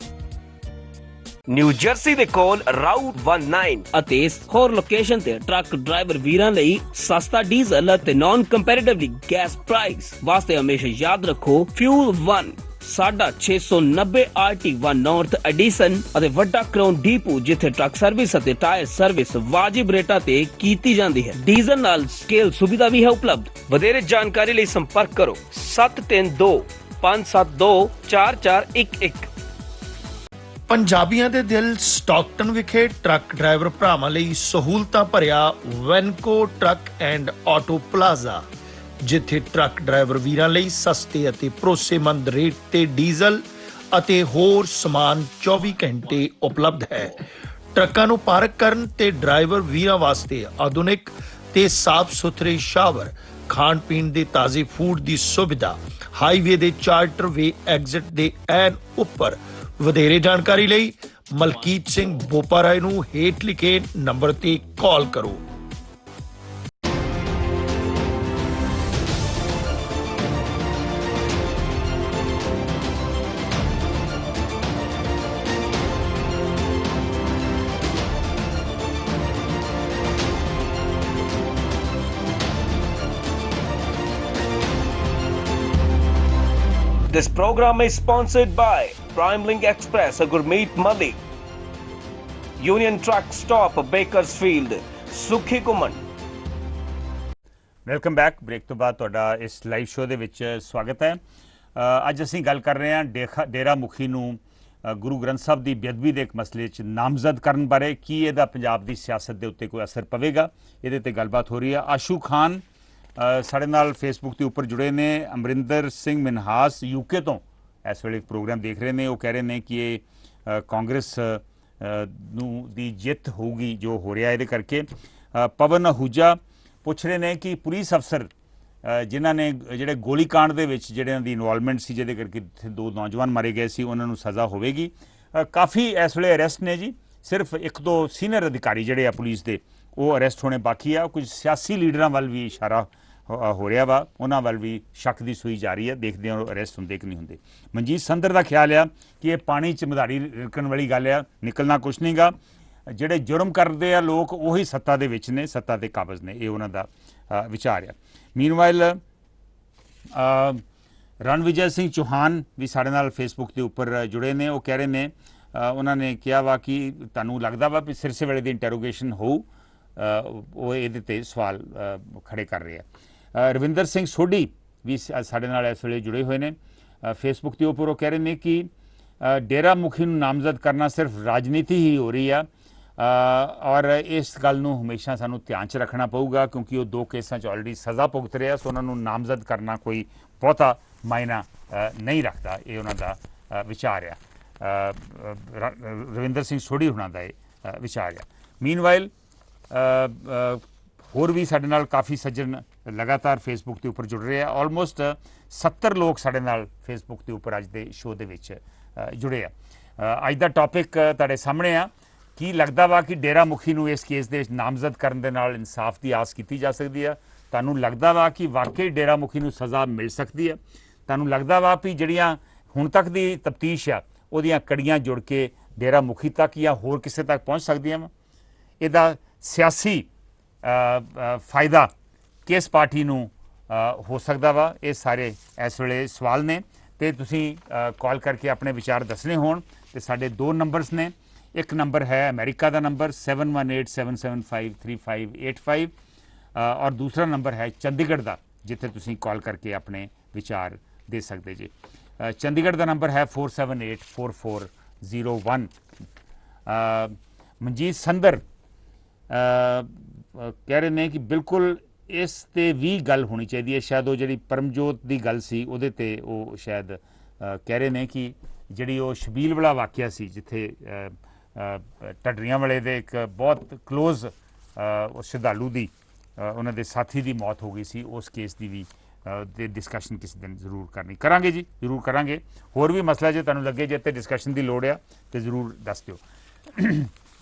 ਨਿਊ ਜਰਸੀ ਦੇ ਕੋਲ ਰਾਊਟ 19 ਅਤੇ ਹੋਰ ਲੋਕੇਸ਼ਨ ਤੇ ਟਰੱਕ ਡਰਾਈਵਰ ਵੀਰਾਂ ਲਈ ਸਸਤਾ ਡੀਜ਼ਲ ਅਤੇ ਨਾਨ ਕੰਪੈਰੀਟਿਵਲੀ ਗੈਸ ਪ੍ਰਾਈਸ ਵਾਸਤੇ ਹਮੇਸ਼ਾ ਯਾਦ ਰੱਖੋ ਫਿਊਲ 1 ਸਾਡਾ 690 RT1 ਨਾਰਥ ਐਡੀਸਨ ਅਤੇ ਵੱਡਾ ਕਰਾਊਨ ਡੀਪੂ, ਜਿੱਥੇ ਟਰੱਕ ਸਰਵਿਸ ਅਤੇ ਟਾਇਰ ਸਰਵਿਸ ਵਾਜਿਬ ਰੇਟਾਂ ਤੇ ਕੀਤੀ ਜਾਂਦੀ ਹੈ। ਡੀਜ਼ਲ ਨਾਲ ਸਕੇਲ ਸੁਵਿਧਾ ਵੀ ਹੈ ਉਪਲਬਧ। ਵਧੇਰੇ ਜਾਣਕਾਰੀ ਲਈ ਸੰਪਰਕ ਕਰੋ 732 572 4411। ਪੰਜਾਬੀਆਂ ਦੇ ਦਿਲ ਸਟਾਕਟਨ ਵਿਖੇ ਟਰੱਕ ਡਰਾਈਵਰ ਭਰਾਵਾਂ ਲਈ ਸਹੂਲਤਾਂ ਭਰਿਆ ਵੈਨਕੋ ਟਰੱਕ ਐਂਡ ਆਟੋ ਪਲਾਜ਼ਾ, ਜਿੱਥੇ ਟਰੱਕ ਡਰਾਈਵਰ ਵੀਰਾਂ ਲਈ ਸਸਤੇ ਅਤੇ ਭਰੋਸੇਮੰਦ ਰੇਟ ਤੇ ਡੀਜ਼ਲ ਅਤੇ ਹੋਰ ਸਮਾਨ 24 ਘੰਟੇ ਉਪਲਬਧ ਹੈ। ਟਰੱਕਾਂ ਨੂੰ ਪਾਰਕ ਕਰਨ ਤੇ ਡਰਾਈਵਰ ਵੀਰਾਂ ਵਾਸਤੇ ਆਧੁਨਿਕ ਤੇ ਸਾਫ਼ ਸੁਥਰੇ ਸ਼ਾਵਰ, ਖਾਣ ਪੀਣ ਦੇ ਤਾਜ਼ੇ ਫੂਡ ਦੀ ਸੁਵਿਧਾ ਹਾਈਵੇ ਦੇ ਚਾਰਟਰ ਵੇ ਐਗਜ਼ਿਟ ਦੇ ਐਨ ਉੱਪਰ। ਵਧੇਰੇ ਜਾਣਕਾਰੀ ਲਈ ਮਲਕੀਤ ਸਿੰਘ ਬੋਪਾਰਾਏ ਨੂੰ ਹੇਠ ਲਿਖੇ ਨੰਬਰ ਤੇ ਕਾਲ ਕਰੋ। This program is sponsored by Primelink Express, a Gurmeet Malik, Union Truck Stop, Bakersfield, Sukhi Kuman। Welcome back. Break ਤੋਂ ਬਾਅਦ ਤੁਹਾਡਾ ਇਸ ਲਾਈਵ ਸ਼ੋਅ ਦੇ ਵਿੱਚ ਸਵਾਗਤ ਹੈ। ਅੱਜ ਅਸੀਂ ਗੱਲ ਕਰ ਰਹੇ ਹਾਂ ਡੇਰਾ ਮੁਖੀ ਨੂੰ ਗੁਰੂ ਗ੍ਰੰਥ ਸਾਹਿਬ ਦੀ ਬੇਅਦਬੀ ਦੇ ਇੱਕ ਮਸਲੇ 'ਚ ਨਾਮਜ਼ਦ ਕਰਨ ਬਾਰੇ। ਕੀ ਇਹਦਾ ਪੰਜਾਬ ਦੀ ਸਿਆਸਤ ਦੇ ਉੱਤੇ ਕੋਈ ਅਸਰ ਪਵੇਗਾ, ਇਹਦੇ ਤੇ ਗੱਲਬਾਤ ਹੋ ਰਹੀ ਹੈ। ਆਸ਼ੂ ਖਾਨ ਸਾਡੇ ਨਾਲ ਫੇਸਬੁੱਕ ਦੇ ਉੱਪਰ ਜੁੜੇ ਨੇ। ਅਮਰਿੰਦਰ ਸਿੰਘ ਮਿਨਹਾਸ ਯੂਕੇ ਤੋਂ ਇਸ ਵੇਲੇ ਪ੍ਰੋਗਰਾਮ ਦੇਖ ਰਹੇ ਨੇ। ਉਹ ਕਹਿ ਰਹੇ ਨੇ ਕਿ ਇਹ ਕਾਂਗਰਸ ਨੂੰ ਦੀ ਜਿੱਤ ਹੋਊਗੀ ਜੋ ਹੋ ਰਿਹਾ ਇਹਦੇ ਕਰਕੇ। ਪਵਨ ਅਹੂਜਾ ਪੁੱਛ ਰਹੇ ਨੇ ਕਿ ਪੁਲਿਸ ਅਫਸਰ ਜਿਨ੍ਹਾਂ ਨੇ ਜਿਹੜੇ ਗੋਲੀकांड ਦੇ ਵਿੱਚ ਜਿਹੜਿਆਂ ਦੀ ਇਨਵੋਲਵਮੈਂਟ ਸੀ, ਜਿਹਦੇ ਕਰਕੇ 2 ਨੌਜਵਾਨ ਮਾਰੇ ਗਏ ਸੀ, ਉਹਨਾਂ ਨੂੰ ਸਜ਼ਾ ਹੋਵੇਗੀ। ਕਾਫੀ ਇਸ ਵੇਲੇ ਅਰੈਸਟ ਨੇ ਜੀ। ਸਿਰਫ 1-2 ਸੀਨੀਅਰ ਅਧਿਕਾਰੀ ਜਿਹੜੇ ਆ ਪੁਲਿਸ ਦੇ, ਉਹ ਅਰੈਸਟ ਹੋਣੇ ਬਾਕੀ ਆ। ਕੁਝ ਸਿਆਸੀ ਲੀਡਰਾਂ ਵੱਲ ਵੀ ਇਸ਼ਾਰਾ ਹੋ ਰਿਹਾ ਵਾ, ਉਹਨਾਂ ਵੱਲ ਵੀ ਸ਼ੱਕ ਦੀ ਸੂਈ ਜਾ ਰਹੀ ਹੈ। ਦੇਖਦੇ ਹਾਂ ਅਰੈਸਟ ਹੁੰਦੇ ਕਿ ਨਹੀਂ ਹੁੰਦੇ। ਮਨਜੀਤ ਸੰਦਰ ਦਾ ਖਿਆਲ ਆ ਕਿ ਇਹ ਪਾਣੀ 'ਚ ਮਧਾਰੀ ਰਿੜਕਣ ਵਾਲੀ ਗੱਲ ਆ, ਨਿਕਲਣਾ ਕੁਛ ਨਹੀਂ ਗਾ। ਜਿਹੜੇ ਜੁਰਮ ਕਰਦੇ ਆ ਲੋਕ, ਉਹੀ ਸੱਤਾ ਦੇ ਵਿੱਚ ਨੇ, ਸੱਤਾ ਦੇ ਕਾਬਜ਼ ਨੇ, ਇਹ ਉਹਨਾਂ ਦਾ ਵਿਚਾਰ ਆ। ਮੀਨਵਾਈਲ ਰਣਵਿਜੇ ਸਿੰਘ ਚੌਹਾਨ ਵੀ ਸਾਡੇ ਨਾਲ ਫੇਸਬੁੱਕ ਦੇ ਉੱਪਰ ਜੁੜੇ ਨੇ। ਉਹ ਕਹਿ ਰਹੇ ਨੇ, ਉਹਨਾਂ ਨੇ ਕਿਹਾ ਵਾ ਕਿ ਤੁਹਾਨੂੰ ਲੱਗਦਾ ਵਾ ਵੀ ਸਿਰਸੇ ਵੇਲੇ ਦੀ ਇੰਟਰੋਗੇਸ਼ਨ ਹੋਊ। ਉਹ ਇਹਦੇ ਤੇ ਸਵਾਲ ਖੜੇ ਕਰ ਰਹੇ ਆ। ਰਵਿੰਦਰ ਸਿੰਘ ਸੋਢੀ ਵੀ ਸਾਡੇ ਨਾਲ ਇਸ ਵੇਲੇ ਜੁੜੇ ਹੋਏ ਨੇ ਫੇਸਬੁੱਕ ਦੇ ਉੱਪਰ। ਉਹ ਕਹਿ ਰਹੇ ਨੇ ਕਿ ਡੇਰਾ ਮੁਖੀ ਨੂੰ ਨਾਮਜ਼ਦ ਕਰਨਾ ਸਿਰਫ ਰਾਜਨੀਤੀ ਹੀ ਹੋ ਰਹੀ ਆ ਔਰ ਇਸ ਗੱਲ ਨੂੰ ਹਮੇਸ਼ਾ ਸਾਨੂੰ ਧਿਆਨ 'ਚ ਰੱਖਣਾ ਪਊਗਾ, ਕਿਉਂਕਿ ਉਹ 2 ਕੇਸਾਂ 'ਚ ਆਲਰੇਡੀ ਸਜ਼ਾ ਭੁਗਤ ਰਿਹਾ। ਸੋ ਉਹਨਾਂ ਨੂੰ ਨਾਮਜ਼ਦ ਕਰਨਾ ਕੋਈ ਬਹੁਤਾ ਮਾਇਨਾ ਨਹੀਂ ਰੱਖਦਾ। ਇਹ ਉਹਨਾਂ ਦਾ ਵਿਚਾਰ ਆ। ਰਵਿੰਦਰ ਸਿੰਘ ਸੋਢੀ ਉਹਨਾਂ ਦਾ ਇਹ ਵਿਚਾਰ ਆ। ਮੀਨਵਾਈਲ ਹੋਰ ਵੀ ਸਾਡੇ ਨਾਲ ਕਾਫੀ ਸੱਜਣ ਲਗਾਤਾਰ ਫੇਸਬੁੱਕ ਦੇ ਉੱਪਰ ਜੁੜ ਰਹੇ ਆ। ਆਲਮੋਸਟ 70 ਲੋਕ ਸਾਡੇ ਨਾਲ ਫੇਸਬੁੱਕ ਦੇ ਉੱਪਰ ਅੱਜ ਦੇ ਸ਼ੋਅ ਦੇ ਵਿੱਚ ਜੁੜੇ ਆ। ਅੱਜ ਦਾ ਟੌਪਿਕ ਤੁਹਾਡੇ ਸਾਹਮਣੇ ਆ। ਕੀ ਲੱਗਦਾ ਵਾ ਕਿ ਡੇਰਾ ਮੁਖੀ ਨੂੰ ਇਸ ਕੇਸ ਦੇ ਵਿੱਚ ਨਾਮਜ਼ਦ ਕਰਨ ਦੇ ਨਾਲ ਇਨਸਾਫ ਦੀ ਆਸ ਕੀਤੀ ਜਾ ਸਕਦੀ ਆ? ਤੁਹਾਨੂੰ ਲੱਗਦਾ ਵਾ ਕਿ ਵਾਕਈ ਡੇਰਾ ਮੁਖੀ ਨੂੰ ਸਜ਼ਾ ਮਿਲ ਸਕਦੀ ਆ? ਤੁਹਾਨੂੰ ਲੱਗਦਾ ਵਾ ਵੀ ਜਿਹੜੀਆਂ ਹੁਣ ਤੱਕ ਦੀ ਤਫਤੀਸ਼ ਆ, ਉਹਦੀਆਂ ਕੜੀਆਂ ਜੁੜ ਕੇ ਡੇਰਾ ਮੁਖੀ ਤੱਕ ਜਾਂ ਹੋਰ ਕਿਸੇ ਤੱਕ ਪਹੁੰਚ ਸਕਦੀਆਂ ਵਾ? ਇਹਦਾ ਸਿਆਸੀ ਫਾਇਦਾ ਕਿਸ ਪਾਰਟੀ ਨੂੰ ਹੋ ਸਕਦਾ ਵਾ? ਇਹ ਸਾਰੇ ਇਸ ਵੇਲੇ ਸਵਾਲ ਨੇ ਤੇ ਤੁਸੀਂ ਕਾਲ ਕਰਕੇ ਆਪਣੇ ਵਿਚਾਰ ਦੱਸਣੇ ਹੋਣ ਤੇ ਸਾਡੇ 2 ਨੰਬਰਸ ਨੇ। ਇੱਕ ਨੰਬਰ ਹੈ ਅਮਰੀਕਾ ਦਾ ਨੰਬਰ 7187753585 ਔਰ ਦੂਸਰਾ ਨੰਬਰ ਹੈ ਚੰਡੀਗੜ੍ਹ ਦਾ, ਜਿੱਥੇ ਤੁਸੀਂ ਕਾਲ ਕਰਕੇ ਆਪਣੇ ਵਿਚਾਰ ਦੇ ਸਕਦੇ ਜੀ। ਚੰਡੀਗੜ੍ਹ ਦਾ ਨੰਬਰ ਹੈ 47844001। ਮਨਜੀਤ ਸੰਦਰ ਕਹਿ ਰਹੇ ਨੇ ਕਿ ਬਿਲਕੁਲ ਇਸ ਤੇ ਵੀ ਗੱਲ ਹੋਣੀ ਚਾਹੀਦੀ ਹੈ। ਸ਼ਾਇਦ ਉਹ ਜਿਹੜੀ ਪਰਮਜੋਤ ਦੀ ਗੱਲ ਸੀ ਉਹਦੇ ਤੇ ਉਹ ਸ਼ਾਇਦ ਕਹਿ ਰਹੇ ਨੇ ਕਿ ਜਿਹੜੀ ਉਹ ਸ਼ਬੀਲ ਵਾਲਾ ਵਾਕਿਆ ਸੀ, ਜਿੱਥੇ ਢੱਡਰੀਆਂ ਵਾਲੇ ਦੇ ਇੱਕ ਬਹੁਤ ਕਲੋਜ਼ ਸ਼ਰਧਾਲੂ ਦੀ ਉਹਨਾਂ ਦੇ ਸਾਥੀ ਦੀ ਮੌਤ ਹੋ ਗਈ ਸੀ, ਉਸ ਕੇਸ ਦੀ ਵੀ ਦੇ ਡਿਸਕਸ਼ਨ ਕਿਸੇ ਦਿਨ ਜ਼ਰੂਰ ਕਰਾਂਗੇ ਜੀ, ਜ਼ਰੂਰ ਕਰਾਂਗੇ। ਹੋਰ ਵੀ ਮਸਲਾ ਜੇ ਤੁਹਾਨੂੰ ਲੱਗੇ ਜੇ ਤੇ ਡਿਸਕਸ਼ਨ ਦੀ ਲੋੜ ਆ ਤੇ ਜ਼ਰੂਰ ਦੱਸ ਦਿਓ।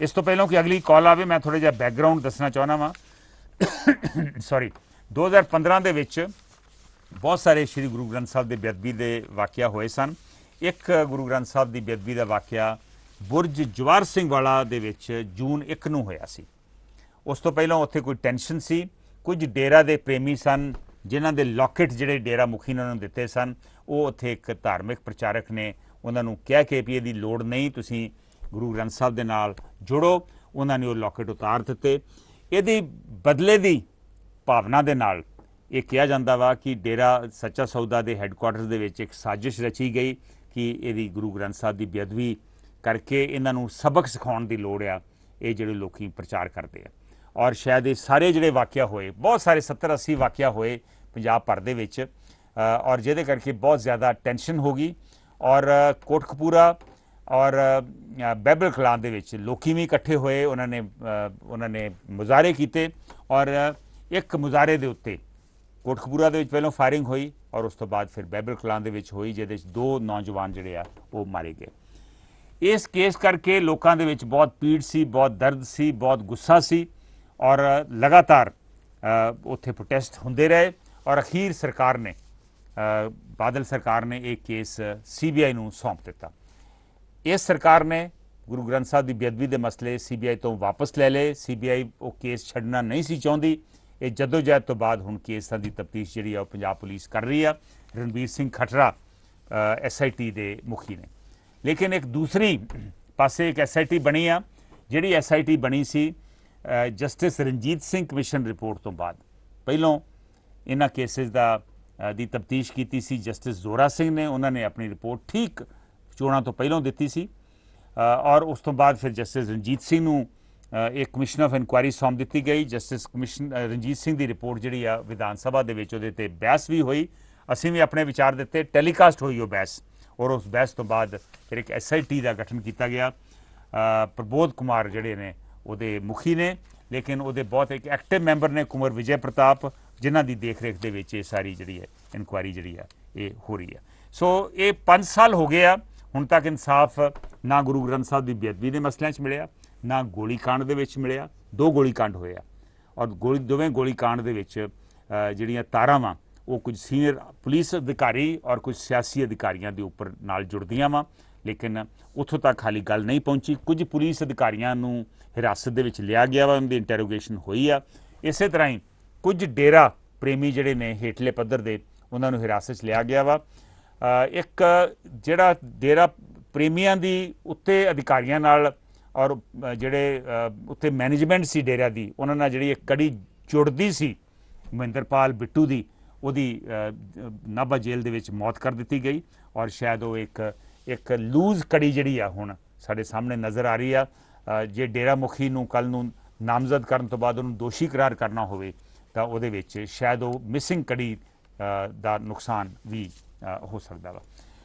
ਇਸ ਤੋਂ ਪਹਿਲਾਂ ਕਿ ਅਗਲੀ ਕਾਲ ਆਵੇ, ਮੈਂ ਥੋੜ੍ਹਾ ਜਿਹਾ ਬੈਕਗਰਾਊਂਡ ਦੱਸਣਾ ਚਾਹੁੰਦਾ ਵਾਂ। ਸੌਰੀ, 2015 ਦੇ ਵਿੱਚ ਬਹੁਤ ਸਾਰੇ ਸ਼੍ਰੀ ਗੁਰੂ ਗ੍ਰੰਥ ਸਾਹਿਬ ਦੇ ਬੇਅਦਬੀ ਦੇ ਵਾਕਿਆ ਹੋਏ ਸਨ। ਇੱਕ ਗੁਰੂ ਗ੍ਰੰਥ ਸਾਹਿਬ ਦੀ ਬੇਅਦਬੀ ਦਾ ਵਾਕਿਆ ਬੁਰਜ ਜਵਾਰ ਸਿੰਘ ਵਾਲਾ ਦੇ ਵਿੱਚ ਜੂਨ 1 ਨੂੰ ਹੋਇਆ ਸੀ। ਉਸ ਤੋਂ ਪਹਿਲਾਂ ਉੱਥੇ ਕੋਈ ਟੈਨਸ਼ਨ ਸੀ। ਕੁਝ ਡੇਰਾ ਦੇ ਪ੍ਰੇਮੀ ਸਨ ਜਿਨ੍ਹਾਂ ਦੇ ਲੋਕੇਟ ਜਿਹੜੇ ਡੇਰਾ ਮੁਖੀ ਨੇ ਉਹਨਾਂ ਨੂੰ ਦਿੱਤੇ ਸਨ। ਉਹ ਉੱਥੇ ਇੱਕ ਧਾਰਮਿਕ ਪ੍ਰਚਾਰਕ ਨੇ ਉਹਨਾਂ ਨੂੰ ਕਿਹਾ ਕਿ ਵੀ ਇਹਦੀ ਲੋੜ ਨਹੀਂ, ਤੁਸੀਂ ਗੁਰੂ ਗ੍ਰੰਥ ਸਾਹਿਬ ਦੇ ਨਾਲ ਜੁੜੋ। ਉਹਨਾਂ ਨੇ ਉਹ ਲੋਕੇਟ ਉਤਾਰ ਦਿੱਤੇ। ਇਹਦੀ ਬਦਲੇ ਦੀ ਭਾਵਨਾ ਦੇ ਨਾਲ ਇਹ ਕਿਹਾ ਜਾਂਦਾ ਵਾ ਕਿ ਡੇਰਾ ਸੱਚਾ ਸੌਦਾ ਦੇ ਹੈੱਡਕੁਆਟਰਸ ਦੇ ਵਿੱਚ ਇੱਕ ਸਾਜ਼ਿਸ਼ ਰਚੀ ਗਈ ਕਿ ਇਹਦੀ ਗੁਰੂ ਗ੍ਰੰਥ ਸਾਹਿਬ ਦੀ ਬੇਅਦਬੀ ਕਰਕੇ ਇਹਨਾਂ ਨੂੰ ਸਬਕ ਸਿਖਾਉਣ ਦੀ ਲੋੜ ਆ, ਇਹ ਜਿਹੜੇ ਲੋਕੀ ਪ੍ਰਚਾਰ ਕਰਦੇ ਆ। ਔਰ ਸ਼ਾਇਦ ਇਹ ਸਾਰੇ ਜਿਹੜੇ ਵਾਕਿਆ ਹੋਏ, ਬਹੁਤ ਸਾਰੇ 70-80 ਵਾਕਿਆ ਹੋਏ ਪੰਜਾਬ ਭਰ ਦੇ ਵਿੱਚ, ਔਰ ਜਿਹਦੇ ਕਰਕੇ ਬਹੁਤ ਜ਼ਿਆਦਾ ਟੈਨਸ਼ਨ ਹੋ ਗਈ। ਔਰ ਕੋਟਕਪੂਰਾ ਔਰ ਬਾਈਬਲ ਕਲਾਂ ਦੇ ਵਿੱਚ ਲੋਕੀ ਵੀ ਇਕੱਠੇ ਹੋਏ, ਉਹਨਾਂ ਨੇ ਮੁਜ਼ਾਹਰੇ ਕੀਤੇ। ਔਰ ਇੱਕ ਮੁਜ਼ਾਹਰੇ ਦੇ ਉੱਤੇ ਕੋਟਕਪੂਰਾ ਦੇ ਵਿੱਚ ਪਹਿਲਾਂ ਫਾਇਰਿੰਗ ਹੋਈ ਔਰ ਉਸ ਤੋਂ ਬਾਅਦ ਫਿਰ ਬਾਈਬਲ ਕਲਾਂ ਦੇ ਵਿੱਚ ਹੋਈ, ਜਿਹਦੇ ਵਿੱਚ 2 ਨੌਜਵਾਨ ਜਿਹੜੇ ਆ ਉਹ ਮਾਰੇ ਗਏ। ਇਸ ਕੇਸ ਕਰਕੇ ਲੋਕਾਂ ਦੇ ਵਿੱਚ ਬਹੁਤ ਪੀੜ ਸੀ, ਬਹੁਤ ਦਰਦ ਸੀ, ਬਹੁਤ ਗੁੱਸਾ ਸੀ ਔਰ ਲਗਾਤਾਰ ਉੱਥੇ ਪ੍ਰੋਟੈਸਟ ਹੁੰਦੇ ਰਹੇ ਔਰ ਅਖੀਰ ਸਰਕਾਰ ਨੇ ਬਾਦਲ ਸਰਕਾਰ ਨੇ ਇਹ ਕੇਸ CBI ਨੂੰ ਸੌਂਪ ਦਿੱਤਾ। ਇਸ ਸਰਕਾਰ ਨੇ ਗੁਰੂ ਗ੍ਰੰਥ ਸਾਹਿਬ ਦੀ ਬੇਅਦਬੀ ਦੇ ਮਸਲੇ CBI ਤੋਂ ਵਾਪਸ ਲੈ ਲਏ। CBI ਉਹ ਕੇਸ ਛੱਡਣਾ ਨਹੀਂ ਸੀ ਚਾਹੁੰਦੀ। ਇਹ ਜਦੋਜਹਿਦ ਤੋਂ ਬਾਅਦ ਹੁਣ ਕੇਸਾਂ ਦੀ ਤਫਤੀਸ਼ ਜਿਹੜੀ ਆ ਉਹ ਪੰਜਾਬ ਪੁਲਿਸ ਕਰ ਰਹੀ ਆ। ਰਣਬੀਰ ਸਿੰਘ ਖਟਰਾ SIT ਦੇ ਮੁਖੀ ਨੇ। ਲੇਕਿਨ ਇੱਕ ਦੂਸਰੀ ਪਾਸੇ ਇੱਕ SIT ਬਣੀ ਆ, ਜਿਹੜੀ SIT ਬਣੀ ਸੀ justice Ranjit Singh commission report ਤੋਂ ਬਾਅਦ। ਪਹਿਲੋਂ ਇਹਨਾਂ ਕੇਸਿਸ ਦੀ ਤਫਤੀਸ਼ ਕੀਤੀ ਸੀ ਜਸਟਿਸ ਜ਼ੋਰਾ ਸਿੰਘ ਨੇ। ਉਹਨਾਂ ਨੇ ਆਪਣੀ ਰਿਪੋਰਟ ਠੀਕ ਚੋਣਾਂ ਤੋਂ ਪਹਿਲਾਂ ਦਿੱਤੀ ਸੀ ਔਰ ਉਸ ਤੋਂ ਬਾਅਦ ਫਿਰ ਜਸਟਿਸ ਰਣਜੀਤ ਸਿੰਘ ਨੂੰ ਇੱਕ ਕਮਿਸ਼ਨ ਆਫ ਇਨਕੁਆਇਰੀ ਸੌਂਪ ਦਿੱਤੀ ਗਈ। ਜਸਟਿਸ ਰਣਜੀਤ ਸਿੰਘ ਦੀ ਰਿਪੋਰਟ ਜਿਹੜੀ ਆ ਵਿਧਾਨ ਸਭਾ ਦੇ ਵਿੱਚ ਉਹਦੇ ਤੇ ਬਹਿਸ ਵੀ ਹੋਈ। ਅਸੀਂ ਵੀ ਆਪਣੇ ਵਿਚਾਰ ਦਿੱਤੇ, ਟੈਲੀਕਾਸਟ ਹੋਈ ਉਹ ਬਹਿਸ ਔਰ ਉਸ ਬਹਿਸ ਤੋਂ ਬਾਅਦ ਫਿਰ ਇੱਕ SIT ਦਾ ਗਠਨ ਕੀਤਾ ਗਿਆ। ਪ੍ਰਬੋਧ ਕੁਮਾਰ ਜਿਹੜੇ ਨੇ ਉਹਦੇ ਮੁਖੀ ਨੇ, ਲੇਕਿਨ ਉਹਦੇ ਬਹੁਤ ਇੱਕ ਐਕਟਿਵ ਮੈਂਬਰ ਨੇ ਕੁੰਵਰ ਵਿਜੇ ਪ੍ਰਤਾਪ, ਜਿਨ੍ਹਾਂ ਦੀ ਦੇਖ ਰੇਖ ਦੇ ਵਿੱਚ ਇਹ ਸਾਰੀ ਜਿਹੜੀ ਹੈ ਇਨਕੁਆਇਰੀ ਜਿਹੜੀ ਆ ਇਹ ਹੋ ਰਹੀ ਹੈ। ਸੋ ਇਹ 5 ਸਾਲ ਹੋ ਗਏ ਆ, ਹੁਣ ਤੱਕ ਇਨਸਾਫ ਨਾ ਗੁਰੂ ਗ੍ਰੰਥ ਸਾਹਿਬ ਦੀ ਬੇਅਦਬੀ ਦੇ ਮਸਲਿਆਂ 'ਚ ਮਿਲਿਆ, ਨਾ ਗੋਲੀकांड ਦੇ ਵਿੱਚ ਮਿਲਿਆ। 2 ਗੋਲੀकांड ਹੋਏ ਆ ਔਰ ਦੋਵੇਂ ਗੋਲੀकांड ਦੇ ਵਿੱਚ ਜਿਹੜੀਆਂ ਤਾਰਾਂ ਵਾਂ ਉਹ ਕੁਝ ਸੀਨੀਅਰ ਪੁਲਿਸ ਅਧਿਕਾਰੀ ਔਰ ਕੁਝ ਸਿਆਸੀ ਅਧਿਕਾਰੀਆਂ ਦੇ ਉੱਪਰ ਨਾਲ ਜੁੜਦੀਆਂ ਵਾਂ, ਲੇਕਿਨ ਉੱਥੋਂ ਤੱਕ ਹਾਲੀ ਗੱਲ ਨਹੀਂ ਪਹੁੰਚੀ। ਕੁਝ ਪੁਲਿਸ ਅਧਿਕਾਰੀਆਂ ਨੂੰ ਹਿਰਾਸਤ ਦੇ ਵਿੱਚ ਲਿਆ ਗਿਆ ਵਾ, ਉਹਨਾਂ ਦੀ ਇੰਟਰੋਗੇਸ਼ਨ ਹੋਈ ਆ। ਇਸੇ ਤਰ੍ਹਾਂ ਹੀ ਕੁਝ ਡੇਰਾ ਪ੍ਰੇਮੀ ਜਿਹੜੇ ਨੇ ਹੇਠਲੇ ਪੱਧਰ ਦੇ, ਉਹਨਾਂ ਨੂੰ ਹਿਰਾਸਤ 'ਚ ਲਿਆ ਗਿਆ ਵਾ। ਇੱਕ ਜਿਹੜਾ ਡੇਰਾ ਪ੍ਰੇਮੀਆਂ ਦੀ ਉੱਤੇ ਅਧਿਕਾਰੀਆਂ ਨਾਲ ਔਰ ਜਿਹੜੇ ਉੱਤੇ ਮੈਨੇਜਮੈਂਟ ਸੀ ਡੇਰਿਆਂ ਦੀ, ਉਹਨਾਂ ਨਾਲ ਜਿਹੜੀ ਇੱਕ ਕੜੀ ਜੁੜਦੀ ਸੀ ਮਹਿੰਦਰਪਾਲ ਬਿੱਟੂ ਦੀ, ਉਹਦੀ ਨਾਭਾ ਜੇਲ੍ਹ ਦੇ ਵਿੱਚ ਮੌਤ ਕਰ ਦਿੱਤੀ ਗਈ ਔਰ ਸ਼ਾਇਦ ਉਹ ਇੱਕ ਲੂਜ਼ ਕੜੀ ਜਿਹੜੀ ਆ ਹੁਣ ਸਾਡੇ ਸਾਹਮਣੇ ਨਜ਼ਰ ਆ ਰਹੀ ਆ। ਜੇ ਡੇਰਾ ਮੁਖੀ ਨੂੰ ਕੱਲ੍ਹ ਨੂੰ ਨਾਮਜ਼ਦ ਕਰਨ ਤੋਂ ਬਾਅਦ ਉਹਨੂੰ ਦੋਸ਼ੀ ਕਰਾਰ ਕਰਨਾ ਹੋਵੇ ਤਾਂ ਉਹਦੇ ਵਿੱਚ ਸ਼ਾਇਦ ਉਹ ਮਿਸਿੰਗ ਕੜੀ ਦਾ ਨੁਕਸਾਨ ਵੀ ਹੋ ਸਕਦਾ ਵਾ।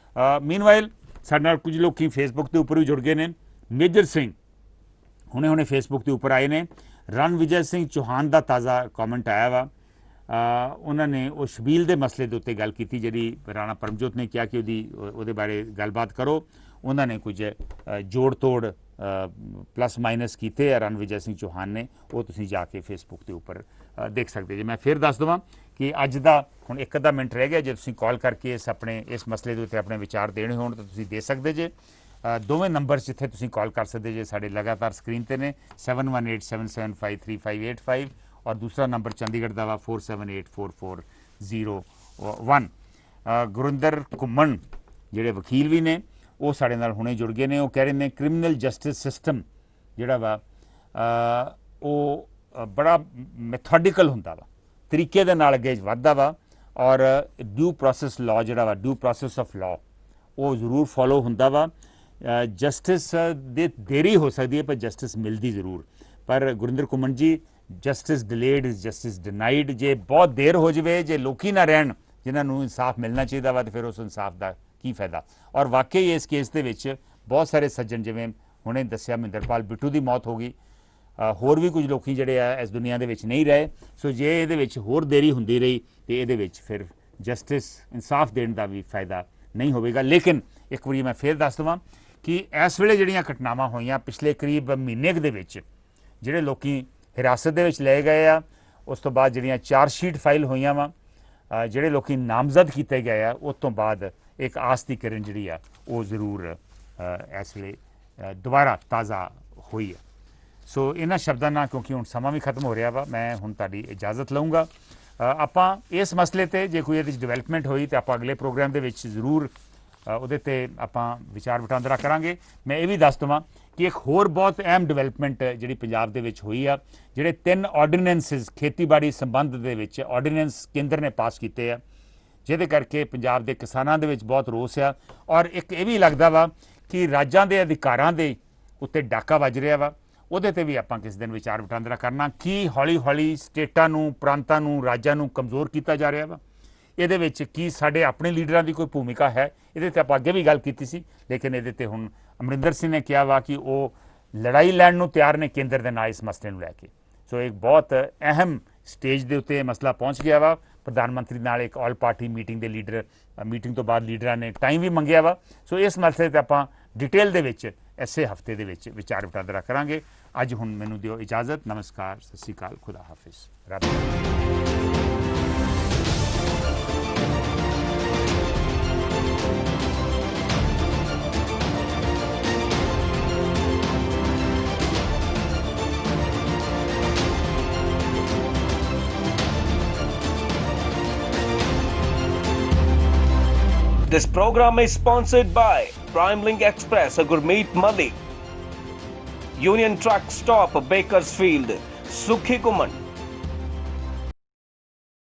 ਮੀਨਵਾਈਲ ਸਾਡੇ ਨਾਲ ਕੁਝ ਲੋਕੀ ਫੇਸਬੁੱਕ ਦੇ ਉੱਪਰ ਵੀ ਜੁੜ ਗਏ ਨੇ। ਮੇਜਰ ਸਿੰਘ ਹੁਣੇ ਫੇਸਬੁੱਕ ਦੇ ਉੱਪਰ ਆਏ ਨੇ। ਰਣਵਿਜੇ ਸਿੰਘ ਚੌਹਾਨ ਦਾ ਤਾਜ਼ਾ ਕਮੈਂਟ ਆਇਆ ਵਾ। ਉਹਨਾਂ ਨੇ ਉਹ ਸ਼ਬੀਲ ਦੇ ਮਸਲੇ ਦੇ ਉੱਤੇ ਗੱਲ ਕੀਤੀ, ਜਿਹੜੀ ਰਾਣਾ ਪਰਮਜੋਤ ਨੇ ਕਿਹਾ ਕਿ ਉਹਦੇ ਬਾਰੇ ਗੱਲਬਾਤ ਕਰੋ। ਉਹਨਾਂ ਨੇ ਕੁਝ ਜੋੜ ਤੋੜ ਪਲੱਸ ਮਾਈਨਸ ਕੀਤੇ ਆ ਰਣਵਿਜੇ ਸਿੰਘ ਚੌਹਾਨ ਨੇ, ਉਹ ਤੁਸੀਂ ਜਾ ਕੇ ਫੇਸਬੁੱਕ ਦੇ ਉੱਪਰ ਦੇਖ ਸਕਦੇ ਜੇ। ਮੈਂ ਫਿਰ ਦੱਸ ਦੇਵਾਂ ਕਿ ਅੱਜ ਦਾ ਹੁਣ 1 ਅੱਧਾ ਮਿੰਟ ਰਹਿ ਗਿਆ, ਜੇ ਤੁਸੀਂ ਕਾਲ ਕਰਕੇ ਇਸ ਮਸਲੇ ਦੇ ਉੱਤੇ ਆਪਣੇ ਵਿਚਾਰ ਦੇਣੇ ਹੋਣ ਤਾਂ ਤੁਸੀਂ ਦੇ ਸਕਦੇ ਜੇ। ਦੋਵੇਂ ਨੰਬਰ ਜਿੱਥੇ ਤੁਸੀਂ ਕਾਲ ਕਰ ਸਕਦੇ ਜੇ ਸਾਡੇ ਲਗਾਤਾਰ ਸਕਰੀਨ ਤੇ ਨੇ, 7187753585 ਔਰ ਦੂਸਰਾ ਨੰਬਰ ਚੰਡੀਗੜ੍ਹ ਦਾ ਵਾ 47844401। ਗੁਰਿੰਦਰ ਘੁੰਮਣ ਜਿਹੜੇ ਵਕੀਲ ਵੀ ਨੇ, ਉਹ ਸਾਡੇ ਨਾਲ ਹੁਣੇ ਜੁੜ ਗਏ ਨੇ। ਉਹ ਕਹਿ ਰਹੇ ਨੇ ਕ੍ਰਿਮੀਨਲ ਜਸਟਿਸ ਸਿਸਟਮ ਜਿਹੜਾ ਵਾ ਉਹ ਬੜਾ ਮੈਥੋਡਿਕਲ ਹੁੰਦਾ ਵਾ, ਤਰੀਕੇ ਦੇ ਨਾਲ ਅੱਗੇ ਵੱਧਦਾ ਵਾ ਔਰ ਡਿਊ ਪ੍ਰੋਸੈਸ ਲਾਅ ਜਿਹੜਾ ਵਾ, ਡਿਊ ਪ੍ਰੋਸੈਸ ਆਫ ਲਾਅ ਉਹ ਜ਼ਰੂਰ ਫੋਲੋ ਹੁੰਦਾ ਵਾ। ਜਸਟਿਸ ਦੇ ਦੇਰੀ ਹੋ ਸਕਦੀ ਹੈ ਪਰ ਜਸਟਿਸ ਮਿਲਦੀ ਜ਼ਰੂਰ। ਪਰ ਗੁਰਿੰਦਰ ਘੁੰਮਣ ਜੀ, justice delayed is justice denied. ਜੇ ਬਹੁਤ ਦੇਰ ਹੋ ਜਾਵੇ, ਜੇ ਲੋਕੀ ਨਾ ਰਹਿਣ ਜਿਨ੍ਹਾਂ ਨੂੰ ਇਨਸਾਫ ਮਿਲਣਾ ਚਾਹੀਦਾ ਵਾ, ਤਾਂ ਫਿਰ ਉਸ ਇਨਸਾਫ ਦਾ ਕੀ ਫਾਇਦਾ। ਔਰ ਵਾਕਈ ਇਸ ਕੇਸ ਦੇ ਵਿੱਚ ਬਹੁਤ ਸਾਰੇ ਸੱਜਣ, ਜਿਵੇਂ ਹੁਣੇ ਦੱਸਿਆ ਮਹਿੰਦਰਪਾਲ ਬਿੱਟੂ ਦੀ ਮੌਤ ਹੋ ਗਈ, ਹੋਰ ਵੀ ਕੁਝ ਲੋਕੀ ਜਿਹੜੇ ਆ ਇਸ ਦੁਨੀਆ ਦੇ ਵਿੱਚ ਨਹੀਂ ਰਹੇ। ਸੋ ਜੇ ਇਹਦੇ ਵਿੱਚ ਹੋਰ ਦੇਰੀ ਹੁੰਦੀ ਰਹੀ ਤੇ ਇਹਦੇ ਵਿੱਚ ਫਿਰ ਜਸਟਿਸ ਇਨਸਾਫ ਦੇਣ ਦਾ ਵੀ ਫਾਇਦਾ ਨਹੀਂ ਹੋਵੇਗਾ। ਲੇਕਿਨ ਇੱਕ ਵਾਰੀ ਮੈਂ ਫਿਰ ਦੱਸ ਦੇਵਾਂ ਕਿ ਇਸ ਵੇਲੇ ਜਿਹੜੀਆਂ ਘਟਨਾਵਾਂ ਹੋਈਆਂ ਪਿਛਲੇ ਕਰੀਬ ਮਹੀਨੇ ਦੇ ਵਿੱਚ, ਜਿਹੜੇ ਲੋਕੀ ਹਿਰਾਸਤ ਦੇ ਵਿੱਚ ਲਏ ਗਏ ਆ, ਉਸ ਤੋਂ ਬਾਅਦ ਜਿਹੜੀਆਂ ਚਾਰਜਸ਼ੀਟ ਫਾਈਲ ਹੋਈਆਂ ਵਾ, ਜਿਹੜੇ ਲੋਕੀ ਨਾਮਜ਼ਦ ਕੀਤੇ ਗਏ ਆ, ਉਸ ਤੋਂ ਬਾਅਦ ਇੱਕ ਆਸ ਦੀ ਕਿਰਨ ਜਿਹੜੀ ਆ ਉਹ ਜ਼ਰੂਰ ਇਸ ਵੇਲੇ ਦੁਬਾਰਾ ਤਾਜ਼ਾ ਹੋਈ ਹੈ। ਸੋ ਇਹਨਾਂ ਸ਼ਬਦਾਂ ਨਾਲ, ਕਿਉਂਕਿ ਹੁਣ ਸਮਾਂ ਵੀ ਖਤਮ ਹੋ ਰਿਹਾ ਵਾ, ਮੈਂ ਹੁਣ ਤੁਹਾਡੀ ਇਜਾਜ਼ਤ ਲਊਂਗਾ। ਆਪਾਂ ਇਸ ਮਸਲੇ ਤੇ ਜੇ ਕੋਈ ਇਹਦੇ 'ਚ ਡਿਵੈਲਪਮੈਂਟ ਹੋਈ ਤਾਂ ਆਪਾਂ ਅਗਲੇ ਪ੍ਰੋਗਰਾਮ ਦੇ ਵਿੱਚ ਜ਼ਰੂਰ ਉਹਦੇ ਤੇ ਆਪਾਂ ਵਿਚਾਰ ਵਟਾਂਦਰਾ ਕਰਾਂਗੇ। ਮੈਂ ਇਹ ਵੀ ਦੱਸ ਦੇਵਾਂ ਕਿ ਇੱਕ ਹੋਰ ਬਹੁਤ ਅਹਿਮ ਡਿਵੈਲਪਮੈਂਟ ਜਿਹੜੀ ਪੰਜਾਬ ਦੇ ਵਿੱਚ ਹੋਈ ਆ, ਜਿਹੜੇ 3 ਆਰਡੀਨੈਂਸਿਸ ਖੇਤੀਬਾੜੀ ਸੰਬੰਧ ਦੇ ਵਿੱਚ ਆਰਡੀਨੈਂਸ ਕੇਂਦਰ ਨੇ ਪਾਸ ਕੀਤੇ ਆ, ਜਿਹਦੇ ਕਰਕੇ ਪੰਜਾਬ ਦੇ ਕਿਸਾਨਾਂ ਦੇ ਵਿੱਚ ਬਹੁਤ ਰੋਸ ਆ। ਔਰ ਇੱਕ ਇਹ ਵੀ ਲੱਗਦਾ ਵਾ ਕਿ ਰਾਜਾਂ ਦੇ ਅਧਿਕਾਰਾਂ ਦੇ ਉੱਤੇ ਡਾਕਾ ਵੱਜ ਰਿਹਾ ਵਾ, ਉਹਦੇ ਤੇ ਵੀ ਆਪਾਂ ਕਿਸ ਦਿਨ ਵਿਚਾਰ ਵਟਾਂਦਰਾ ਕਰਨਾ। ਕੀ ਹੌਲੀ ਹੌਲੀ ਸਟੇਟਾਂ ਨੂੰ, ਪ੍ਰਾਂਤਾਂ ਨੂੰ, ਰਾਜਾਂ ਨੂੰ ਕਮਜ਼ੋਰ ਕੀਤਾ ਜਾ ਰਿਹਾ ਵਾ, ਇਹਦੇ ਵਿੱਚ ਕੀ ਸਾਡੇ ਆਪਣੇ ਲੀਡਰਾਂ ਦੀ ਕੋਈ ਭੂਮਿਕਾ ਹੈ, ਇਹਦੇ ਤੇ ਆਪਾਂ ਅੱਗੇ ਵੀ ਗੱਲ ਕੀਤੀ ਸੀ। ਲੇਕਿਨ ਇਹਦੇ ਤੇ ਹੁਣ ਅਮਰਿੰਦਰ ਸਿੰਘ ਨੇ ਕਿਹਾ ਵਾ ਕਿ ਉਹ ਲੜਾਈ ਲੜਨ ਨੂੰ ਤਿਆਰ ਨੇ ਕੇਂਦਰ ਦੇ ਨਾਲ ਇਸ ਮਸਲੇ ਨੂੰ ਲੈ ਕੇ। ਸੋ ਇੱਕ ਬਹੁਤ ਅਹਿਮ ਸਟੇਜ ਦੇ ਉੱਤੇ ਇਹ ਮਸਲਾ ਪਹੁੰਚ ਗਿਆ ਵਾ। ਪ੍ਰਧਾਨ ਮੰਤਰੀ ਨਾਲ ਇੱਕ ਆਲ ਪਾਰਟੀ ਮੀਟਿੰਗ ਦੇ ਮੀਟਿੰਗ ਤੋਂ ਬਾਅਦ ਲੀਡਰਾਂ ਨੇ ਟਾਈਮ ਵੀ ਮੰਗਿਆ ਵਾ। ਸੋ ਇਸ ਮਸਲੇ 'ਤੇ ਆਪਾਂ ਡਿਟੇਲ ਦੇ ਵਿੱਚ ਇਸੇ ਹਫਤੇ ਦੇ ਵਿੱਚ ਵਿਚਾਰ ਵਟਾਂਦਰਾ ਕਰਾਂਗੇ। ਅੱਜ ਹੁਣ ਮੈਨੂੰ ਦਿਓ ਇਜਾਜ਼ਤ। ਨਮਸਕਾਰ, ਸਤਿ ਸ਼੍ਰੀ ਅਕਾਲ, ਖੁਦਾ ਹਾਫਿਜ਼, ਰੱਬ। This program is sponsored by PrimeLink Express, Gurmeet Madi, Union Truck Stop, Bakersfield, Sukhi Kuman,